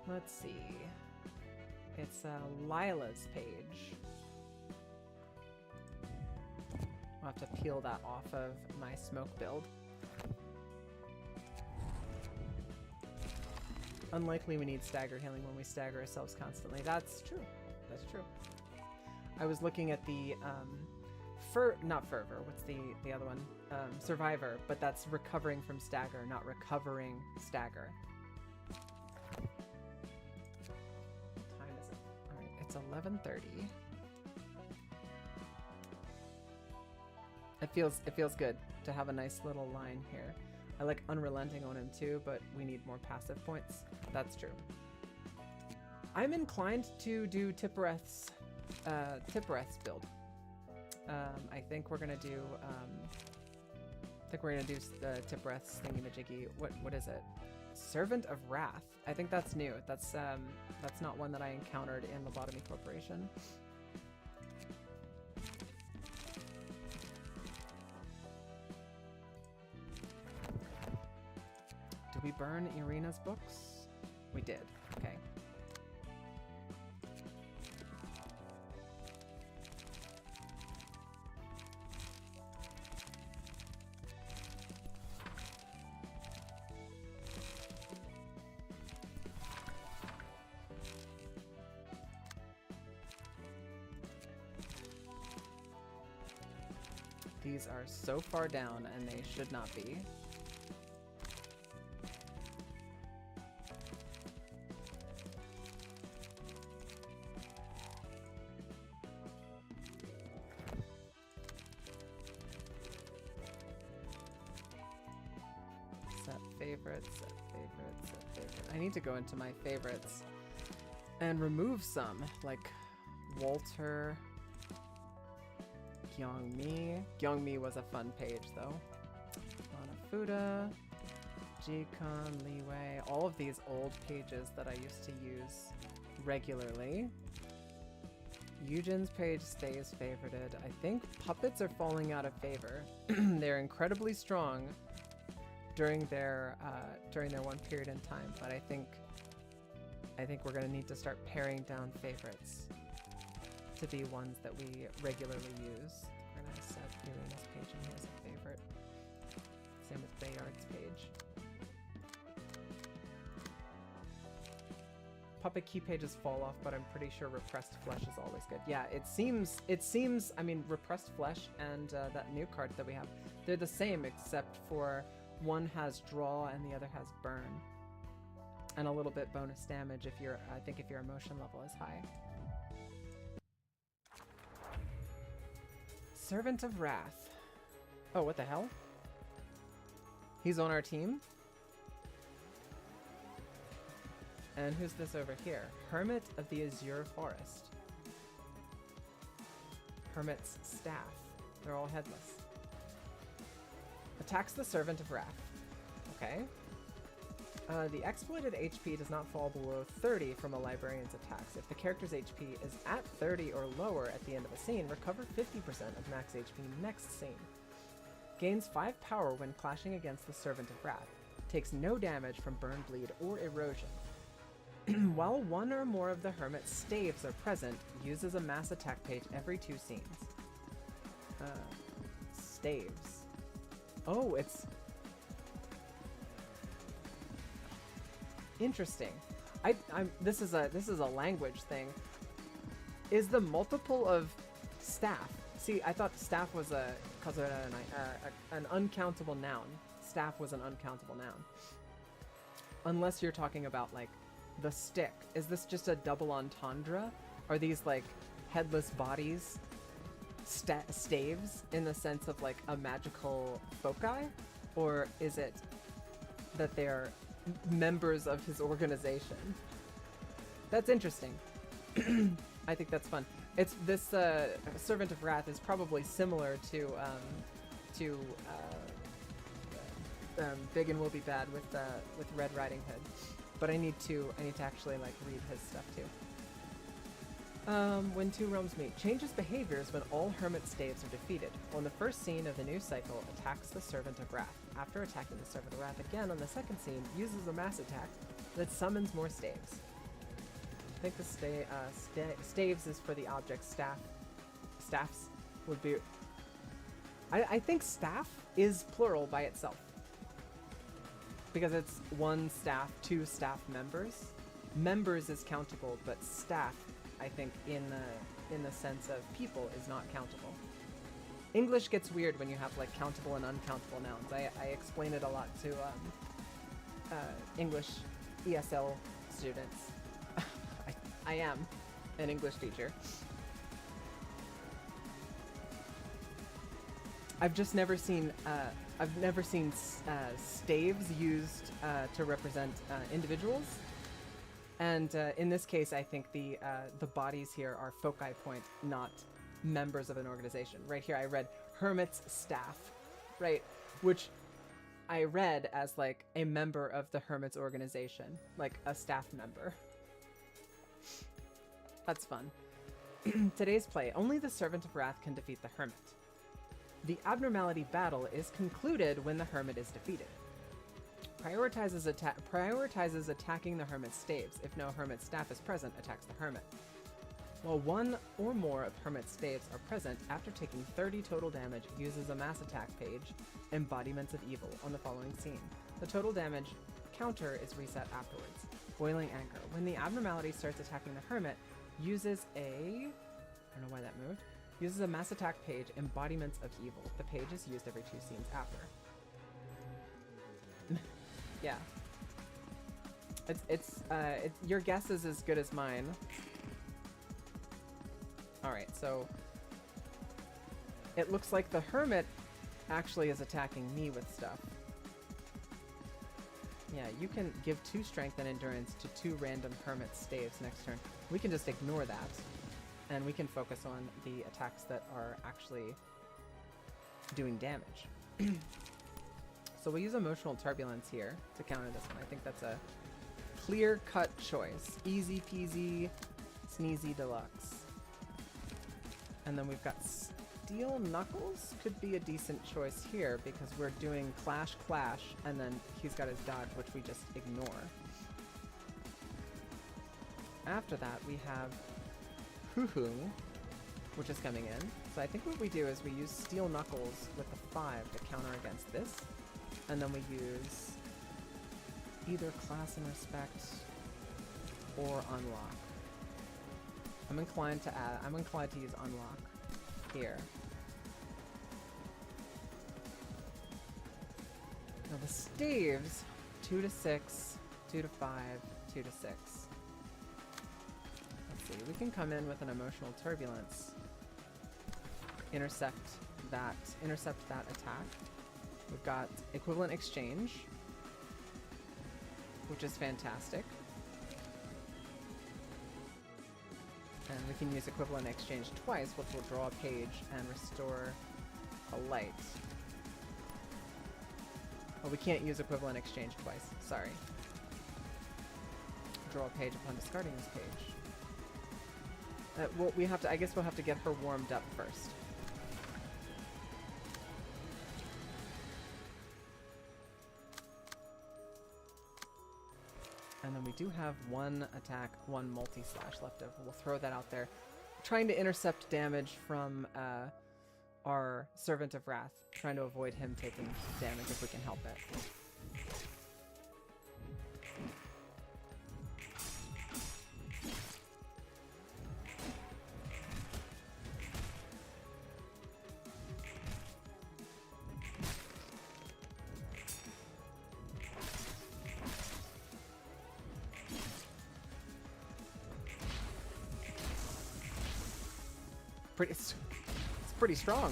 Let's see. It's Lila's page. I'll have to peel that off of my smoke build. Unlikely we need stagger healing when we stagger ourselves constantly. That's true. That's true. I was looking at the not Fervor. What's the other one? Survivor, but that's recovering from stagger, not recovering stagger. What time is it? All right, it's 11:30. It feels good to have a nice little line here. I like Unrelenting on him too, but we need more passive points. That's true. I'm inclined to do Tippereth's build. I think we're gonna do Tippereth's thingy-majiggy. What is it? Servant of Wrath. I think that's new. That's not one that I encountered in Lobotomy Corporation. Did we burn Irina's books? We did. Okay. These are so far down, and they should not be. Set favorites, set favorites, set favorites. I need to go into my favorites and remove some, like Walter... Gyeongmi. Gyeongmi was a fun page, though. Hanafuda, Jikon, Liwei, all of these old pages that I used to use regularly. Yujin's page stays favorited. I think puppets are falling out of favor. They're incredibly strong during their one period in time, but I think we're gonna need to start paring down favorites to be ones that we regularly use. We're gonna set Irina's page in here as a favorite. Same with Bayard's page. Puppet key pages fall off, but I'm pretty sure Repressed Flesh is always good. Yeah, it seems, I mean, Repressed Flesh and that new card that we have, they're the same except for one has draw and the other has burn. And a little bit bonus damage if your emotion level is high. Servant of Wrath. Oh, what the hell? He's on our team? And who's this over here? Hermit of the Azure Forest. Hermit's staff. They're all headless. Attacks the Servant of Wrath. Okay. The exploited HP does not fall below 30 from a librarian's attacks. If the character's HP is at 30 or lower at the end of a scene, recover 50% of max HP next scene. Gains 5 power when clashing against the Servant of Wrath. Takes no damage from burn, bleed, or erosion. While one or more of the Hermit's staves are present, uses a mass attack page every 2 scenes. Staves. Oh, it's... Interesting. This is a language thing. Is the multiple of staff? See, I thought staff was an uncountable noun. Staff was an uncountable noun. Unless you're talking about like the stick. Is this just a double entendre? Are these like headless bodies staves in the sense of like a magical foci? Or is it that they're members of his organization? That's interesting. I think that's fun. It's this Servant of Wrath is probably similar to Big and Will Be Bad with Red Riding Hood, but I need to actually like read his stuff too. When 2 realms meet, changes behaviors when all Hermit staves are defeated. On the first scene of the new cycle, attacks the Servant of Wrath. After attacking the Servant of Wrath again on the second scene, uses a mass attack that summons more staves. I think the staves is for the object staff. Staffs would be... I think staff is plural by itself. Because it's 1 staff, 2 staff members. Members is countable, but staff, I think, in the sense of people, is not countable. English gets weird when you have like countable and uncountable nouns. I explain it a lot to English ESL students. I am an English teacher. I've just never seen I've never seen staves used to represent individuals. And in this case, I think the bodies here are foci point, not members of an organization. Right here, I read Hermit's staff, right? Which I read as like a member of the Hermit's organization, like a staff member. That's fun. Today's play, only the Servant of Wrath can defeat the Hermit. The abnormality battle is concluded when the Hermit is defeated. Prioritizes attacking the Hermit's staves. If no Hermit staff is present, attacks the Hermit. While one or more of Hermit's staves are present, after taking 30 total damage, uses a mass attack page, Embodiments of Evil, on the following scene. The total damage counter is reset afterwards. Boiling Anchor. When the abnormality starts attacking the Hermit, uses a... I don't know why that moved. Uses a mass attack page, Embodiments of Evil. The page is used every 2 scenes after. Yeah. Your guess is as good as mine. Alright, so... It looks like the Hermit actually is attacking me with stuff. Yeah, you can give 2 strength and endurance to 2 random Hermit staves next turn. We can just ignore that. And we can focus on the attacks that are actually doing damage. So we'll use Emotional Turbulence here to counter this one. I think that's a clear-cut choice. Easy peasy, sneezy deluxe. And then we've got Steel Knuckles. Could be a decent choice here because we're doing Clash Clash, and then he's got his dodge, which we just ignore. After that, we have Hoo-Hoo, which is coming in. So I think what we do is we use Steel Knuckles with the 5 to counter against this. And then we use either Class and Respect or Unlock. I'm inclined to use Unlock here. Now the staves, 2 to 6, 2 to 5, 2 to 6. Let's see, we can come in with an Emotional Turbulence. Intercept that attack. We've got Equivalent Exchange, which is fantastic. And we can use Equivalent Exchange twice, which will draw a page and restore a light. Oh, we can't use Equivalent Exchange twice. Sorry. Draw a page upon discarding this page. Well, I guess we'll have to get her warmed up first. And then we do have 1 attack, 1 multi-slash left over. We'll throw that out there. Trying to intercept damage from our Servant of Wrath. Trying to avoid him taking damage if we can help it. It's pretty strong.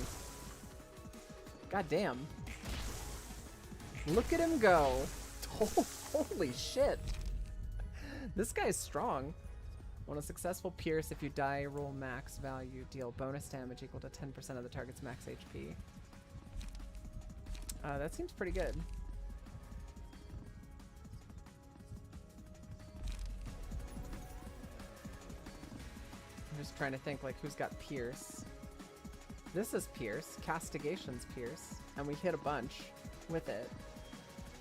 God damn. Look at him go. Holy shit. This guy's strong. On a successful pierce, if you die, roll max value, deal bonus damage equal to 10% of the target's max HP. That seems pretty good. I'm just trying to think, like, who's got Pierce. This is Pierce. Castigation's Pierce. And we hit a bunch with it.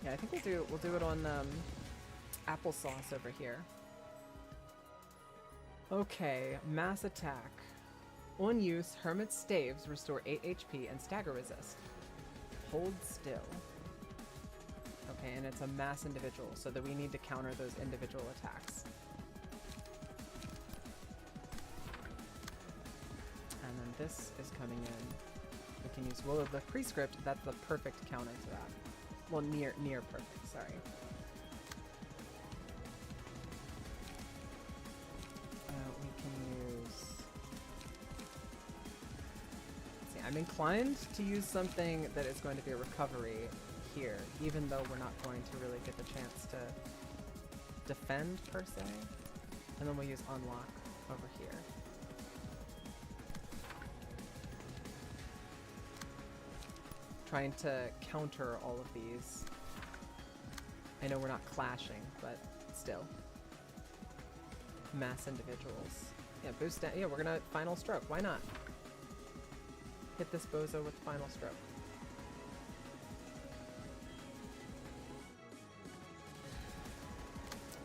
Yeah, I think we'll do it on Applesauce over here. Okay, Mass Attack. On use, Hermit's Staves restore 8 HP and stagger resist. Hold still. Okay, and it's a mass individual, so that we need to counter those individual attacks. And then this is coming in. We can use Will of the Prescript. That's the perfect counter to that. Well, near perfect, sorry. We can use... See, I'm inclined to use something that is going to be a recovery here, even though we're not going to really get the chance to defend per se. And then we'll use unlock over here. Trying to counter all of these. I know we're not clashing, but still. Mass individuals. Yeah, boost down. Yeah, we're gonna final stroke. Why not? Hit this bozo with final stroke.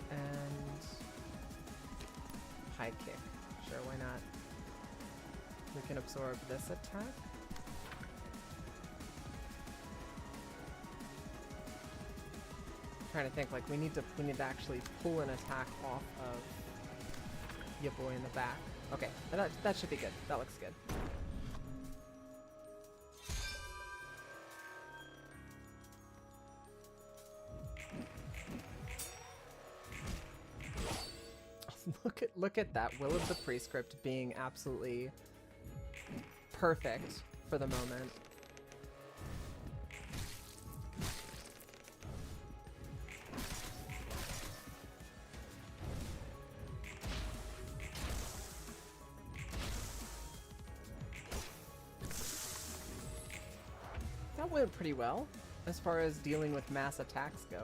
And high kick. Sure, why not? We can absorb this attack. Trying to think, like we need to actually pull an attack off of your boy in the back. Okay, that should be good. That looks good. Look at that Will of the Prescript being absolutely perfect for the moment. That went pretty well as far as dealing with mass attacks go.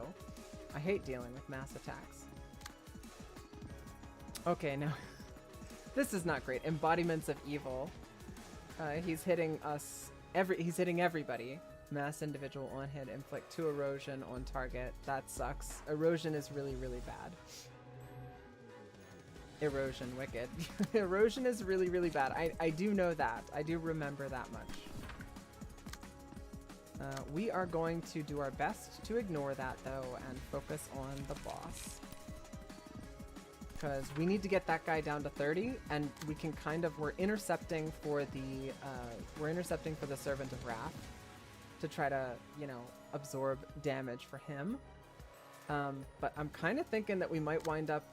I hate dealing with mass attacks. Okay, now this is not great. Embodiments of evil. He's hitting us. He's hitting everybody. Mass individual on hit. Inflict 2 erosion on target. That sucks. Erosion is really, really bad. Erosion, wicked. Erosion is really, really bad. I do know that. I do remember that much. We are going to do our best to ignore that though and focus on the boss. Because we need to get that guy down to 30 and we can we're intercepting for the Servant of Wrath to try to, you know, absorb damage for him. But I'm kind of thinking that we might wind up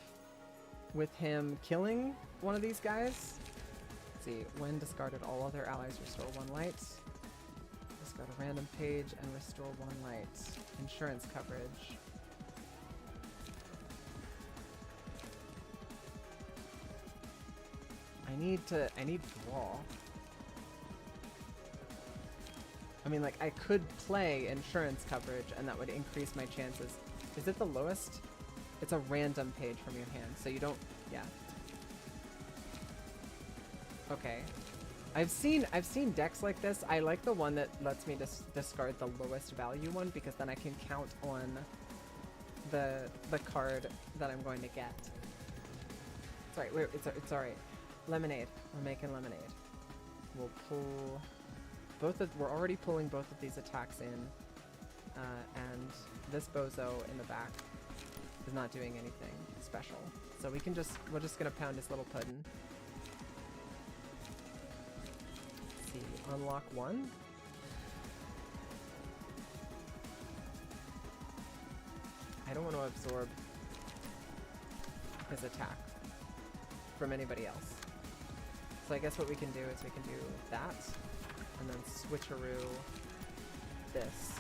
with him killing one of these guys. Let's see, when discarded, all other allies restore 1 light. Discard a random page and restore 1 light. Insurance coverage. I need draw. I mean, like, I could play insurance coverage and that would increase my chances. Is it the lowest? It's a random page from your hand, so you don't, yeah. Okay. I've seen decks like this. I like the one that lets me discard the lowest value one because then I can count on the card that I'm going to get. It's alright, it's alright. Lemonade. We're making lemonade. We'll pull we're already pulling both of these attacks in, and this bozo in the back is not doing anything special. So we're just gonna pound his little puddin'. Let's see, unlock 1. I don't want to absorb his attack from anybody else. So I guess what we can do is we can do that, and then switcheroo this.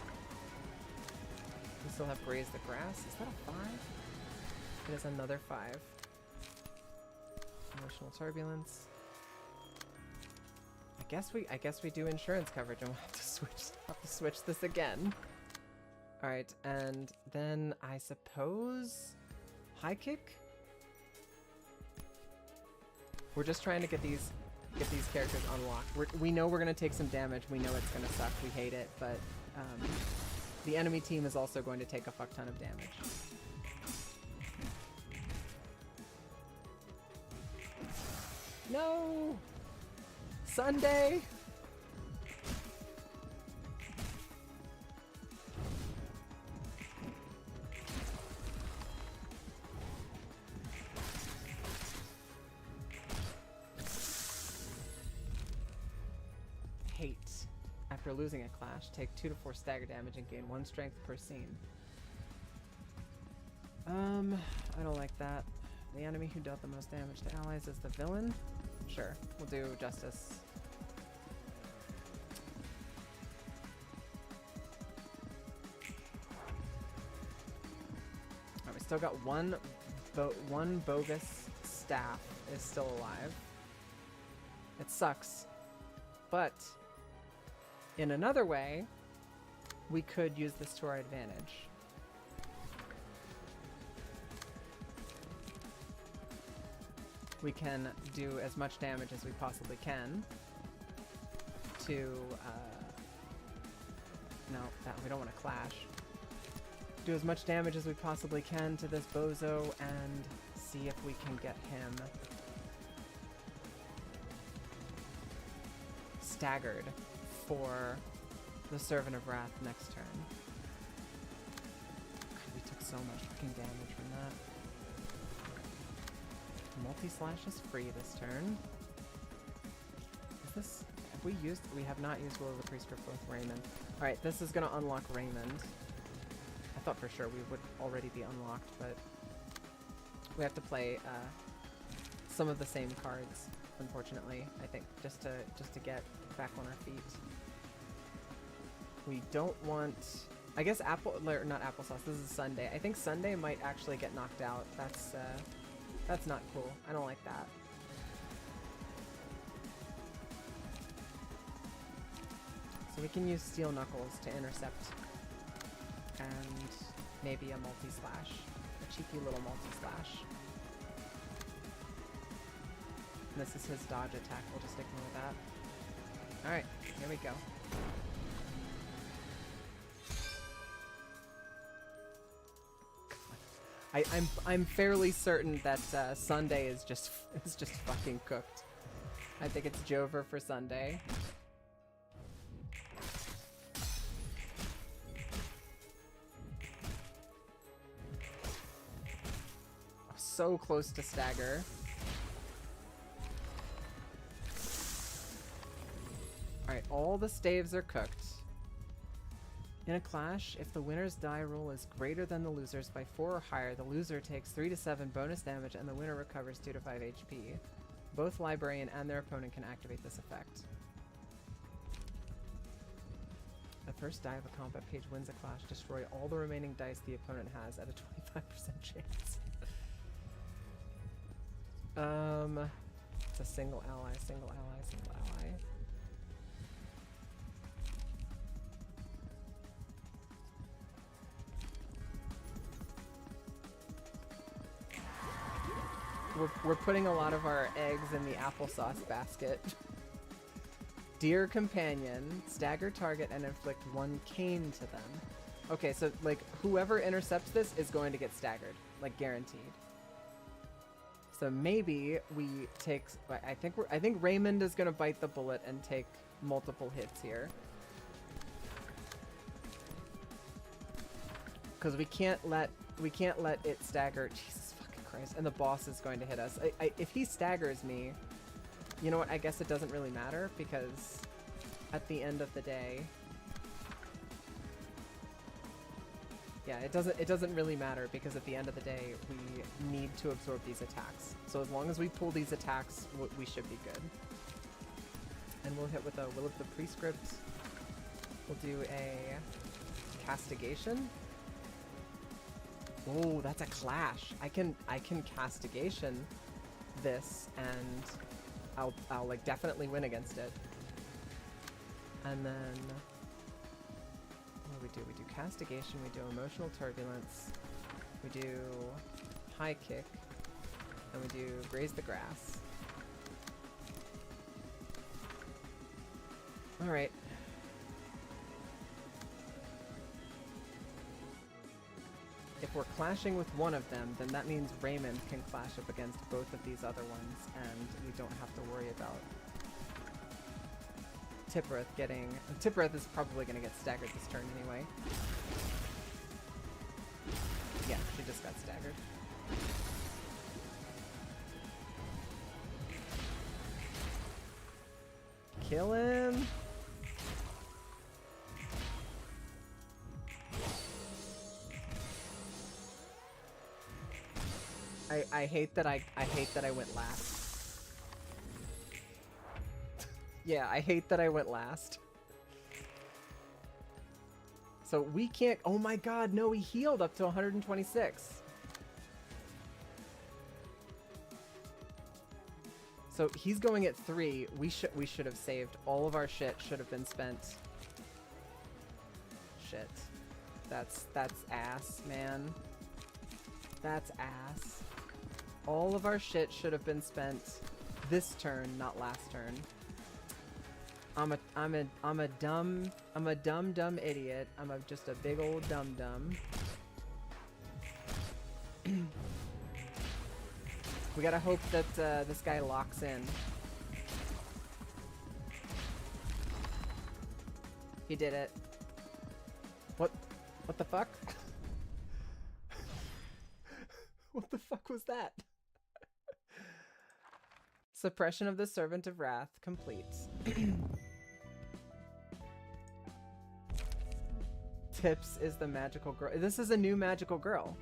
We still have Graze the Grass. Is that a 5? It is another 5. Emotional Turbulence. I guess we do insurance coverage and we'll have to switch this again. Alright, and then I suppose high kick? We're just trying to get these characters unlocked. We know we're gonna take some damage. We know it's gonna suck. We hate it, but the enemy team is also going to take a fuck ton of damage. No! Sunday! After losing a clash, take 2 to 4 stagger damage and gain 1 strength per scene. I don't like that. The enemy who dealt the most damage to allies is the villain? Sure, we'll do Justice. still got one bogus staff is still alive. It sucks. But in another way, we could use this to our advantage. We can do as much damage as we possibly can to, no, we don't want to clash. Do as much damage as we possibly can to this bozo and see if we can get him staggered for the Servant of Wrath next turn. God, we took so much fucking damage from that. Multi-slash is free this turn. Is this... Have we used... We have not used Will of the Prescript with Raymond. Alright, this is gonna unlock Raymond. I thought for sure we would already be unlocked, but... We have to play, some of the same cards, unfortunately, I think, just to get back on our feet. We don't want... I guess not applesauce, this is Sunday. I think Sunday might actually get knocked out. That's not cool. I don't like that. So we can use Steel Knuckles to intercept. And maybe a multi-slash. A cheeky little multi-slash. And this is his dodge attack. We'll just ignore that. Alright, here we go. I'm fairly certain that Sunday is just fucking cooked. I think it's Jover for Sunday. So close to stagger. Alright, all the staves are cooked. In a clash, if the winner's die roll is greater than the loser's by 4 or higher, the loser takes 3 to 7 bonus damage and the winner recovers 2 to 5 HP. Both Librarian and their opponent can activate this effect. The first die of a combat page wins a clash. Destroy all the remaining dice the opponent has at a 25% chance. It's a single ally, single ally, single ally. We're putting a lot of our eggs in the applesauce basket. Dear companion, stagger target and inflict 1 cane to them. Okay, so like whoever intercepts this is going to get staggered, like guaranteed. So maybe we take. I think Raymond is gonna bite the bullet and take multiple hits here. Because we can't let it stagger. Jesus fucking Christ! And the boss is going to hit us. If he staggers me, you know what? I guess it doesn't really matter because at the end of the day, yeah, it doesn't really matter because at the end of the day, we need to absorb these attacks. So as long as we pull these attacks, we should be good. And we'll hit with a Will of the Prescript. We'll do a Castigation. Oh, that's a clash. I can Castigation this, and I'll like definitely win against it. And then what do? We do Castigation, we do Emotional Turbulence, we do High Kick, and we do Graze the Grass. Alright. If we're clashing with one of them, then that means Raymond can clash up against both of these other ones, and we don't have to worry about Tippereth getting... Tippereth is probably going to get staggered this turn anyway. Yeah, she just got staggered. Kill him! I hate that I went last. Yeah, I hate that I went last. So we can't... Oh my god, no, he healed up to 126. So he's going at 3. We should have saved. All of our shit should have been spent. Shit. That's ass, man. That's ass. All of our shit should have been spent this turn, not last turn. I'm a dumb idiot. Just a big old dumb. We gotta hope that this guy locks in. He did it. What the fuck? What the fuck was that? Suppression of the Servant of Wrath complete. Tips is the magical girl. This is a new magical girl.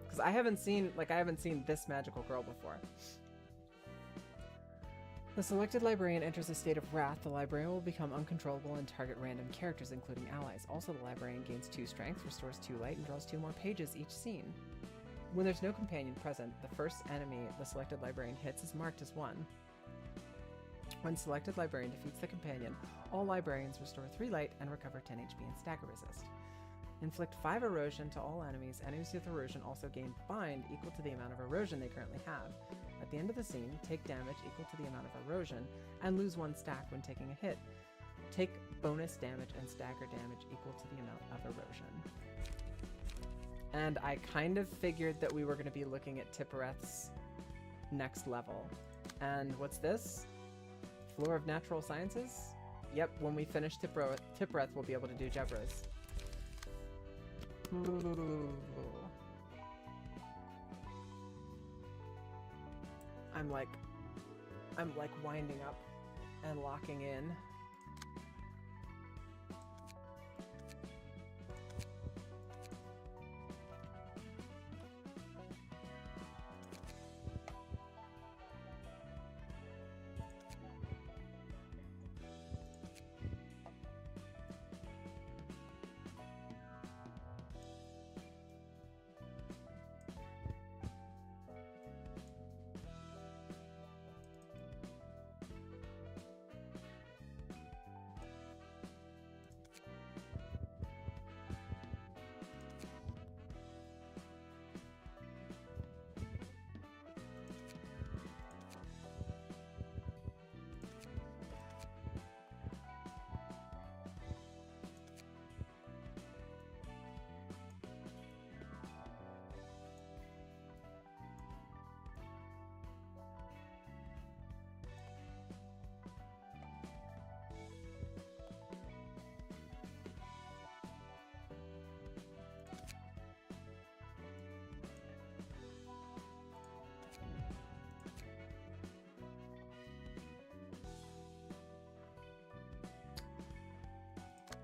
Because I haven't seen this magical girl before. The selected librarian enters a state of wrath. The librarian will become uncontrollable and target random characters, including allies. Also, the librarian gains 2 strength, restores 2 light, and draws 2 more pages each scene. When there's no companion present, the first enemy the selected librarian hits is marked as 1. When selected librarian defeats the companion, all librarians restore 3 light and recover 10 HP and stagger resist. Inflict 5 erosion to all enemies. Enemies with erosion also gain bind equal to the amount of erosion they currently have. At the end of the scene, take damage equal to the amount of erosion and lose 1 stack when taking a hit. Take bonus damage and stagger damage equal to the amount of erosion. And I kind of figured that we were going to be looking at Tippereth's next level. And what's this? Floor of Natural Sciences? Yep, when we finish Tippereth, we'll be able to do Jebras. I'm like winding up and locking in.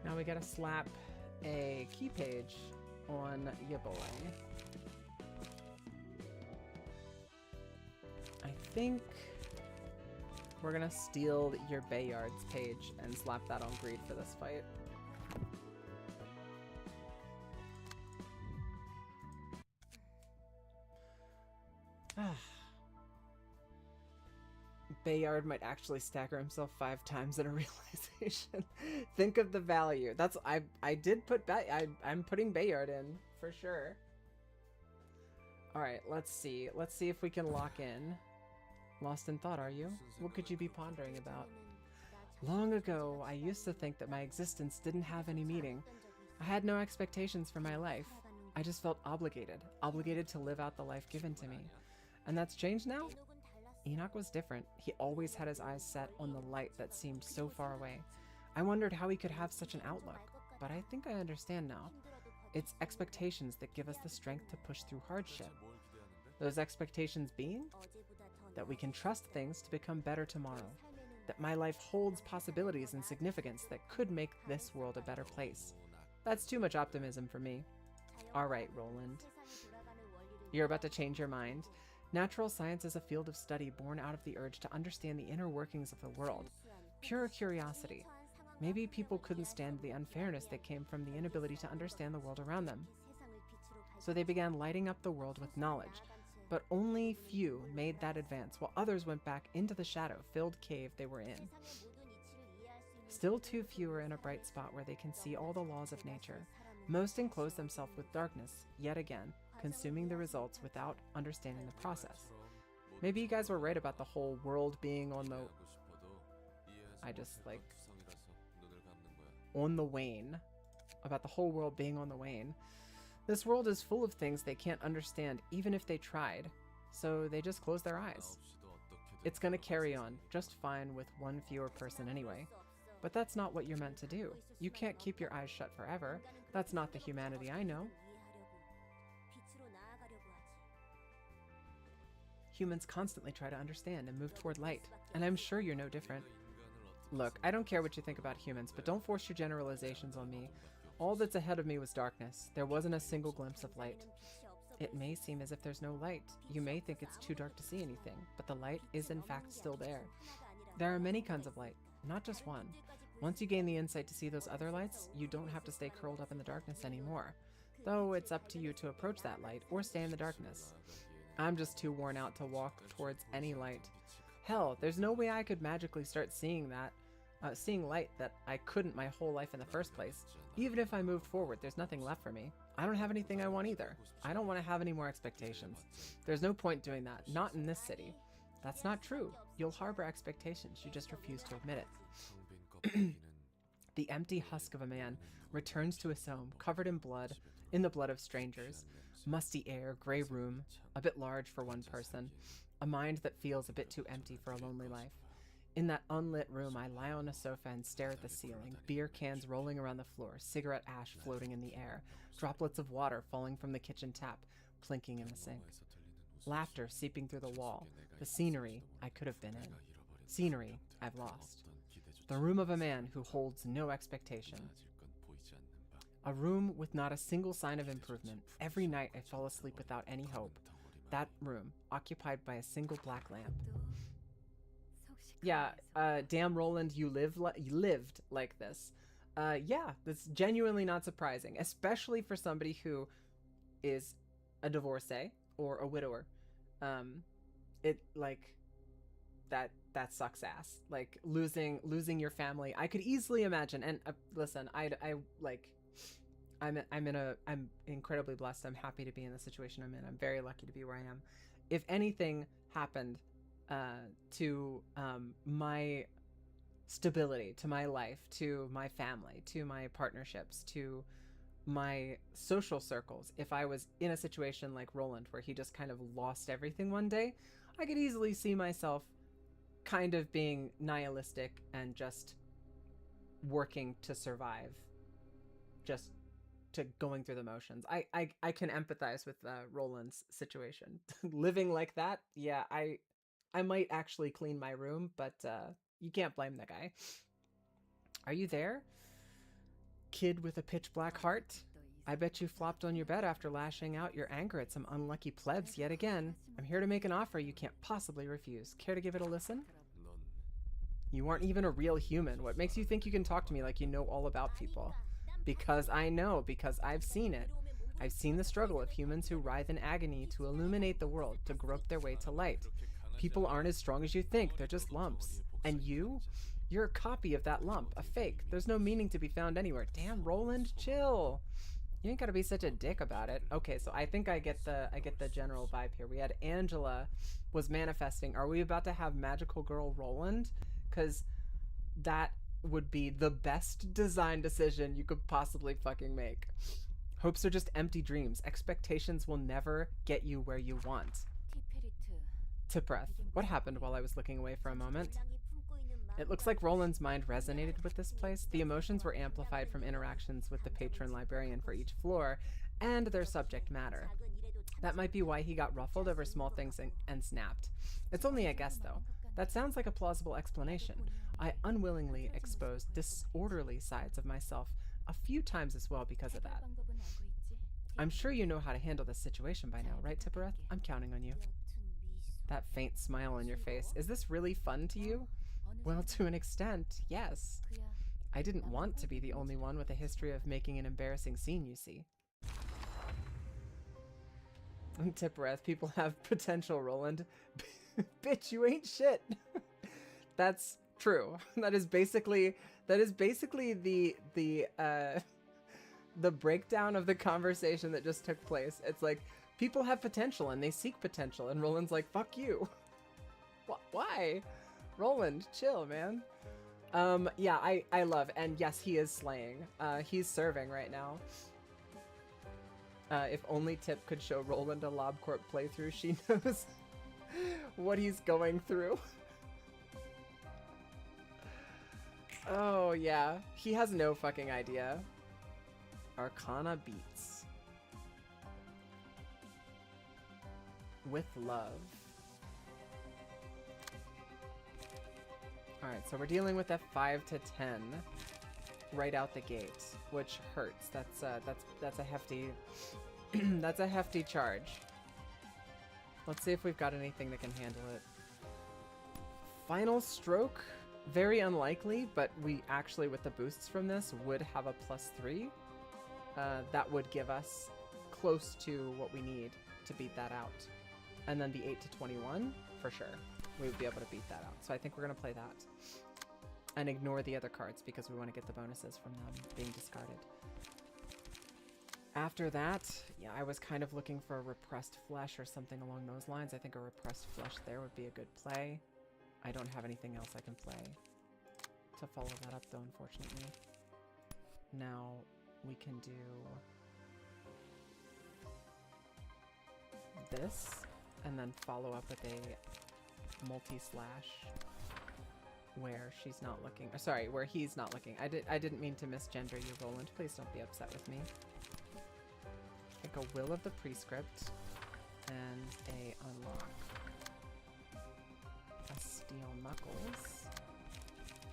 Now we gotta slap a key page on ya boy. I think we're gonna steal your Bayard's page and slap that on Greed for this fight. Bayard might actually stagger himself 5 times in a realization. Think of the value. That's I did put I'm putting Bayard in for sure. All right, let's see. Let's see if we can lock in. Lost in thought, are you? What could you be pondering about? Long ago, I used to think that my existence didn't have any meaning. I had no expectations for my life. I just felt obligated to live out the life given to me. And that's changed now? Enoch was different. He always had his eyes set on the light that seemed so far away. I wondered how he could have such an outlook, but I think I understand now. It's expectations that give us the strength to push through hardship. Those expectations being? That we can trust things to become better tomorrow. That my life holds possibilities and significance that could make this world a better place. That's too much optimism for me. Alright, Roland. You're about to change your mind. Natural science is a field of study born out of the urge to understand the inner workings of the world. Pure curiosity. Maybe people couldn't stand the unfairness that came from the inability to understand the world around them. So they began lighting up the world with knowledge. But only few made that advance, while others went back into the shadow-filled cave they were in. Still too few are in a bright spot where they can see all the laws of nature. Most enclose themselves with darkness, yet again, consuming the results without understanding the process. Maybe you guys were right about the whole world being on the... on the wane. About the whole world being on the wane. This world is full of things they can't understand even if they tried, so they just close their eyes. It's gonna carry on just fine with one fewer person anyway. But that's not what you're meant to do. You can't keep your eyes shut forever. That's not the humanity I know. Humans constantly try to understand and move toward light, and I'm sure you're no different. Look, I don't care what you think about humans, but don't force your generalizations on me. All that's ahead of me was darkness. There wasn't a single glimpse of light. It may seem as if there's no light. You may think it's too dark to see anything, but the light is in fact still there. There are many kinds of light, not just one. Once you gain the insight to see those other lights, you don't have to stay curled up in the darkness anymore. Though it's up to you to approach that light or stay in the darkness. I'm just too worn out to walk towards any light. Hell, there's no way I could magically start seeing light that I couldn't my whole life in the first place. Even if I moved forward, there's nothing left for me. I don't have anything I want either. I don't want to have any more expectations. There's no point doing that, not in this city. That's not true. You'll harbor expectations, you just refuse to admit it. The empty husk of a man returns to his home, covered in blood, in the blood of strangers. Musty air, gray room, a bit large for one person. A mind that feels a bit too empty for a lonely life. In that unlit room, I lie on a sofa and stare at the ceiling, beer cans rolling around the floor, cigarette ash floating in the air, droplets of water falling from the kitchen tap, plinking in the sink. Laughter seeping through the wall, the scenery I could have been in. Scenery I've lost. The room of a man who holds no expectation. A room with not a single sign of improvement. Every night I fall asleep without any hope. That room, occupied by a single black lamp. Yeah, damn Roland, you lived like this. Yeah, that's genuinely not surprising, especially for somebody who is a divorcee or a widower. That sucks ass. Like losing your family. I could easily imagine. And listen, I'm incredibly blessed. I'm happy to be in the situation I'm in. I'm very lucky to be where I am. If anything happened to my stability, to my life, to my family, to my partnerships, to my social circles, if I was in a situation like Roland where he just kind of lost everything one day, I could easily see myself kind of being nihilistic and just working to survive, just to going through the motions. I can empathize with Roland's situation. Living like that, yeah, I might actually clean my room, but you can't blame the guy. Are you there? Kid with a pitch black heart? I bet you flopped on your bed after lashing out your anger at some unlucky plebs yet again. I'm here to make an offer you can't possibly refuse. Care to give it a listen? You aren't even a real human. What makes you think you can talk to me like you know all about people? Because I know, because I've seen it. I've seen the struggle of humans who writhe in agony to illuminate the world, to grope their way to light. People aren't as strong as you think. They're just lumps. And you? You're a copy of that lump, a fake. There's no meaning to be found anywhere. Damn, Roland, chill. You ain't gotta be such a dick about it. Okay, so I think I get the general vibe here. We had Angela was manifesting. Are we about to have magical girl Roland? Because that would be the best design decision you could possibly fucking make. Hopes are just empty dreams. Expectations will never get you where you want. Tippereth. What happened while I was looking away for a moment? It looks like Roland's mind resonated with this place. The emotions were amplified from interactions with the patron librarian for each floor and their subject matter. That might be why he got ruffled over small things and snapped. It's only a guess, though. That sounds like a plausible explanation. I unwillingly exposed disorderly sides of myself a few times as well because of that. I'm sure you know how to handle this situation by now, right, Tippereth? I'm counting on you. That faint smile on your face. Is this really fun to you? Well, to an extent, yes. I didn't want to be the only one with a history of making an embarrassing scene, you see. Tippereth, people have potential, Roland. Bitch, you ain't shit. That's true. That is basically the breakdown of the conversation that just took place. It's like people have potential and they seek potential, and Roland's like, "Fuck you." Why? Roland, chill, man. Yeah, I love, and yes, he is slaying. He's serving right now. If only Tip could show Roland a LobCorp playthrough, she knows what he's going through. Oh, yeah. He has no fucking idea. Arcana beats. With love. Alright, so we're dealing with a 5 to 10 right out the gate, which hurts. That's a hefty that's a hefty charge. Let's see if we've got anything that can handle it. Final stroke, very unlikely, but we actually, with the boosts from this, would have a +3. That would give us close to what we need to beat that out. And then the 8 to 21, for sure. We would be able to beat that out. So I think we're going to play that. And ignore the other cards because we want to get the bonuses from them being discarded. After that, yeah, I was kind of looking for a Repressed Flesh or something along those lines. I think a Repressed Flesh there would be a good play. I don't have anything else I can play to follow that up, though, unfortunately. Now we can do this, and then follow up with a multi-slash where she's not looking. Sorry, where he's not looking. I didn't mean to misgender you, Roland. Please don't be upset with me. Like a Will of the Prescript and a Unlock. A Steel Knuckles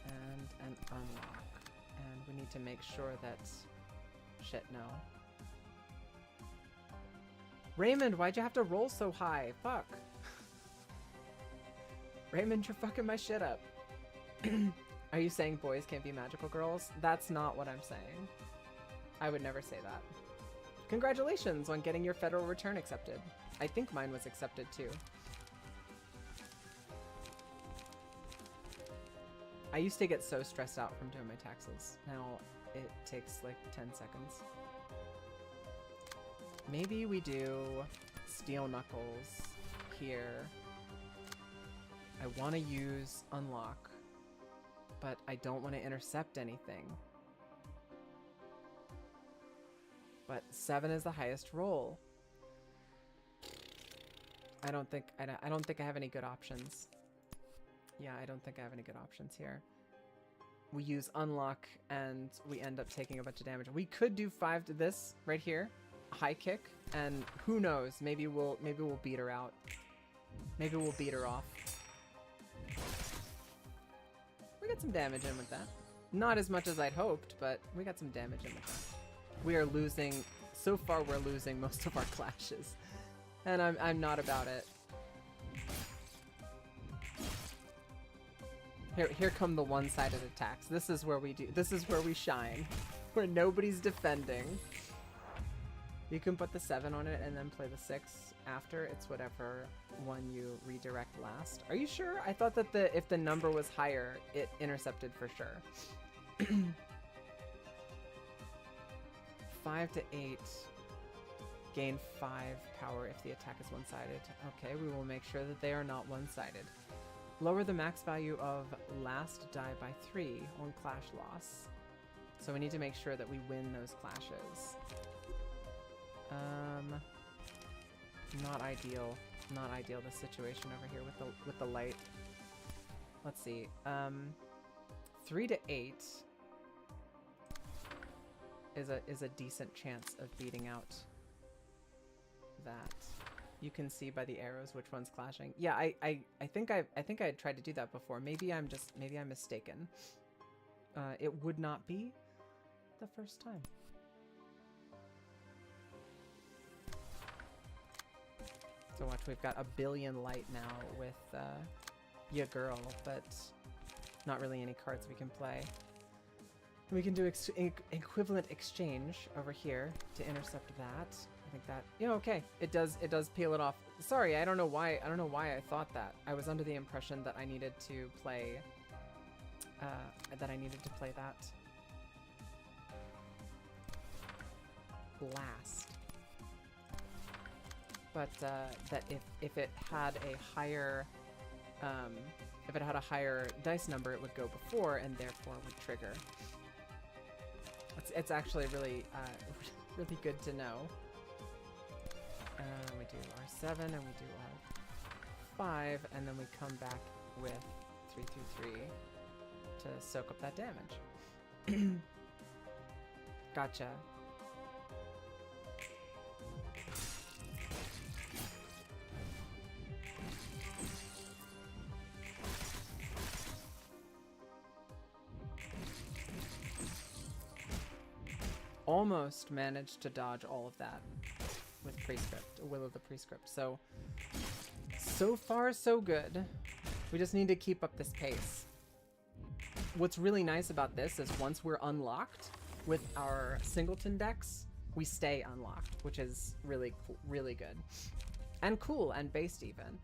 and an Unlock. And we need to make sure that... Shit, no. Raymond, why'd you have to roll so high? Fuck. Raymond, you're fucking my shit up. Are you saying boys can't be magical girls? That's not what I'm saying. I would never say that. Congratulations on getting your federal return accepted. I think mine was accepted too. I used to get so stressed out from doing my taxes. Now it takes like 10 seconds. Maybe we do Steel Knuckles here. I want to use Unlock, but I don't want to intercept anything. But 7 is the highest roll. I don't think I have any good options. Yeah, I don't think I have any good options here. We use Unlock and we end up taking a bunch of damage. We could do 5 to this right here, high kick, and who knows? Maybe we'll beat her out. Maybe we'll beat her off. We got some damage in with that. Not as much as I'd hoped, but we got some damage in with that. We are losing, so far we're losing most of our clashes. And I'm not about it. Here come the one-sided attacks. This is where we shine. Where nobody's defending. You can put the 7 on it and then play the 6 after. It's whatever one you redirect last. Are you sure? I thought that if the number was higher, it intercepted for sure. 5 to 8. Gain 5 power if the attack is one-sided. Okay, we will make sure that they are not one-sided. Lower the max value of last die by 3 on clash loss. So we need to make sure that we win those clashes. Not ideal. Not ideal, the situation over here with the light. Let's see. 3 to 8 is a decent chance of beating out that. You can see by the arrows which one's clashing. Yeah, I think I tried to do that before. Maybe I'm mistaken. It would not be the first time. So watch, we've got a billion light now with Ya Girl, but not really any cards we can play. We can do equivalent exchange over here to intercept that. think that, you know, okay, it does peel it off. Sorry, I don't know why I thought that. I was under the impression that I needed to play that last. But that if it had a higher dice number, it would go before and therefore would trigger. It's actually really really good to know. We do our 7 and we do our 5, and then we come back with 3 through 3 to soak up that damage. Gotcha. Almost managed to dodge all of that with Prescript, Will of the Prescript. So far so good. We just need to keep up this pace. What's really nice about this is once we're unlocked with our singleton decks, we stay unlocked, which is really cool, really good. And cool, and based even.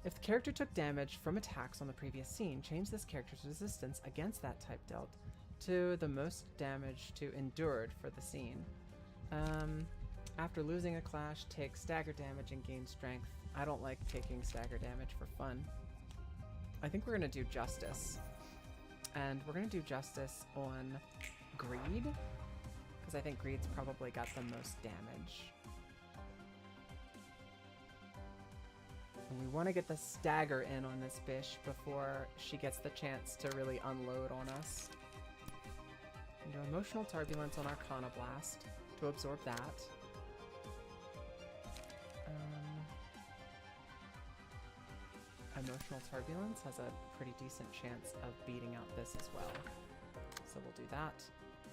If the character took damage from attacks on the previous scene, change this character's resistance against that type dealt to the most damage to endured for the scene. After losing a clash, take stagger damage and gain strength. I don't like taking stagger damage for fun. I think we're gonna do Justice. And we're gonna do Justice on Greed, because I think Greed's probably got the most damage. And we want to get the stagger in on this bish before she gets the chance to really unload on us. Do Emotional Turbulence on Arcana Blast to absorb that. Emotional Turbulence has a pretty decent chance of beating out this as well. So we'll do that.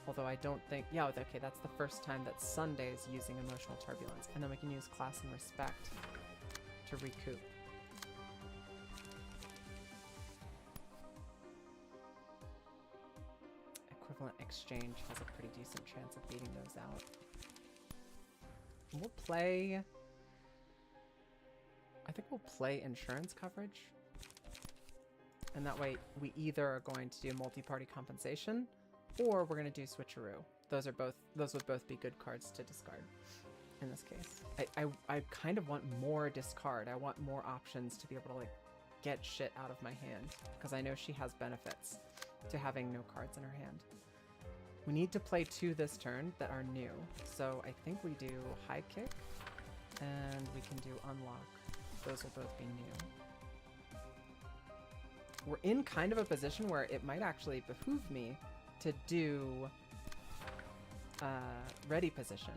Although I don't think... Yeah, okay, that's the first time that Sunday's using Emotional Turbulence. And then we can use Class and Respect to recoup. Equivalent Exchange has a pretty decent chance of beating those out. We'll play... I think we'll play Insurance Coverage. And that way we either are going to do Multi-Party Compensation or we're going to do Switcheroo. Those would both be good cards to discard in this case. I kind of want more discard. I want more options to be able to like get shit out of my hand because I know she has benefits to having no cards in her hand. We need to play 2 this turn that are new. So I think we do High Kick and we can do Unlock. Those will both be new. We're in kind of a position where it might actually behoove me to do Ready Position.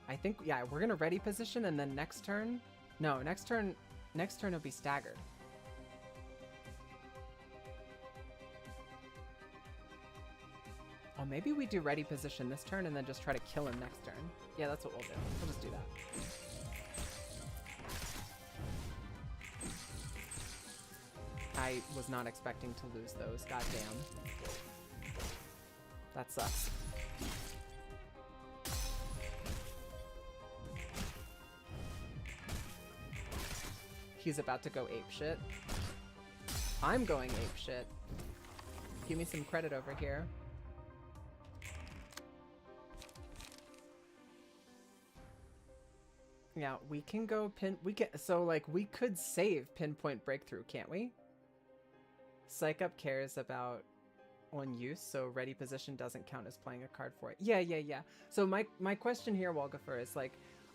I think, yeah, we're gonna Ready Position and then next turn, no, next turn will be staggered. Oh, maybe we do Ready Position this turn and then just try to kill him next turn. Yeah, that's what we'll do. We'll just do that. I was not expecting to lose those, goddamn. That sucks. He's about to go apeshit. I'm going apeshit. Give me some credit over here. Yeah, we can go so like we could save Pinpoint Breakthrough, can't we? Psych Up cares about on use, so Ready Position doesn't count as playing a card for it. Yeah. So my question here, Walgafer, is like,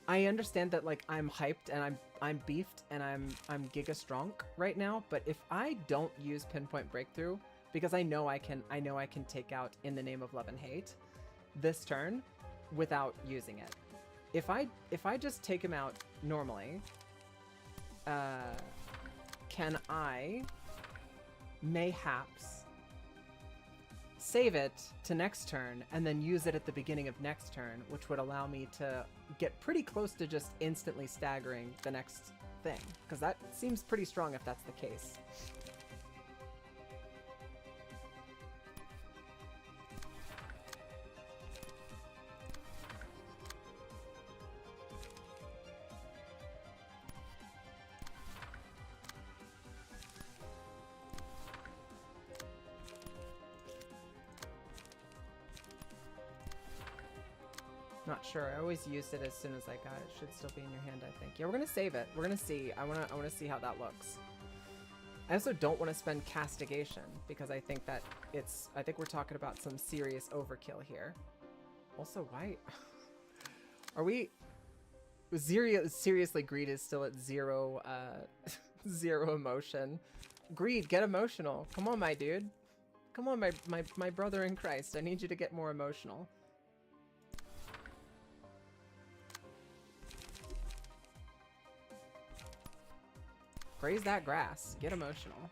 I understand that like I'm hyped and I'm beefed and I'm giga strong right now, but if I don't use Pinpoint Breakthrough because I know I can take out In the Name of Love and Hate this turn without using it. If I just take him out normally, can I mayhaps save it to next turn and then use it at the beginning of next turn, which would allow me to get pretty close to just instantly staggering the next thing, because that seems pretty strong if that's the case. Not sure. I always used it as soon as I got it. Should still be in your hand, I think. Yeah, we're gonna save it. We're gonna see. I wanna see how that looks. I also don't want to spend castigation because I think that I think we're talking about some serious overkill here. Also, why are we seriously, Greed is still at zero zero emotion. Greed, get emotional. Come on, my dude. Come on, my brother in Christ. I need you to get more emotional. Graze that grass. Get emotional.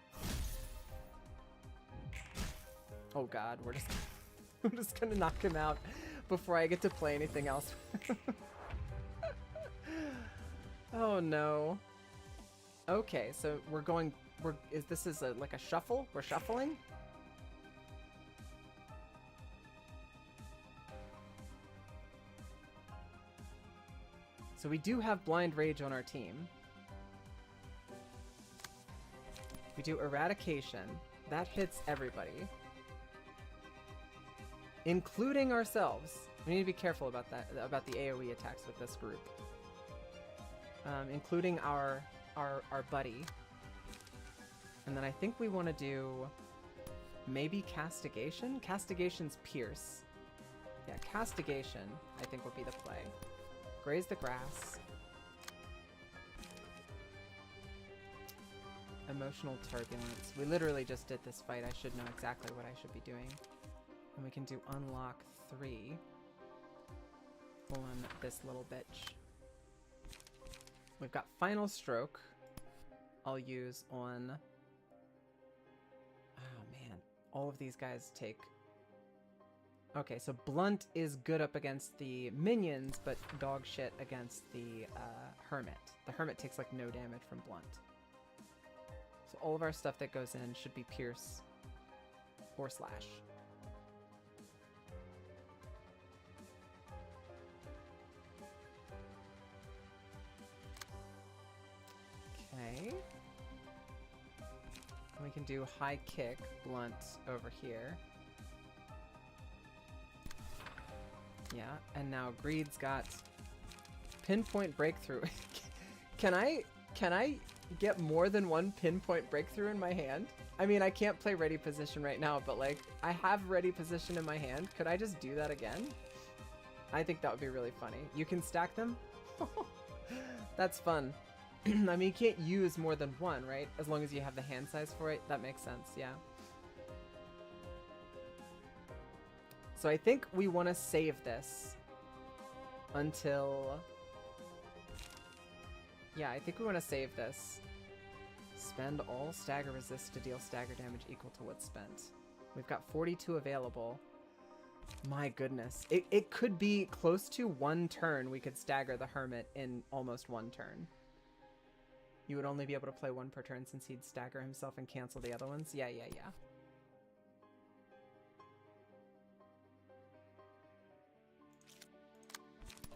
Oh god, I'm just gonna knock him out before I get to play anything else. Oh no. Okay, so this is like a shuffle? We're shuffling? So we do have Blind Rage on our team. We do Eradication. That hits everybody. Including ourselves. We need to be careful about that, about the AoE attacks with this group. Including our buddy. And then I think we want to do maybe Castigation? Castigation's Pierce. Yeah, Castigation I think would be the play. Graze the grass. Emotional Turbulence. We literally just did this fight. I should know exactly what I should be doing. And we can do Unlock 3. Pull on this little bitch. We've got Final Stroke. I'll use on... Oh man, all of these guys take... Okay, so Blunt is good up against the minions, but dog shit against the Hermit. The Hermit takes like no damage from Blunt. So all of our stuff that goes in should be Pierce or Slash. Okay. We can do High Kick, Blunt over here. Yeah, and now Greed's got Pinpoint Breakthrough. Can I get more than one Pinpoint Breakthrough in my hand? I mean, I can't play Ready Position right now, but like, I have Ready Position in my hand. Could I just do that again? I think that would be really funny. You can stack them? That's fun. I mean, you can't use more than one, right? As long as you have the hand size for it. That makes sense, yeah. So I think we want to save this until... Yeah, I think we want to save this. Spend all stagger resist to deal stagger damage equal to what's spent. We've got 42 available. My goodness. It could be close to one turn we could stagger the Hermit in almost one turn. You would only be able to play one per turn since he'd stagger himself and cancel the other ones? Yeah.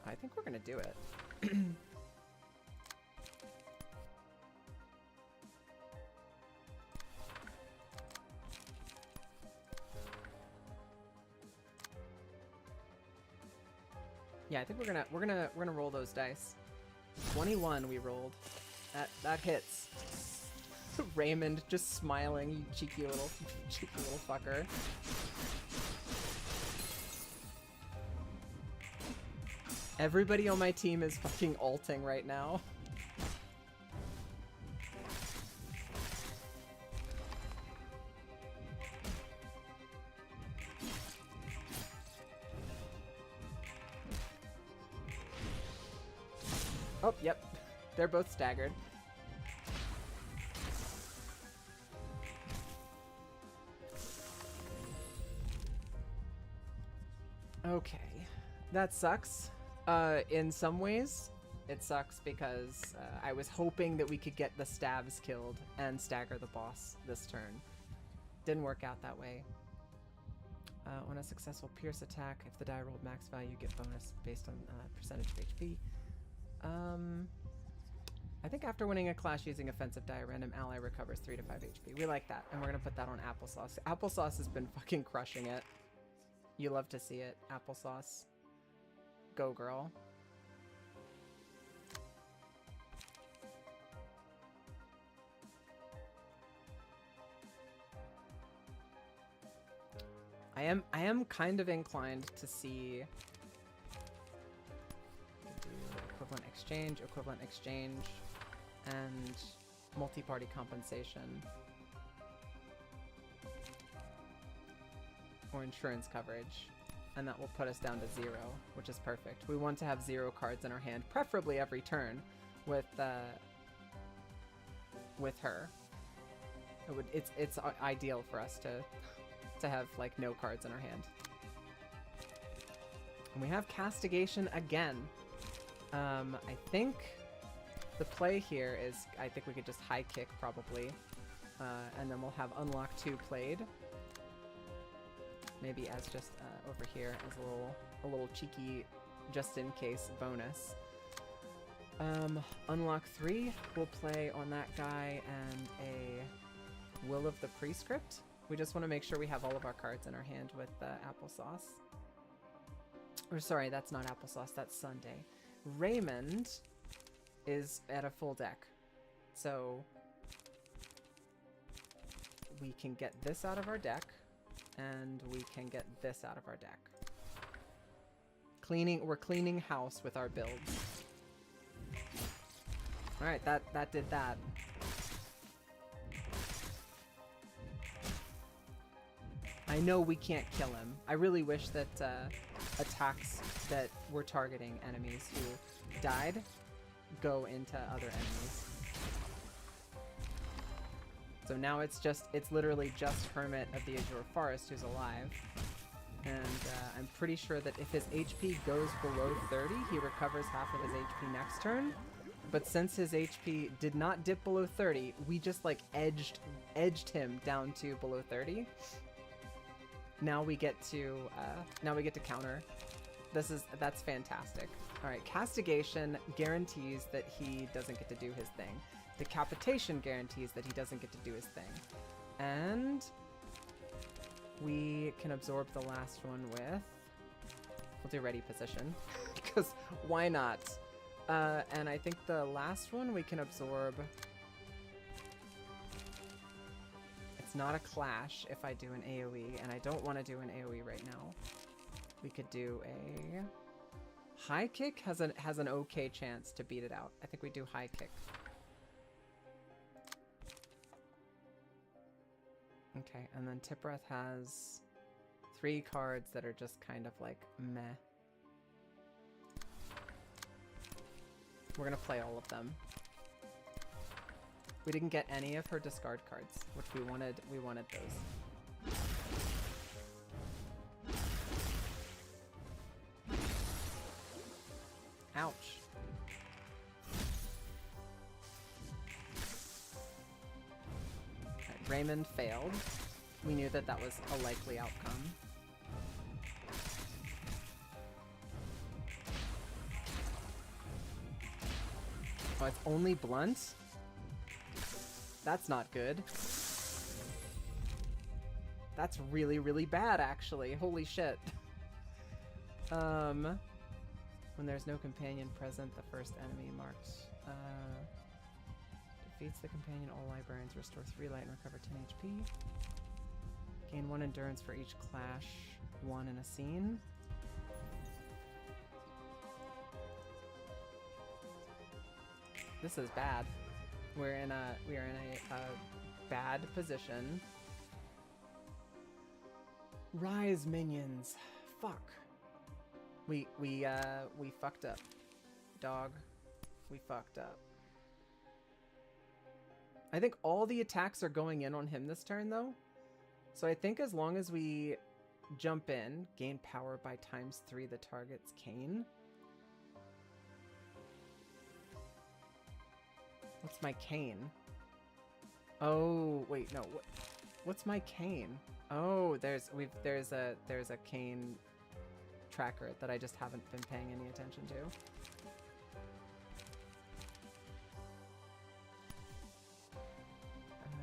I think we're gonna do it. Yeah, I think we're gonna roll those dice. 21 we rolled. That hits. Raymond just smiling, you cheeky little fucker. Everybody on my team is fucking ulting right now. Oh, yep. They're both staggered. Okay. That sucks. In some ways, it sucks because I was hoping that we could get the stabs killed and stagger the boss this turn. Didn't work out that way. On a successful Pierce attack, if the die rolled max value, you get bonus based on percentage of HP. I think after winning a clash using offensive die, a random ally recovers 3 to 5 HP. We like that, and we're gonna put that on Applesauce. Applesauce has been fucking crushing it. You love to see it, Applesauce. Go, girl. I am kind of inclined to see equivalent exchange, and multi-party compensation. Or insurance coverage. And that will put us down to 0, which is perfect. We want to have 0 cards in our hand, preferably every turn, with her. It's ideal for us to have like no cards in our hand. And we have castigation again. I think the play here is, I think we could just high kick probably, and then we'll have unlock 2 played. Maybe as just over here as a little cheeky, just in case bonus. Unlock 3 we'll play on that guy and a Will of the Prescript. We just want to make sure we have all of our cards in our hand with applesauce. Or sorry, that's not applesauce, that's Sunday. Raymond is at a full deck. So we can get this out of our deck, and we can get this out of our deck. We're cleaning house with our builds. Alright, that did that. I know we can't kill him. I really wish that attacks that were targeting enemies who died go into other enemies. So now it's literally just Hermit of the Azure Forest who's alive. And I'm pretty sure that if his HP goes below 30, he recovers half of his HP next turn. But since his HP did not dip below 30, we just like edged him down to below 30. Now we get to counter. That's fantastic. All right, castigation guarantees that he doesn't get to do his thing. Decapitation guarantees that he doesn't get to do his thing. And we can absorb the last one with, we'll do ready position, because why not? And I think the last one we can absorb, it's not a clash if I do an AoE, and I don't want to do an AoE right now. We could do a high kick, has an okay chance to beat it out. I think we do high kick. Okay, and then Tipwrath has 3 cards that are just kind of like meh. We're gonna play all of them. We didn't get any of her discard cards, which we wanted those. Ouch. Right, Raymond failed. We knew that that was a likely outcome. Oh, it's only blunt? That's not good. That's really, really bad, actually. Holy shit. When there's no companion present, the first enemy marked. Defeats the companion, all librarians restore 3 light and recover 10 HP. Gain 1 endurance for each clash, 1 in a scene. This is bad. We are in a bad position. Rise, minions. Fuck. We fucked up. Dog. We fucked up. I think all the attacks are going in on him this turn, though. So I think as long as we jump in, gain power by ×3 the target's cane. What's my cane? Oh, wait, no. What's my cane? Oh, there's a cane tracker that I just haven't been paying any attention to.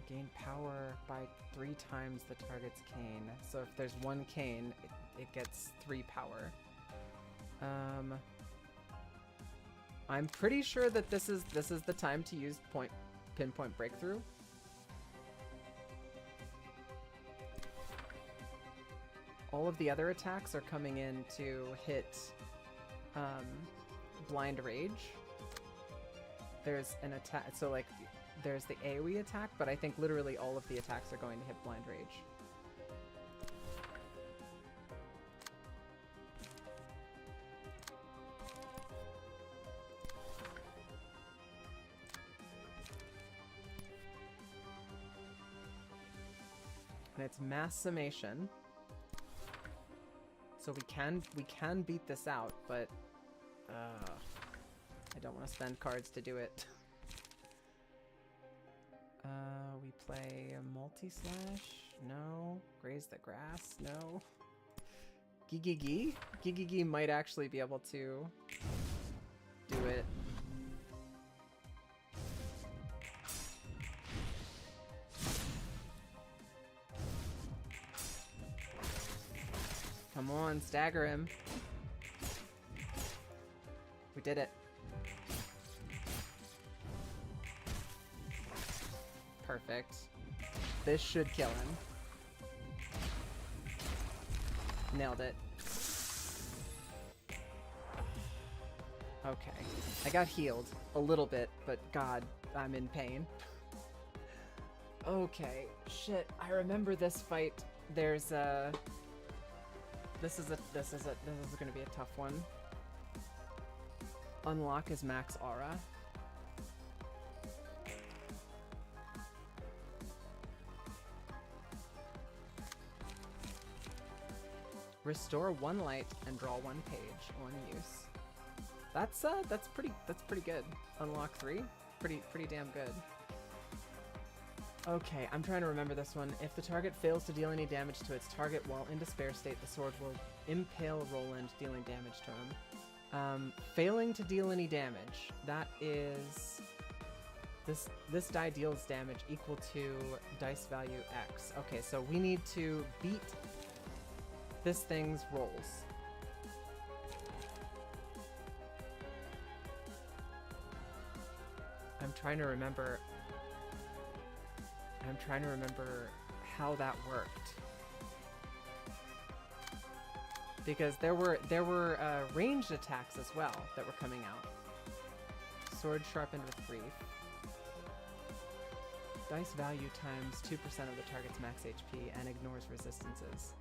Gain power by 3 times the target's cane. So if there's 1 cane, it gets 3 power. I'm pretty sure that this is the time to use pinpoint breakthrough. All of the other attacks are coming in to hit blind rage. There's an attack, so like there's the AoE attack, but I think literally all of the attacks are going to hit blind rage. And it's mass summation. So we can beat this out, but I don't want to spend cards to do it. We play multi-slash? No. Graze the grass? No. Gigigi? Gigigi might actually be able to do it. Come on, stagger him. We did it. Perfect. This should kill him. Nailed it. Okay. I got healed a little bit, but God, I'm in pain. Okay. Shit, I remember this fight. There's a... This is gonna be a tough one. Unlock his max aura. Restore 1 light and draw 1 page on use. That's pretty good. Unlock 3, pretty damn good. Okay, I'm trying to remember this one. If the target fails to deal any damage to its target while in despair state, the sword will impale Roland, dealing damage to him. Failing to deal any damage. That is... This die deals damage equal to dice value X. Okay, so we need to beat this thing's rolls. I'm trying to remember how that worked. Because there were ranged attacks as well that were coming out. Sword sharpened with grief. Dice value times 2% of the target's max HP and ignores resistances.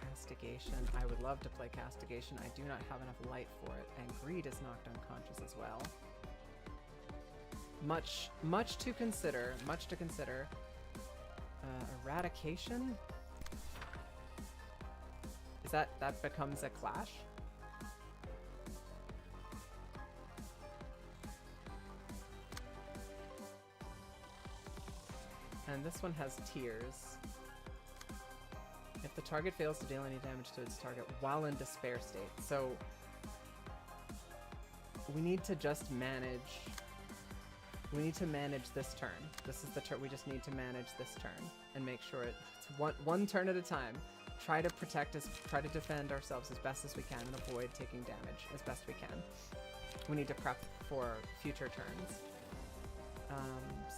Castigation. I would love to play Castigation. I do not have enough light for it, and Greed is knocked unconscious as well. Much to consider. Much to consider. Eradication? Is that becomes a clash? And this one has tears. If the target fails to deal any damage to its target while in despair state. So we need to just manage. We need to manage this turn. This is the turn. We just need to manage this turn and make sure it's one turn at a time. Try to protect us. Try to defend ourselves as best as we can and avoid taking damage as best we can. We need to prep for future turns.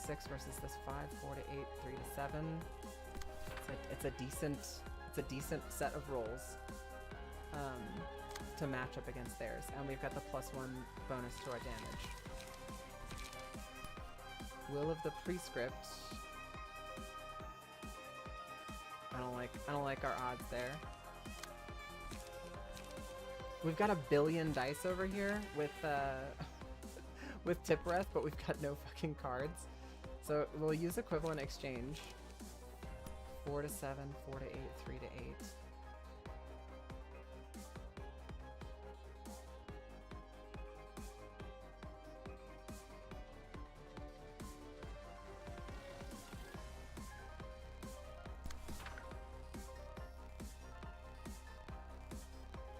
6 versus this 5, 4 to 8, 3 to 7. It's a decent set of rolls to match up against theirs, and we've got the +1 bonus to our damage. Will of the Prescript. I don't like our odds there. We've got 1 billion dice over here with with Tipwrath, but we've got no fucking cards. So we'll use equivalent exchange. 4 to 7, 4 to 8, 3 to 8.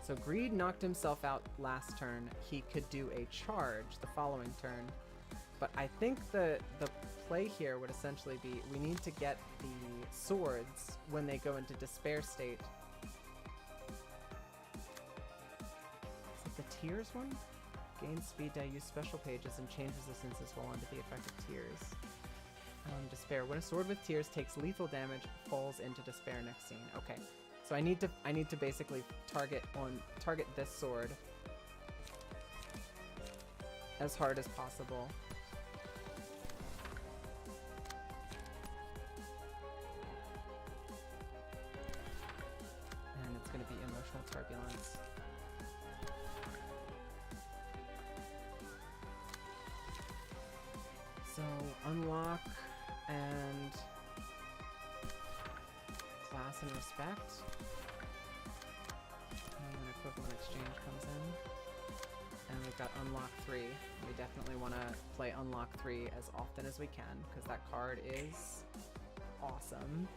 So Greed knocked himself out last turn. He could do a charge the following turn But I think the play here would essentially be we need to get the swords when they go into despair state. Is it the tears one? Gain speed die, use special pages, and change resistances while under the effect of tears. Despair. When a sword with tears takes lethal damage, falls into despair next scene. Okay, so I need to basically target this sword as hard as possible. And it's going to be emotional turbulence. So unlock and class and respect. And then equivalent exchange comes in. And we've got unlock 3. We definitely want to play unlock 3 as often as we can because that card is awesome.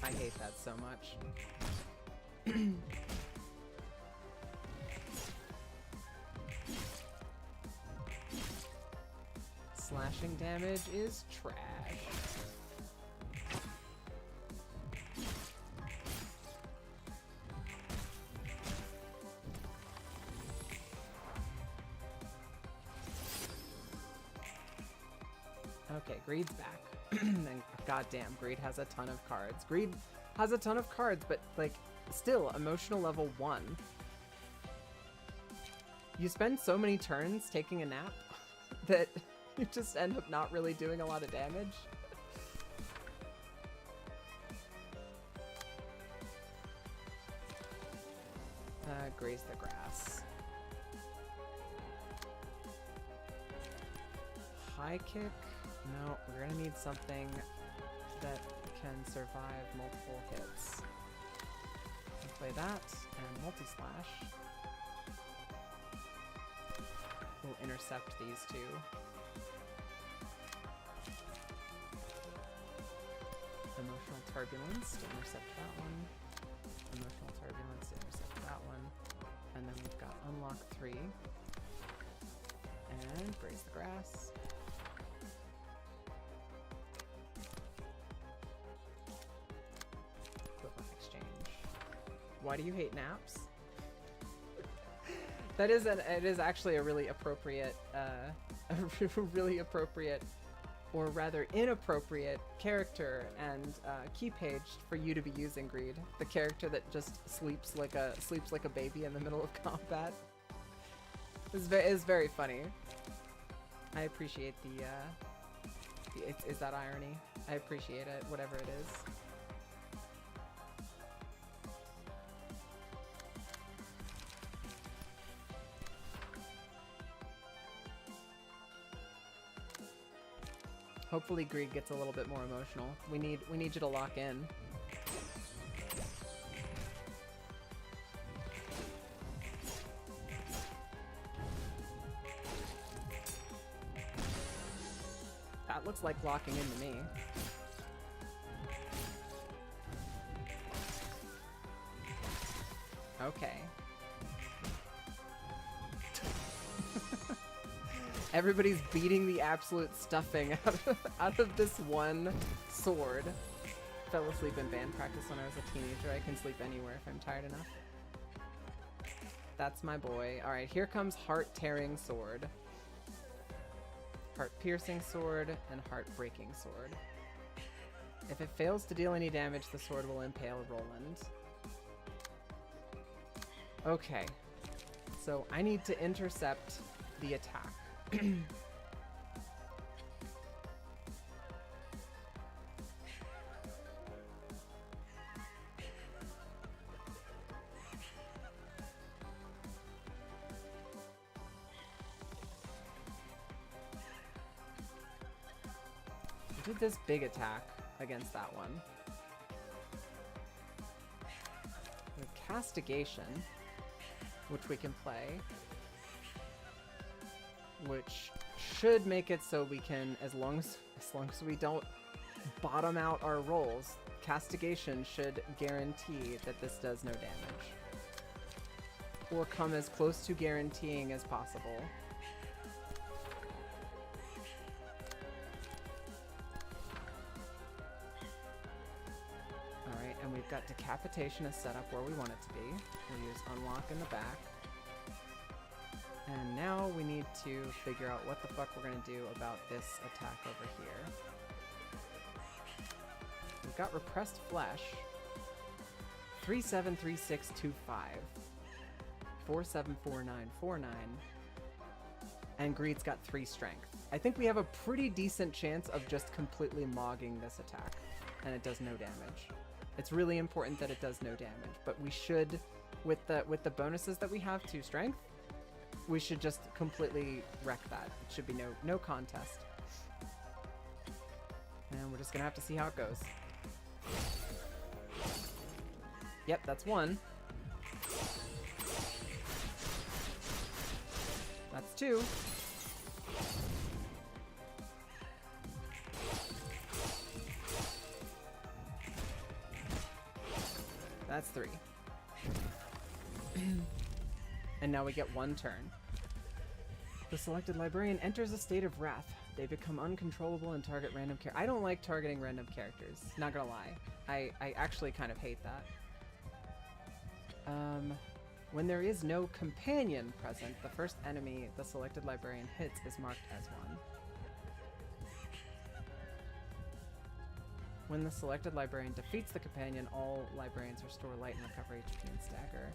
I hate that so much. Slashing damage is trash. Okay, Greed's back. And goddamn, Greed has a ton of cards. Greed has a ton of cards, but like still emotional level 1. You spend so many turns taking a nap that you just end up not really doing a lot of damage. Graze the grass. High kick? No, we're gonna need something that can survive multiple hits. We'll play that and multi-slash. We'll intercept these two. Emotional turbulence to intercept that one. Emotional turbulence to intercept that one. And then we've got unlock 3. And graze the grass. Equivalent exchange. Why do you hate naps? That is it is actually a really appropriate, or rather inappropriate character and key page for you to be using, Greed. The character that just sleeps like a baby in the middle of combat. Is very funny. I appreciate the is that irony? I appreciate it, whatever it is. Hopefully Greed gets a little bit more emotional. We need you to lock in. That looks like locking into me. Okay. Everybody's beating the absolute stuffing out of this one sword. Fell asleep in band practice when I was a teenager. I can sleep anywhere if I'm tired enough. That's my boy. Alright, here comes Heart-Tearing Sword. Heart-Piercing Sword and Heart-Breaking Sword. If it fails to deal any damage, the sword will impale Roland. Okay. So I need to intercept the attack. I did this big attack against that one. The Castigation, which we can play, which should make it so we can, as long as we don't bottom out our rolls. Castigation should guarantee that this does no damage. Or come as close to guaranteeing as possible. Alright, and we've got Decapitation is set up where we want it to be. We'll use Unlock in the back. And now we need to figure out what the fuck we're gonna do about this attack over here. We've got Repressed Flesh. 373625. 474949. And Greed's got 3 strength. I think we have a pretty decent chance of just completely mogging this attack. And it does no damage. It's really important that it does no damage, but we should, with the bonuses that we have to strength, we should just completely wreck that. It should be no contest. And we're just gonna have to see how it goes. Yep, that's 1. That's 2. That's 3. And now we get 1 turn. The selected librarian enters a state of wrath. They become uncontrollable and target random I don't like targeting random characters, not gonna lie. I actually kind of hate that. When there is no companion present, the first enemy the selected librarian hits is marked as 1. When the selected librarian defeats the companion, all librarians restore light and recover HP and stagger.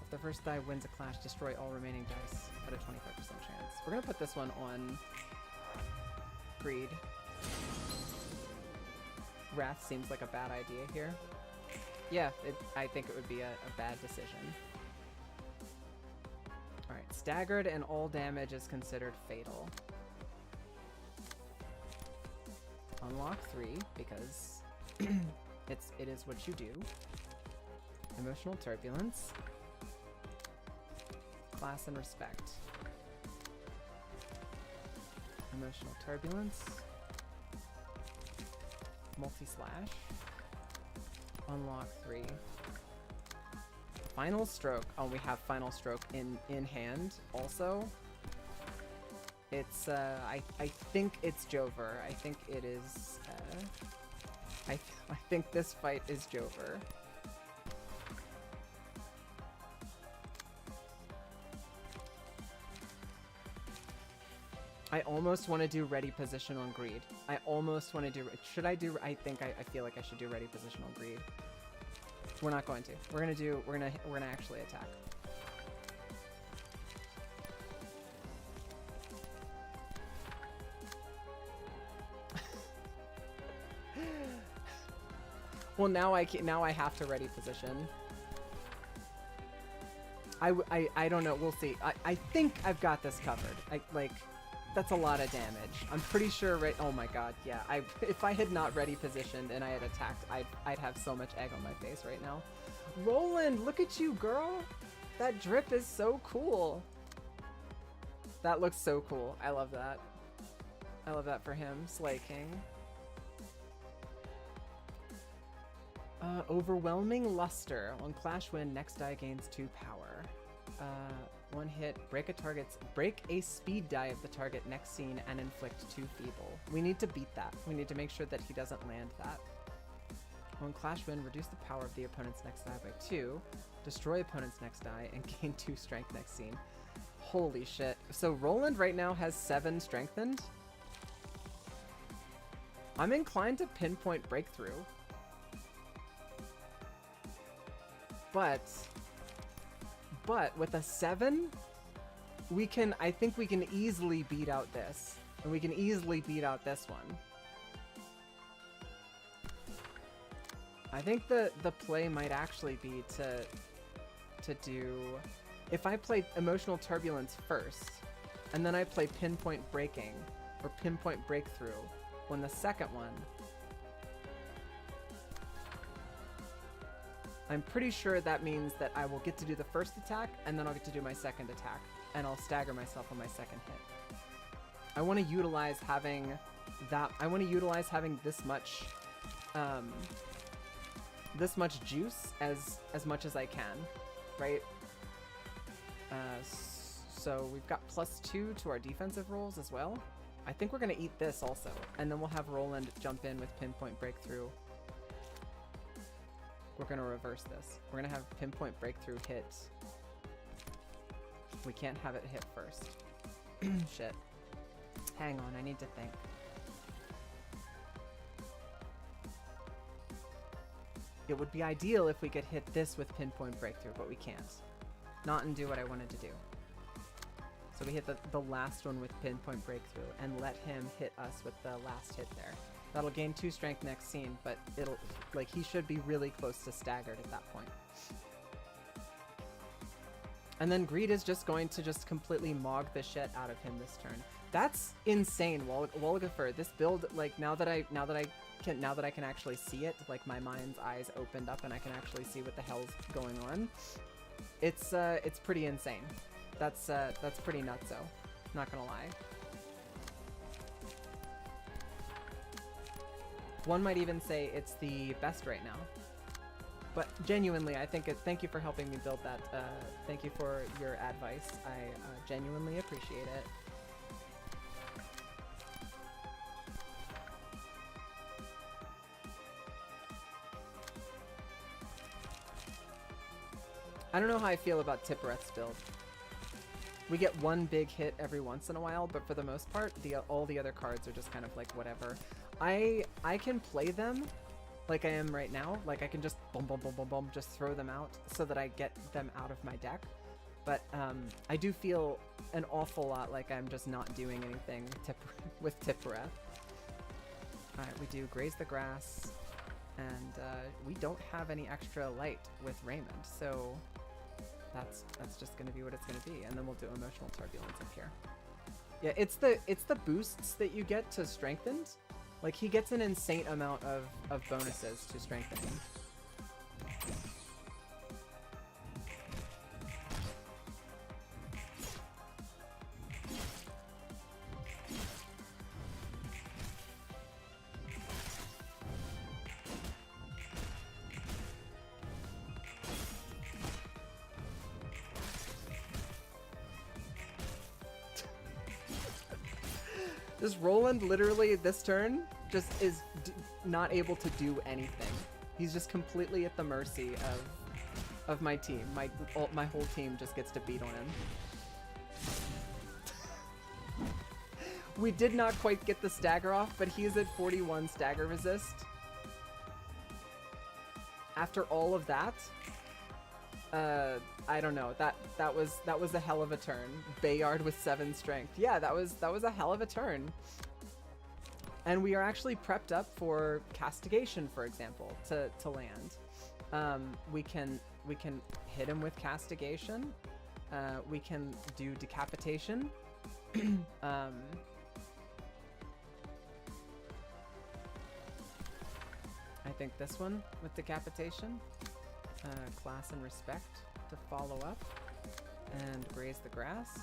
If the first die wins a clash, destroy all remaining dice at a 25% chance. We're gonna put this one on Greed. Wrath seems like a bad idea here. Yeah, I think it would be a bad decision. Alright, staggered and all damage is considered fatal. Unlock 3, because it is what you do. Emotional Turbulence. Class and Respect. Emotional Turbulence. Multi-slash. Unlock 3. Final Stroke. Oh, we have Final Stroke in hand also. It's, I think it's Jover. I think it is, I think this fight is Jover. I almost want to do ready position on Greed. I almost want to do, should I do, I feel like I should do ready position on Greed. We're not going to. We're gonna actually attack. Well, now I have to ready position. I don't know. We'll see. I think I've got this covered. That's a lot of damage. I'm pretty sure. Oh my god. Yeah. If I had not ready positioned and I had attacked, I'd have so much egg on my face right now. Roland, look at you, girl. That drip is so cool. That looks so cool. I love that. I love that for him. Slay King. Overwhelming Luster. On Clash win, next die gains 2 power. One hit, break a speed die of the target next scene and inflict 2 feeble. We need to beat that. We need to make sure that he doesn't land that. On Clash win, reduce the power of the opponent's next die by 2, destroy opponent's next die, and gain 2 strength next scene. Holy shit. So Roland right now has 7 strengthened. I'm inclined to pinpoint breakthrough. But with a 7, I think we can easily beat out this. And we can easily beat out this one. I think the play might actually be to do, if I play Emotional Turbulence first, and then I play Pinpoint Breaking, or Pinpoint Breakthrough, when the second one, I'm pretty sure that means that I will get to do the first attack, and then I'll get to do my second attack, and I'll stagger myself on my second hit. I want to utilize having that I want to utilize having this much juice as much as I can, right? So we've got +2 to our defensive rolls as well. I think we're gonna eat this also, and then we'll have Roland jump in with Pinpoint Breakthrough. We're gonna reverse this. We're gonna have Pinpoint Breakthrough hit. We can't have it hit first. Shit. Hang on, I need to think. It would be ideal if we could hit this with Pinpoint Breakthrough, but we can't. Not and do what I wanted to do. So we hit the last one with Pinpoint Breakthrough and let him hit us with the last hit there. That'll gain 2 strength next scene, but it'll, like, he should be really close to staggered at that point. And then Greed is just going to just completely mog the shit out of him this turn. That's insane, Wolgafer. This build, like, now that I can actually see it, like my mind's eyes opened up and I can actually see what the hell's going on. It's pretty insane. That's pretty nutso. Not gonna lie. One might even say it's the best right now. But genuinely, I think thank you for helping me build that. Thank you for your advice. I genuinely appreciate it. I don't know how I feel about Tippereth's build. We get one big hit every once in a while, but for the most part, all the other cards are just kind of like whatever. I can play them like I am right now. Like I can just boom, just throw them out so that I get them out of my deck. But I do feel an awful lot like I'm just not doing anything with Tippereth. Alright, we do Graze the Grass, and we don't have any extra light with Raymond, so that's just gonna be what it's gonna be, and then we'll do Emotional Turbulence up here. Yeah, it's the boosts that you get to Strengthened. Like, he gets an insane amount of bonuses to Strengthening. This Roland literally this turn just is not able to do anything. He's just completely at the mercy of my team. My whole team just gets to beat on him. We did not quite get the stagger off, but he is at 41 stagger resist. After all of that, I don't know. That was a hell of a turn. Bayard with 7 strength. Yeah, that was a hell of a turn. And we are actually prepped up for Castigation, for example, to land. We can hit him with Castigation. We can do Decapitation. I think this one with Decapitation. Class and Respect to follow up, and Graze the Grass.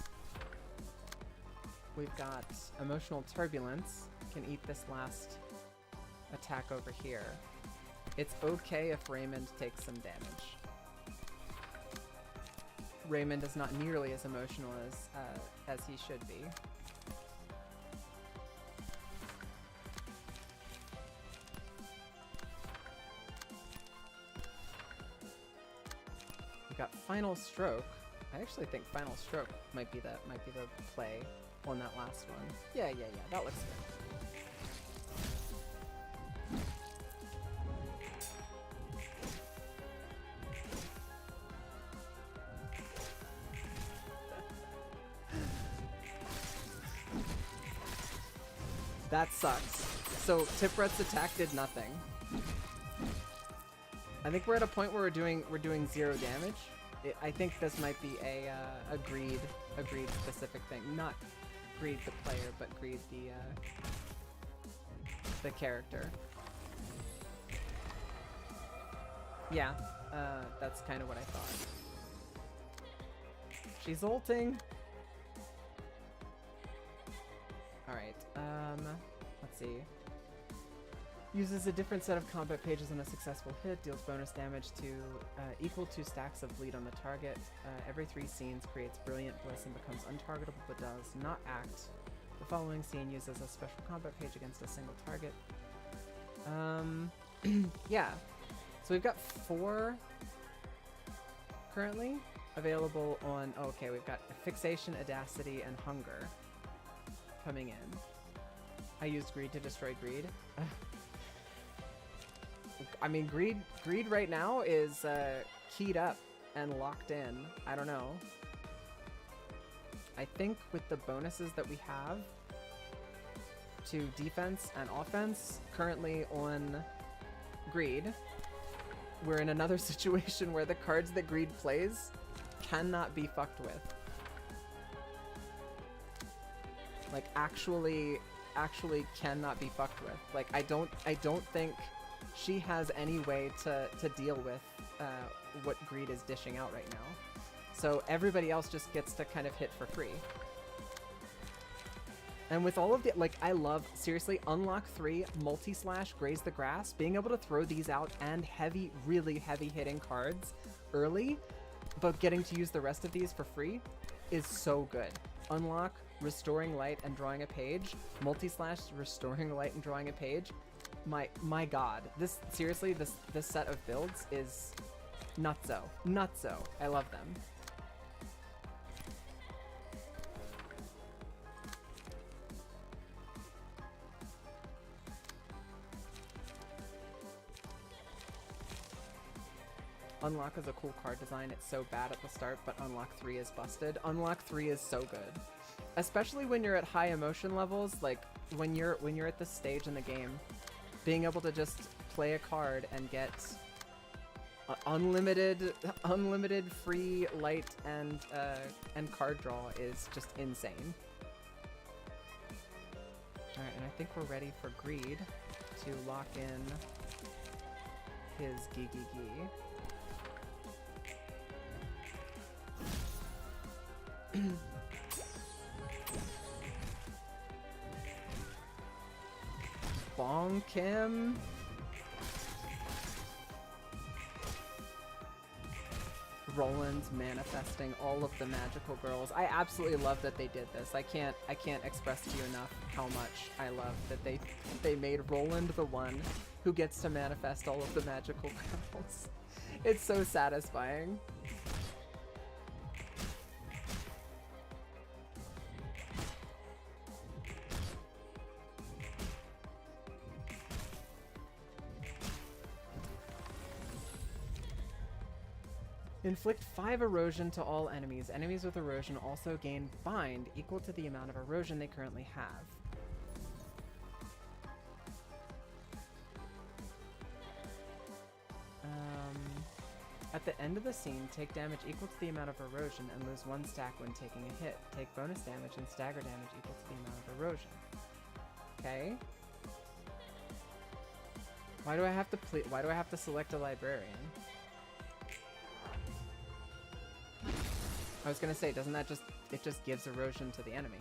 We've got Emotional Turbulence, can eat this last attack over here. It's okay if Raymond takes some damage. Raymond is not nearly as emotional as he should be. We've got Final Stroke. I actually think Final Stroke might be the play on that last one. Yeah, that looks good. That sucks. So Tipret's attack did nothing. I think we're at a point where we're doing 0 damage. I think this might be a greed specific thing. Not Greed the player, but Greed the character. Yeah, that's kind of what I thought. She's ulting. All right. Let's see. Uses a different set of combat pages on a successful hit. Deals bonus damage to equal to stacks of bleed on the target. Every 3 scenes creates brilliant bliss and becomes untargetable but does not act. The following scene uses a special combat page against a single target. Yeah. So we've got 4 currently available on... Oh, okay, we've got Fixation, Audacity, and Hunger coming in. I used Greed to destroy Greed. I mean, Greed right now is keyed up and locked in. I don't know. I think with the bonuses that we have to defense and offense currently on Greed, we're in another situation where the cards that Greed plays cannot be fucked with. Like, actually cannot be fucked with. Like, I don't think she has any way to deal with what Greed is dishing out right now. So everybody else just gets to kind of hit for free. And with all of the, like, I love, seriously, Unlock 3, Multi-Slash, Graze the Grass, being able to throw these out and heavy, really heavy hitting cards early, but getting to use the rest of these for free is so good. Unlock, Restoring Light and drawing a page, Multi-Slash, Restoring Light and drawing a page. My god, this, seriously, this set of builds is nutso. I love them. Unlock is a cool card design. It's so bad at the start, but Unlock 3 is busted. Unlock 3 is so good. Especially when you're at high emotion levels, like when you're at this stage in the game, being able to just play a card and get unlimited free light and card draw is just insane. All right, and I think we're ready for Greed to lock in his Gigi. Bonk him. Roland's manifesting all of the magical girls. I absolutely love that they did this. I can't express to you enough how much I love that they made Roland the one who gets to manifest all of the magical girls. It's so satisfying. Inflict 5 erosion to all enemies. Enemies with erosion also gain bind equal to the amount of erosion they currently have. At the end of the scene, take damage equal to the amount of erosion and lose 1 stack when taking a hit. Take bonus damage and stagger damage equal to the amount of erosion. Okay. Why do I have to select a librarian? I was gonna say, doesn't that it just gives erosion to the enemy?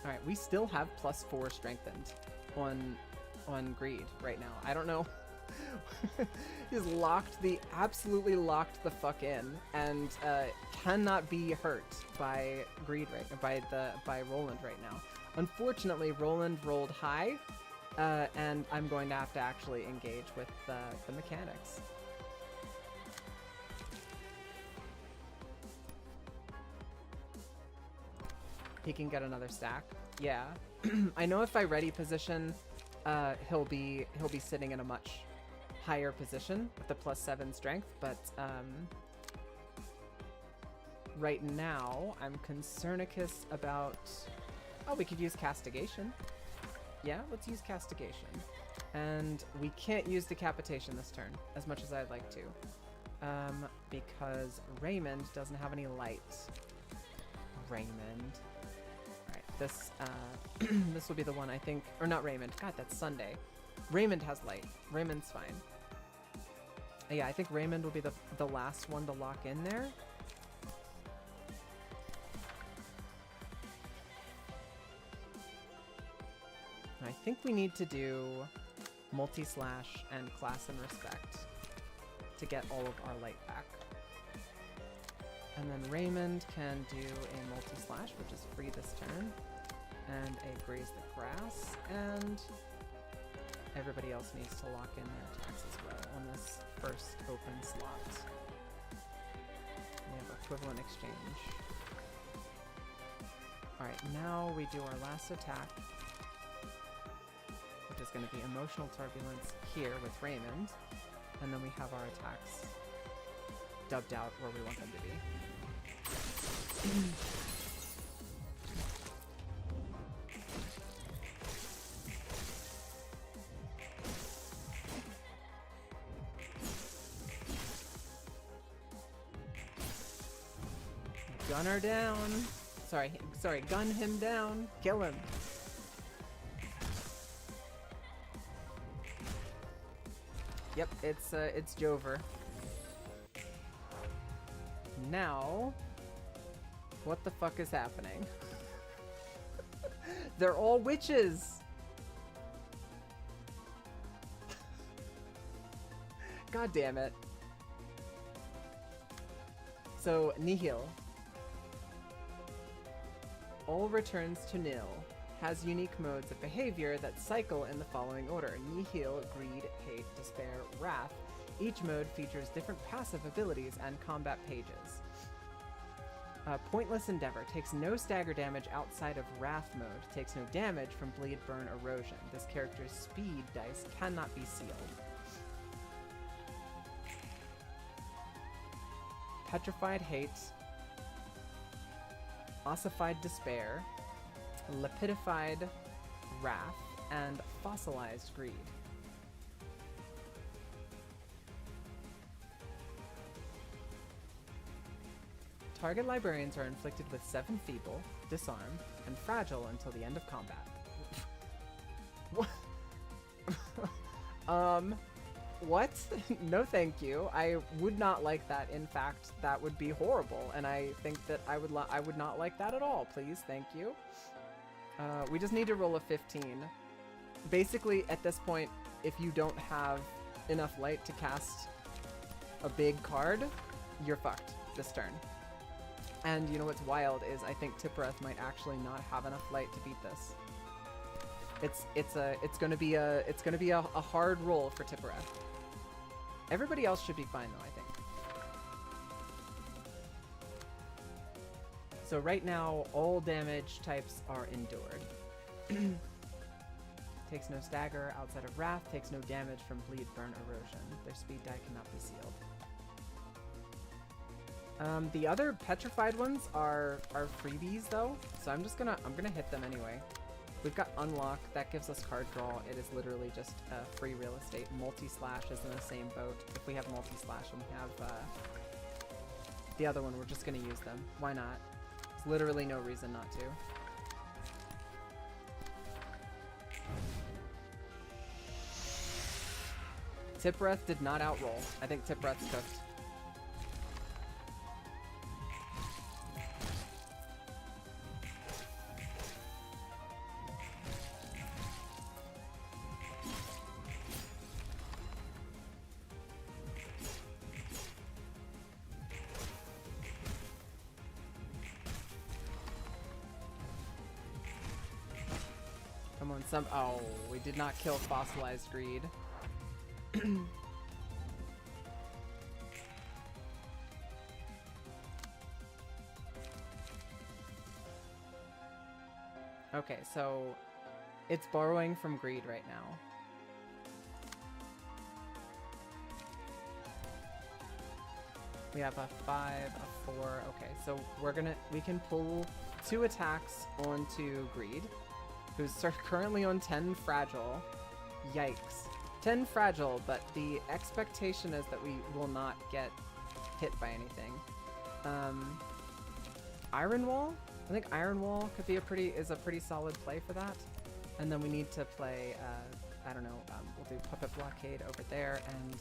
Alright, we still have +4 strengthened on Greed right now. I don't know. He's absolutely locked the fuck in and cannot be hurt by Greed by Roland right now. Unfortunately, Roland rolled high. And I'm going to have to actually engage with the mechanics. He can get another stack. Yeah. I know if I ready position, he'll be sitting in a much higher position with the +7 strength, but right now I'm concernicus about... Oh, we could use Castigation. Yeah, let's use Castigation. And we can't use Decapitation this turn, as much as I'd like to. Because Raymond doesn't have any light. Raymond. Alright, this, this will be the one, I think... Or not Raymond. God, that's Sunday. Raymond has light. Raymond's fine. Yeah, I think Raymond will be the last one to lock in there. I think we need to do multi-slash and class and respect to get all of our light back. And then Raymond can do a multi-slash, which is free this turn, and a graze the grass, and everybody else needs to lock in their attacks as well on this first open slot. We have equivalent exchange. Alright, now we do our last attack, which is going to be Emotional Turbulence here with Raymond, and then we have our attacks dubbed out where we want them to be. Gunner down. Sorry, gun him down. Kill him. Yep, it's Jover. Now, what the fuck is happening? They're all witches! God damn it. So, Nihil. All returns to nil. Has unique modes of behavior that cycle in the following order: Nihil, Greed, Hate, Despair, Wrath. Each mode features different passive abilities and combat pages. Pointless Endeavor takes no stagger damage outside of Wrath mode, takes no damage from Bleed, Burn, Erosion. This character's speed dice cannot be sealed. Petrified Hate, Ossified Despair, Lapidified Wrath, and Fossilized Greed. Target librarians are inflicted with 7 Feeble, Disarm, and Fragile until the end of combat. What? What? No thank you. I would not like that. In fact, that would be horrible, and I think that I would not like that at all. Please, thank you. We just need to roll a 15. Basically, at this point, if you don't have enough light to cast a big card, you're fucked this turn. And you know what's wild is I think Tippereth might actually not have enough light to beat this. It's gonna be a hard roll for Tippereth. Everybody else should be fine though, I think. So right now, all damage types are endured. Takes no stagger outside of Wrath, takes no damage from Bleed, Burn, Erosion. Their speed die cannot be sealed. The other petrified ones are freebies though, so I'm gonna hit them anyway. We've got Unlock, that gives us card draw. It is literally just free real estate. Multi-slash is in the same boat. If we have multi-slash and we have the other one, we're just gonna use them. Why not? There's literally no reason not to. Tippereth did not outroll. I think Tippereth's cooked. Oh, we did not kill Fossilized Greed. Okay, so it's borrowing from Greed right now. We have a 5, a 4. Okay, so we can pull 2 attacks onto Greed, who's currently on 10 Fragile. Yikes. 10 Fragile, but the expectation is that we will not get hit by anything. Iron Wall? I think Iron Wall could be is a pretty solid play for that. And then we need to play, I don't know, we'll do Puppet Blockade over there, and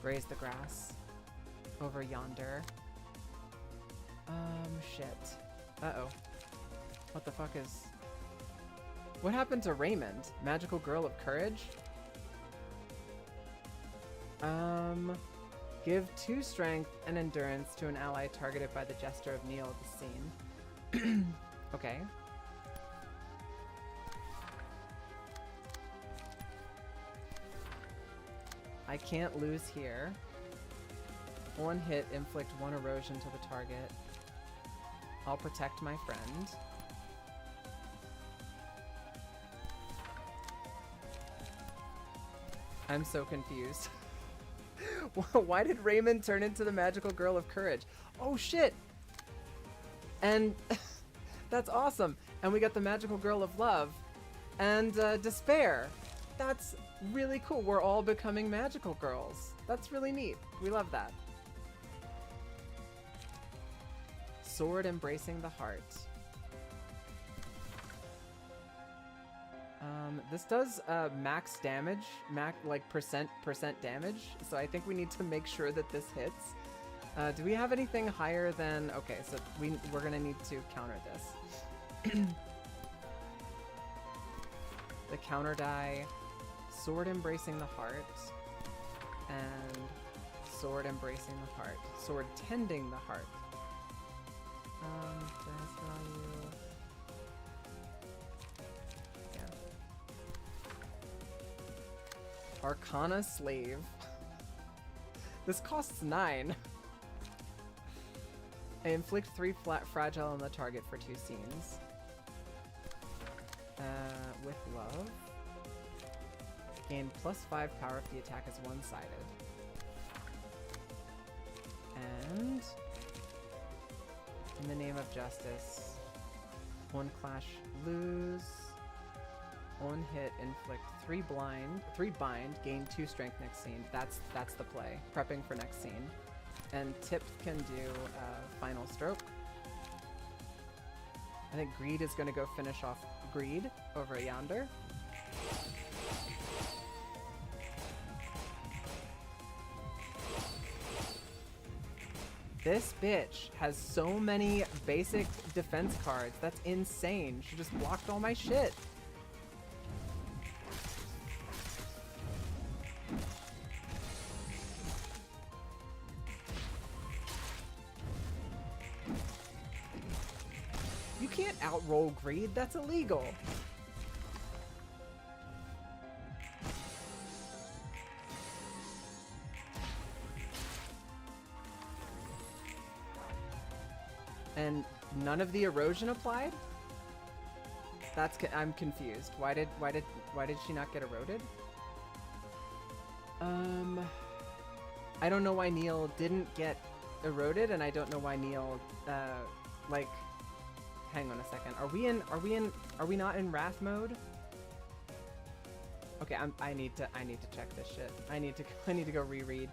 Raise the grass over yonder. Shit. Uh-oh. What the fuck is... What happened to Raymond? Magical Girl of Courage? Give 2 strength and endurance to an ally targeted by the Jester of Neil at the scene. Okay. I can't lose here. 1 hit, inflict 1 erosion to the target. I'll protect my friend. I'm so confused. Why did Raymond turn into the Magical Girl of Courage? Oh shit! And that's awesome. And we got the Magical Girl of Love and Despair. That's really cool. We're all becoming magical girls. That's really neat. We love that. Sword Embracing the Heart. This does max damage, like percent damage, so I think we need to make sure that this hits. Do we have anything higher than... Okay, so we're gonna need to counter this. The counter die, Sword Embracing the Heart, and Sword Embracing the Heart. Sword Tending the Heart. Dice value... Arcana Slave. This costs 9. I inflict 3 flat fragile on the target for 2 scenes. With love. Gain +5 power if the attack is one-sided. And in the name of justice, 1 clash, lose. 1 hit, inflict 3 bind, gain 2 strength next scene. That's the play. Prepping for next scene. And Tip can do final stroke. I think Greed is gonna go finish off Greed over yonder. This bitch has so many basic defense cards. That's insane. She just blocked all my shit. You can't outroll Greed. That's illegal. And none of the erosion applied? I'm confused. Why did she not get eroded? I don't know why Neil didn't get eroded, and I don't know why Neil like, hang on a second. Are we not in wrath mode? Okay, I need to check this shit. I need to go reread.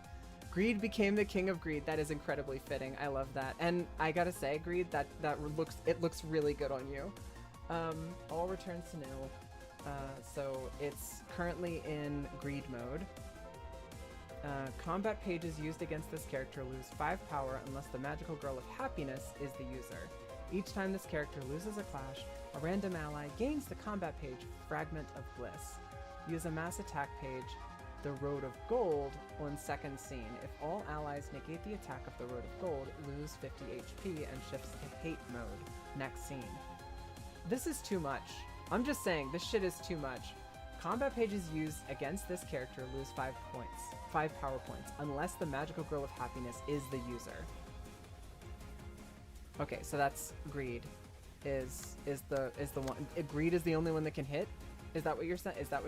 Greed became the king of greed. That is incredibly fitting. I love that. And I gotta say, Greed, that looks really good on you. All returns to nil. So it's currently in greed mode. Combat pages used against this character lose 5 power unless the Magical Girl of Happiness is the user. Each time this character loses a clash, a random ally gains the combat page Fragment of Bliss. Use a mass attack page, the Road of Gold, on second scene. If all allies negate the attack of the Road of Gold, lose 50 HP and shifts to hate mode next scene. This is too much. I'm just saying, this shit is too much. Combat pages used against this character lose 5 power points, unless the Magical Girl of Happiness is the user. Okay, so that's Greed. Is the one? Greed is the only one that can hit. Is that what you're saying? Is that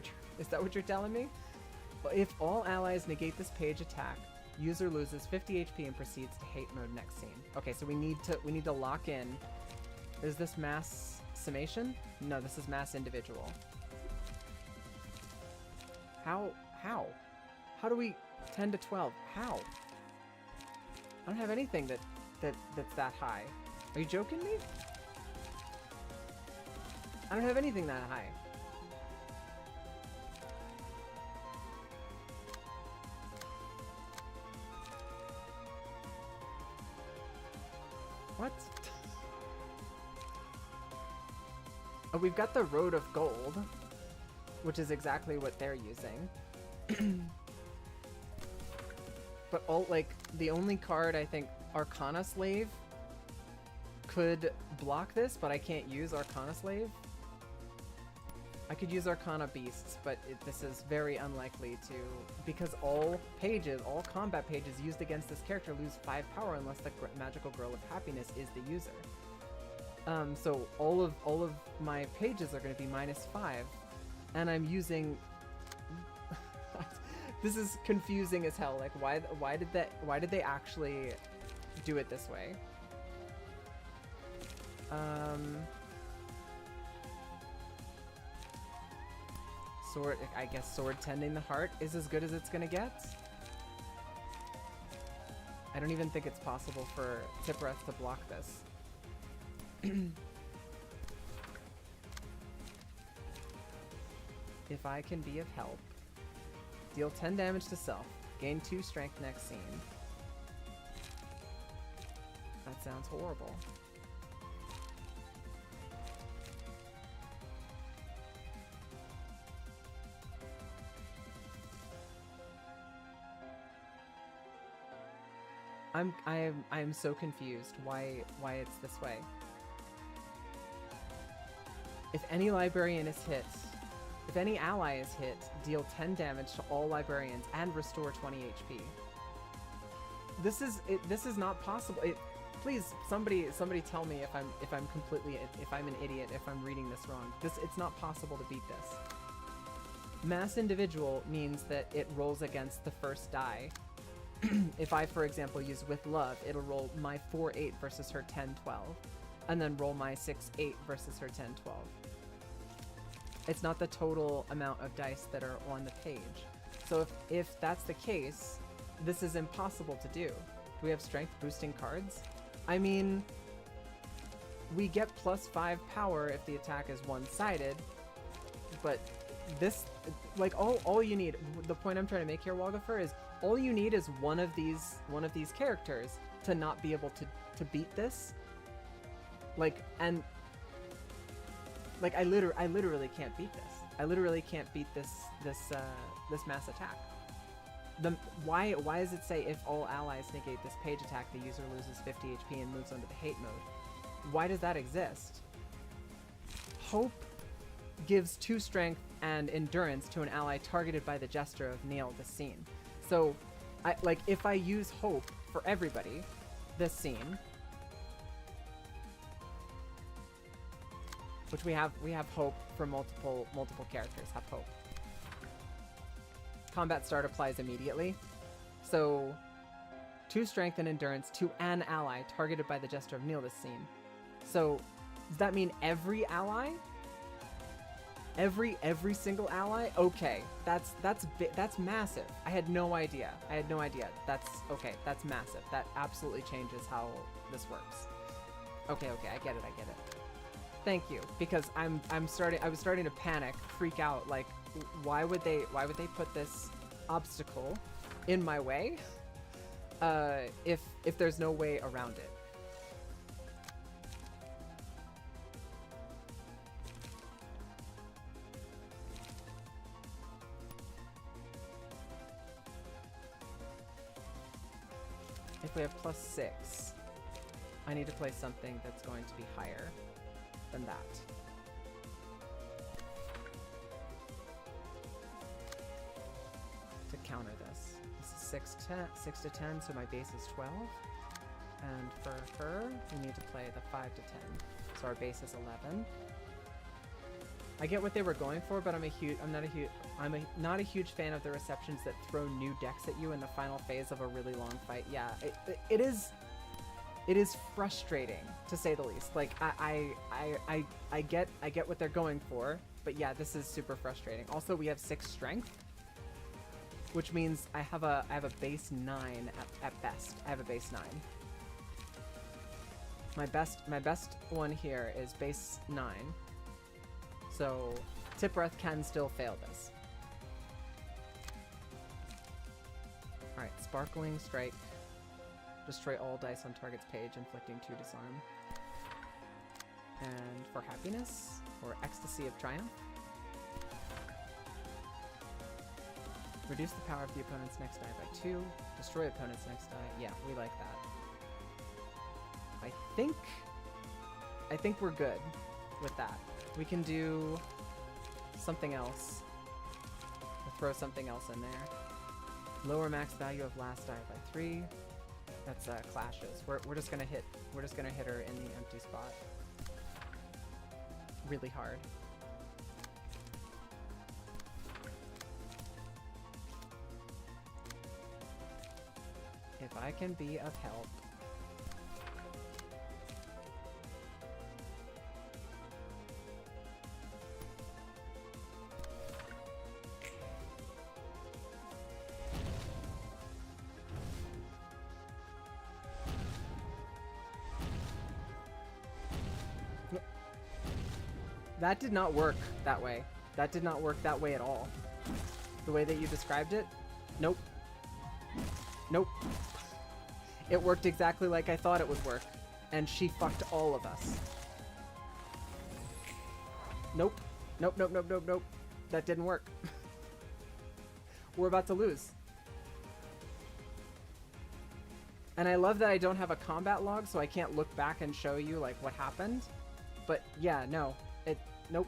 what you're telling me? If all allies negate this page attack, user loses 50 HP and proceeds to hate mode next scene. Okay, so we need to lock in. Is this mass summation? No, this is mass individual. How do we 10 to 12? How? I don't have anything that's that high. Are you joking me? I don't have anything that high. Oh, we've got the Road of Gold, which is exactly what they're using. But the only card I think Arcana Slave could block this, but I can't use Arcana Slave. I could use Arcana Beasts, but this is very unlikely to, because all combat pages used against this character lose 5 power unless the Magical Girl of Happiness is the user. So all of my pages are going to be -5, and I'm using. This is confusing as hell. Like, why did they actually do it this way? Sword, I guess Sword Tending the Heart is as good as it's gonna get. I don't even think it's possible for Tippereth to block this. If I can be of help. Deal 10 damage to self. Gain 2 strength next scene. That sounds horrible. I'm so confused why it's this way. If any librarian is hit, if any ally is hit, deal 10 damage to all librarians and restore 20 HP. This is not possible. Please, somebody tell me if I'm an idiot, if I'm reading this wrong. It's not possible to beat this. Mass individual means that it rolls against the first die. If I, for example, use With Love, it'll roll my 4-8 versus her 10-12, and then roll my 6-8 versus her 10-12. It's not the total amount of dice that are on the page. So if that's the case, this is impossible to do. Do we have strength boosting cards? I mean, we get +5 power if the attack is one-sided, but this, like, all you need, the point I'm trying to make here, Wagafer, is all you need is one of these characters to not be able to beat this. Like, and like I literally can't beat this. I literally can't beat this mass attack. Why does it say if all allies negate this page attack, the user loses 50 HP and moves on to the hate mode? Why does that exist? Hope gives 2 strength and endurance to an ally targeted by the gesture of Neil this scene. So, if I use Hope for everybody this scene, which we have Hope for multiple characters, have Hope. Combat Start applies immediately. So, 2 strength and endurance to an ally targeted by the gesture of Neil this scene. So, does that mean every ally? Every single ally? Okay, that's massive. I had no idea. That's okay. That's massive. That absolutely changes how this works. Okay, I get it. Thank you, because I was starting to panic, freak out. Like, why would they put this obstacle in my way? If there's no way around it. If we have +6, I need to play something that's going to be higher than that. To counter this. This is 6 to 10, so my base is 12. And for her, we need to play the 5 to 10. So our base is 11. I get what they were going for, but I'm not a huge fan of the receptions that throw new decks at you in the final phase of a really long fight. Yeah, it is frustrating, to say the least. Like, I get what they're going for, but yeah, this is super frustrating. Also, we have 6 strength, which means I have a base 9 at best. I have a base 9. My best one here is base 9. So, Tippereth can still fail this. Alright, Sparkling Strike. Destroy all dice on target's page, inflicting 2 disarm. And for happiness or ecstasy of triumph. Reduce the power of the opponent's next die by 2. Destroy opponent's next die. Yeah, we like that. I think we're good with that. We can do something else. We'll throw something else in there. Lower max value of last die by 3. That's clashes. We're just gonna hit her in the empty spot. Really hard. If I can be of help. That did not work that way. That did not work that way at all. The way that you described it? Nope. Nope. It worked exactly like I thought it would work. And she fucked all of us. Nope. Nope, nope, nope, nope, nope. That didn't work. We're about to lose. And I love that I don't have a combat log, so I can't look back and show you, like, what happened. But, yeah, no. Nope.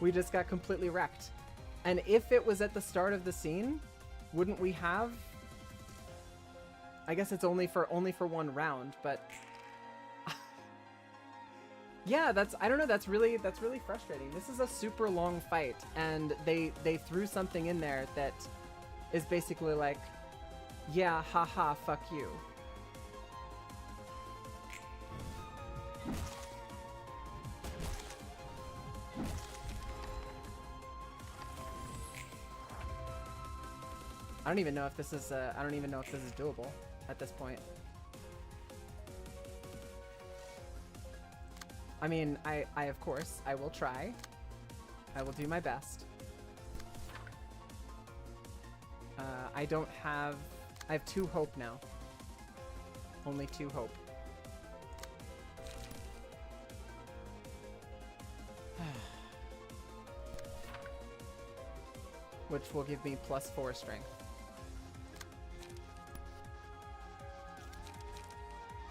We just got completely wrecked. And if it was at the start of the scene, wouldn't we have... I guess it's only for one round, but... yeah, I don't know, that's really frustrating. This is a super long fight, and they threw something in there that is basically like, yeah, haha, fuck you. I don't even know if this is doable at this point. I mean, I of course, I will try. I will do my best. I have 2 hope now. Only 2 hope. Which will give me +4 strength.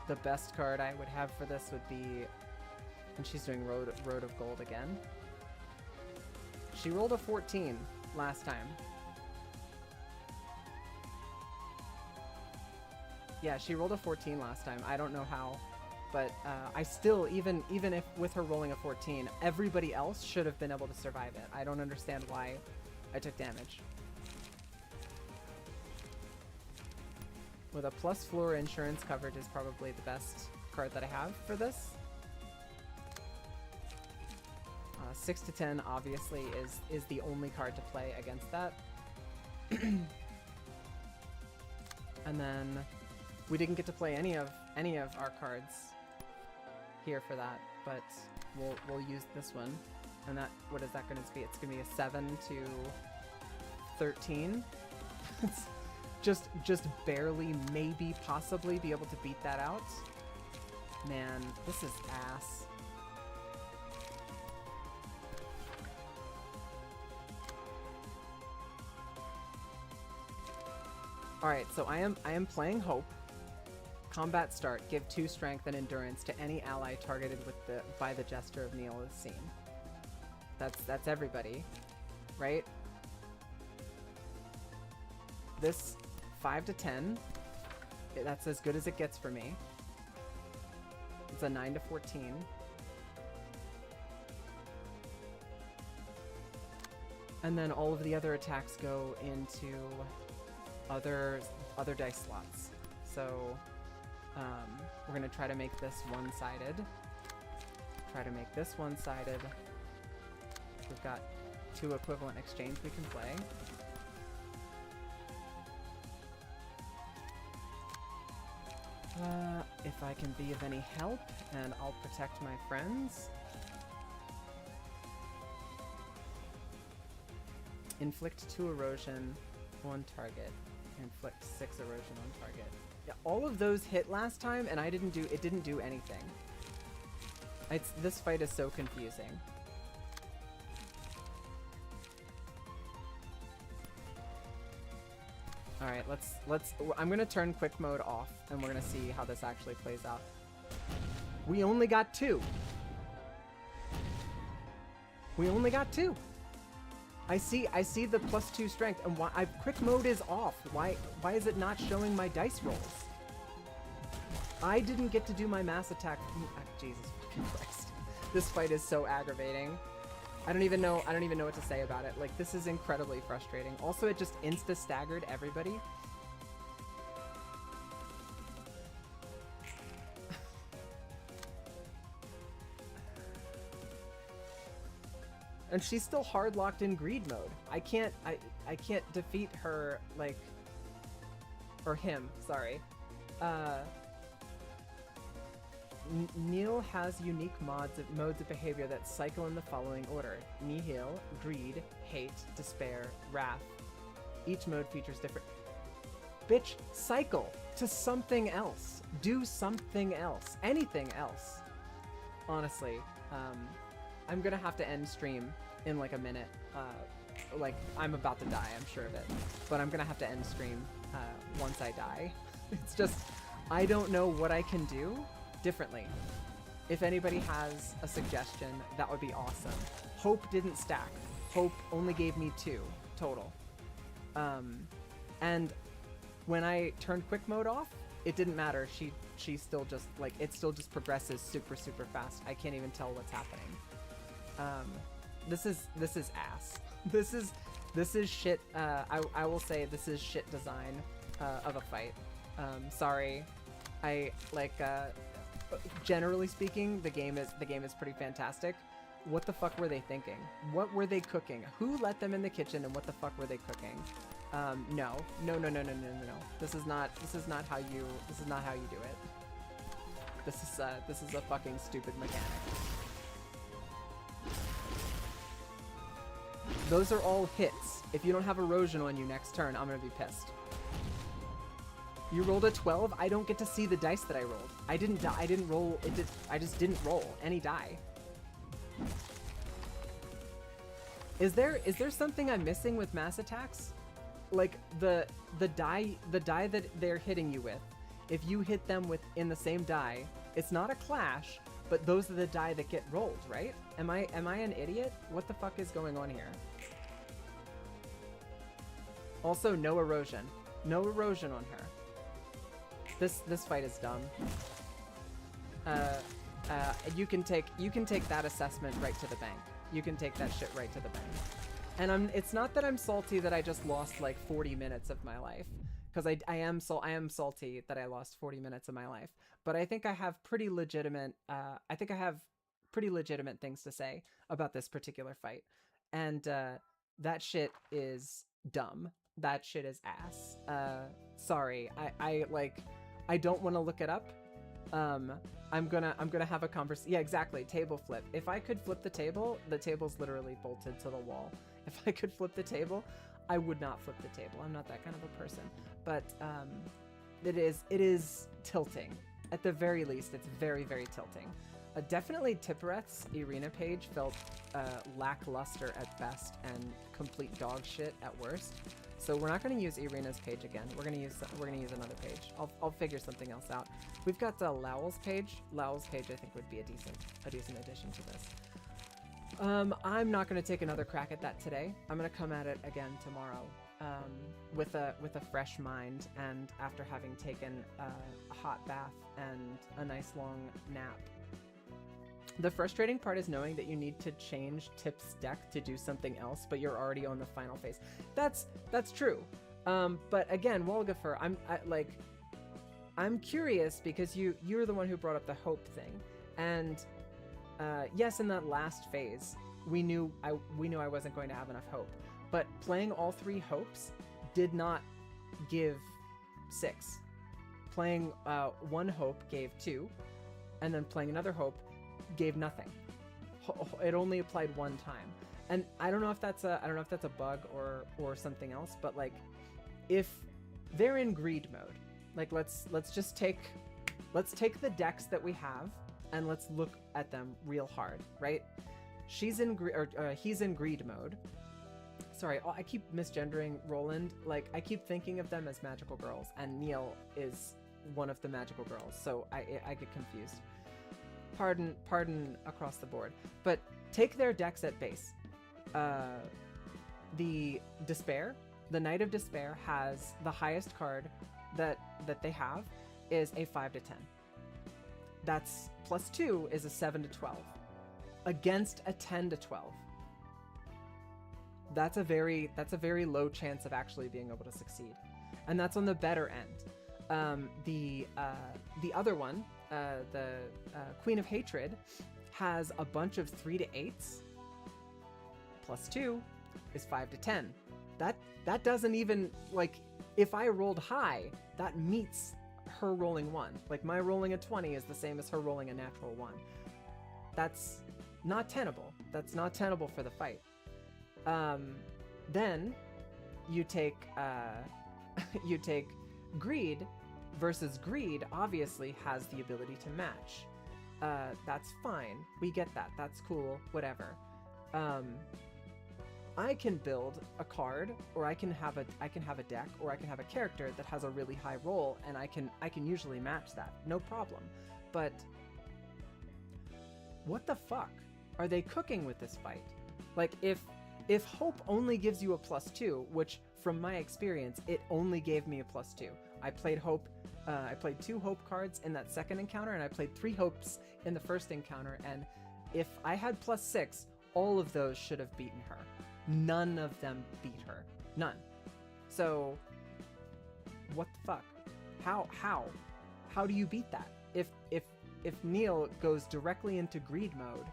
The best card I would have for this would be... And she's doing Road of Gold again. She rolled a 14 last time. Yeah, she rolled a 14 last time. I don't know how. But I still, even if with her rolling a 14, everybody else should have been able to survive it. I don't understand why I took damage. With a +4 insurance coverage is probably the best card that I have for this. 6 to 10 obviously is the only card to play against that. And then we didn't get to play any of our cards here for that, but we'll use this one. And that, what is that going to be? It's going to be a 7 to 13. It's just barely, maybe, possibly be able to beat that out. Man, this is ass. Alright, so I am playing Hope. Combat start. Give 2 strength and endurance to any ally targeted by the Jester of Neil as seen. That's everybody, right? This 5 to 10, that's as good as it gets for me. It's a 9 to 14. And then all of the other attacks go into other dice slots. So we're gonna try to make this one-sided. Try to make this one-sided. We've got 2 equivalent exchange we can play. If I can be of any help, and I'll protect my friends. Inflict 2 erosion on target. Inflict 6 erosion on target. all of those hit last time, and it didn't do anything. This fight is so confusing. All right, I'm gonna turn quick mode off, and we're gonna see how this actually plays out. We only got 2. We only got 2. I see the +2 strength, and why quick mode is off. Why is it not showing my dice rolls? I didn't get to do my mass attack. Jesus fucking Christ. This fight is so aggravating. I don't even know what to say about it. Like, this is incredibly frustrating. Also, it just insta-staggered everybody. And she's still hard locked in greed mode. I can't defeat her, like, or him, sorry. Neil has unique modes of behavior that cycle in the following order: Nihil, Greed, Hate, Despair, Wrath. Each mode features different... Bitch, cycle to something else. Do something else. Anything else. Honestly, I'm gonna have to end stream in like a minute. Like, I'm about to die, I'm sure of it. But I'm gonna have to end stream once I die. It's just, I don't know what I can do differently. If anybody has a suggestion, that would be awesome. Hope didn't stack. Hope only gave me 2 total. And when I turned quick mode off, it didn't matter. She still just, like, it still just progresses super fast. I can't even tell what's happening. This is ass. This is shit. I will say this is shit design of a fight. Sorry. I like generally speaking, the game is pretty fantastic. What the fuck were they thinking? What were they cooking? Who let them in the kitchen, and what the fuck were they cooking? No. This is not how you do it. This is a fucking stupid mechanic. Those are all hits. If you don't have erosion on you next turn, I'm gonna be pissed. You rolled a 12? I don't get to see the dice that I rolled. I didn't roll, I just didn't roll any die. Is there something I'm missing with mass attacks? Like, the die that they're hitting you with, if you hit them in the same die, it's not a clash, but those are the die that get rolled, right? Am I an idiot? What the fuck is going on here? Also, no erosion. No erosion on her. This fight is dumb. You can take that assessment right to the bank. You can take that shit right to the bank. And it's not that I'm salty that I just lost like 40 minutes of my life, because I am salty that I lost 40 minutes of my life. But I think I have pretty legitimate things to say about this particular fight. And that shit is dumb. That shit is ass. Sorry. I don't want to look it up. I'm gonna have a conversation. Yeah, exactly. Table flip. If I could flip the table's literally bolted to the wall. If I could flip the table, I would not flip the table. I'm not that kind of a person. But it is tilting. At the very least, it's very, very tilting. Definitely Tipperet's Irina page felt lackluster at best and complete dog shit at worst. So we're not going to use Irina's page again. We're going to use another page. I'll figure something else out. We've got Lowell's page. Lowell's page I think would be a decent addition to this. I'm not going to take another crack at that today. I'm going to come at it again tomorrow with a fresh mind, and after having taken a hot bath and a nice long nap. The frustrating part is knowing that you need to change Tip's deck to do something else, but you're already on the final phase. That's true. But again, Wolgafer, I'm curious because you're the one who brought up the hope thing, and yes, in that last phase, we knew I wasn't going to have enough hope, but playing all 3 hopes did not give 6. Playing 1 hope gave 2, and then playing another hope gave nothing. It only applied 1 time, and I don't know if that's a bug or something else. But like, if they're in greed mode, Like let's just take the decks that we have and let's look at them real hard, right? She's in he's in greed mode. Sorry, I keep misgendering Roland. Like I keep thinking of them as magical girls, and Neil is one of the magical girls, so I get confused. Pardon across the board. But take their decks at base. The Despair, the Knight of Despair, has the highest card that they have is a 5 to 10. That's +2 is a 7 to 12 against a 10 to 12. That's a very low chance of actually being able to succeed, and that's on the better end. The other one, the Queen of Hatred, has a bunch of 3 to 8s. +2 is 5 to 10. That doesn't even, like, if I rolled high, that meets her rolling 1. Like my rolling a 20 is the same as her rolling a natural 1. That's not tenable. That's not tenable for the fight. Then you take Greed versus Greed obviously has the ability to match. That's fine. We get that. That's cool. Whatever. I can build a card, or I can have a deck, or I can have a character that has a really high roll, and I can usually match that. No problem. But what the fuck are they cooking with this fight? Like if Hope only gives you a +2, which from my experience, it only gave me a +2. I played Hope, I played 2 Hope cards in that second encounter, and I played 3 Hopes in the first encounter, and if I had +6, all of those should have beaten her. None of them beat her. None. So, what the fuck? How do you beat that? If Neil goes directly into greed mode,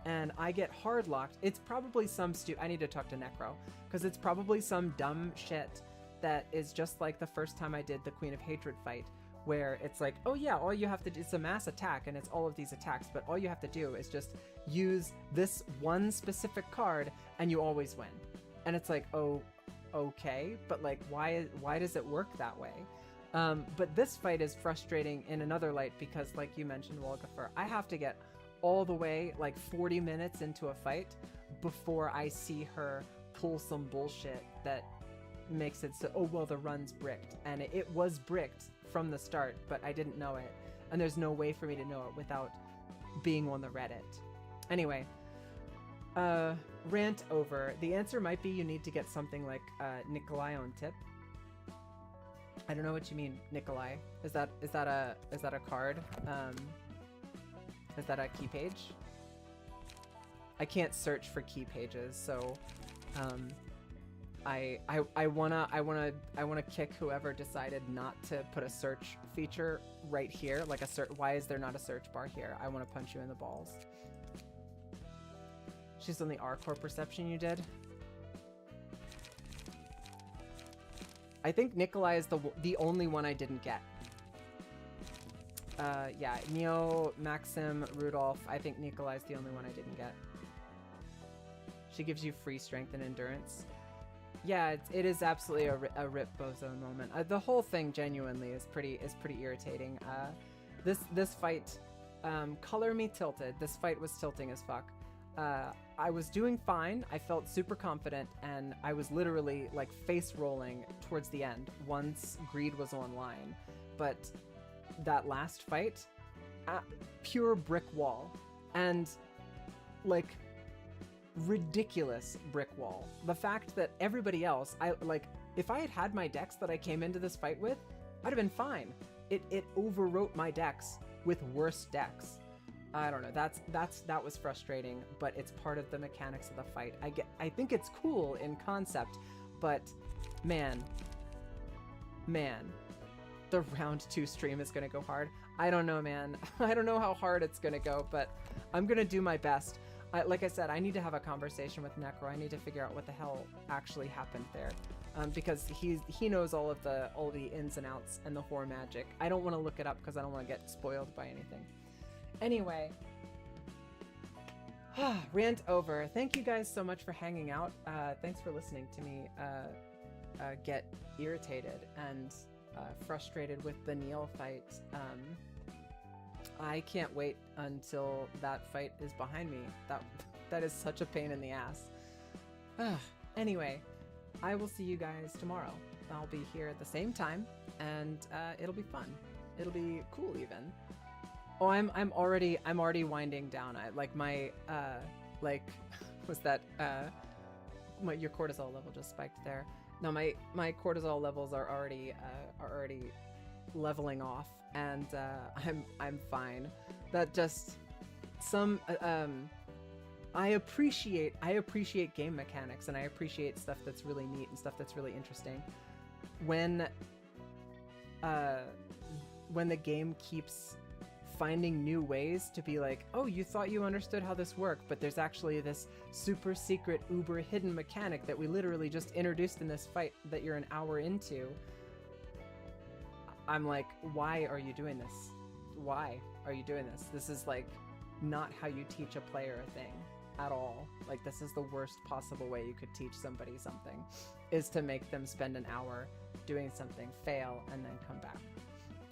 and I get hard locked, it's probably some I need to talk to Necro, because it's probably some dumb shit that is just like the first time I did the Queen of Hatred fight, where it's like, oh yeah, all you have to do, it's a mass attack, and it's all of these attacks, but all you have to do is just use this one specific card, and you always win. And it's like, oh, okay, but like, why does it work that way? But this fight is frustrating in another light, because like you mentioned, Wolgafer, I have to get all the way like 40 minutes into a fight before I see her pull some bullshit that makes it so, oh well, the run's bricked, and it was bricked from the start, but I didn't know it, and there's no way for me to know it without being on the Reddit. Anyway, rant over. The answer might be you need to get something like Nikolai on tip. I don't know what you mean, Nikolai. Is that a card? Is that a key page? I can't search for key pages, so I wanna kick whoever decided not to put a search feature right here, like a search. Why is there not a search bar here? I want to punch you in the balls. She's on the R-Core Perception you did. I think Nikolai is the only one I didn't get. Yeah, Neo, Maxim, Rudolph. I think Nikolai's the only one I didn't get. She gives you free strength and endurance. Yeah, it is absolutely a Rip Bozo moment. The whole thing genuinely is pretty irritating. This fight, color me tilted. This fight was tilting as fuck. I was doing fine. I felt super confident, and I was literally like face rolling towards the end once Greed was online. But that last fight, pure brick wall, and like ridiculous brick wall. The fact that everybody else, if I had had my decks that I came into this fight with, I'd have been fine. It overwrote my decks with worse decks. I don't know. That was frustrating, but it's part of the mechanics of the fight. I think it's cool in concept, but man, the round 2 stream is gonna go hard. I don't know, man. I don't know how hard it's gonna go, but I'm gonna do my best. Like I said, I need to have a conversation with Necro. I need to figure out what the hell actually happened there, because he knows all the ins and outs and the horror magic. I don't want to look it up because I don't want to get spoiled by anything. Anyway, rant over. Thank you guys so much for hanging out. Thanks for listening to me get irritated and frustrated with the Neil fight. I can't wait until that fight is behind me. That is such a pain in the ass. Anyway, I will see you guys tomorrow. I'll be here at the same time, and it'll be fun. It'll be cool even. Oh, I'm already winding down. I like my was that your cortisol level just spiked there. No, my cortisol levels are already leveling off, and I'm fine. That just some I appreciate game mechanics, and I appreciate stuff that's really neat and stuff that's really interesting. When the game keeps finding new ways to be like, oh, you thought you understood how this worked, but there's actually this super secret uber hidden mechanic that we literally just introduced in this fight that you're an hour into. I'm like, why are you doing this? Why are you doing this? This is like not how you teach a player a thing at all. Like, this is the worst possible way you could teach somebody something, is to make them spend an hour doing something, fail, and then come back.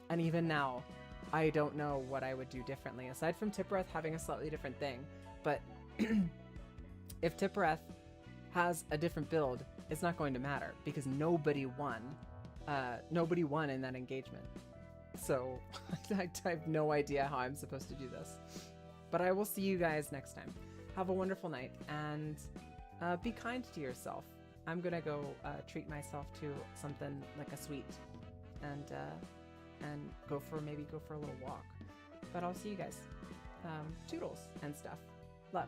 And even now, I don't know what I would do differently, aside from Tippereth having a slightly different thing. But if Tippereth has a different build, it's not going to matter, because nobody won. Nobody won in that engagement. So I have no idea how I'm supposed to do this. But I will see you guys next time. Have a wonderful night, and be kind to yourself. I'm gonna go treat myself to something like a sweet, and go for a little walk. But I'll see you guys. Toodles and stuff. Love.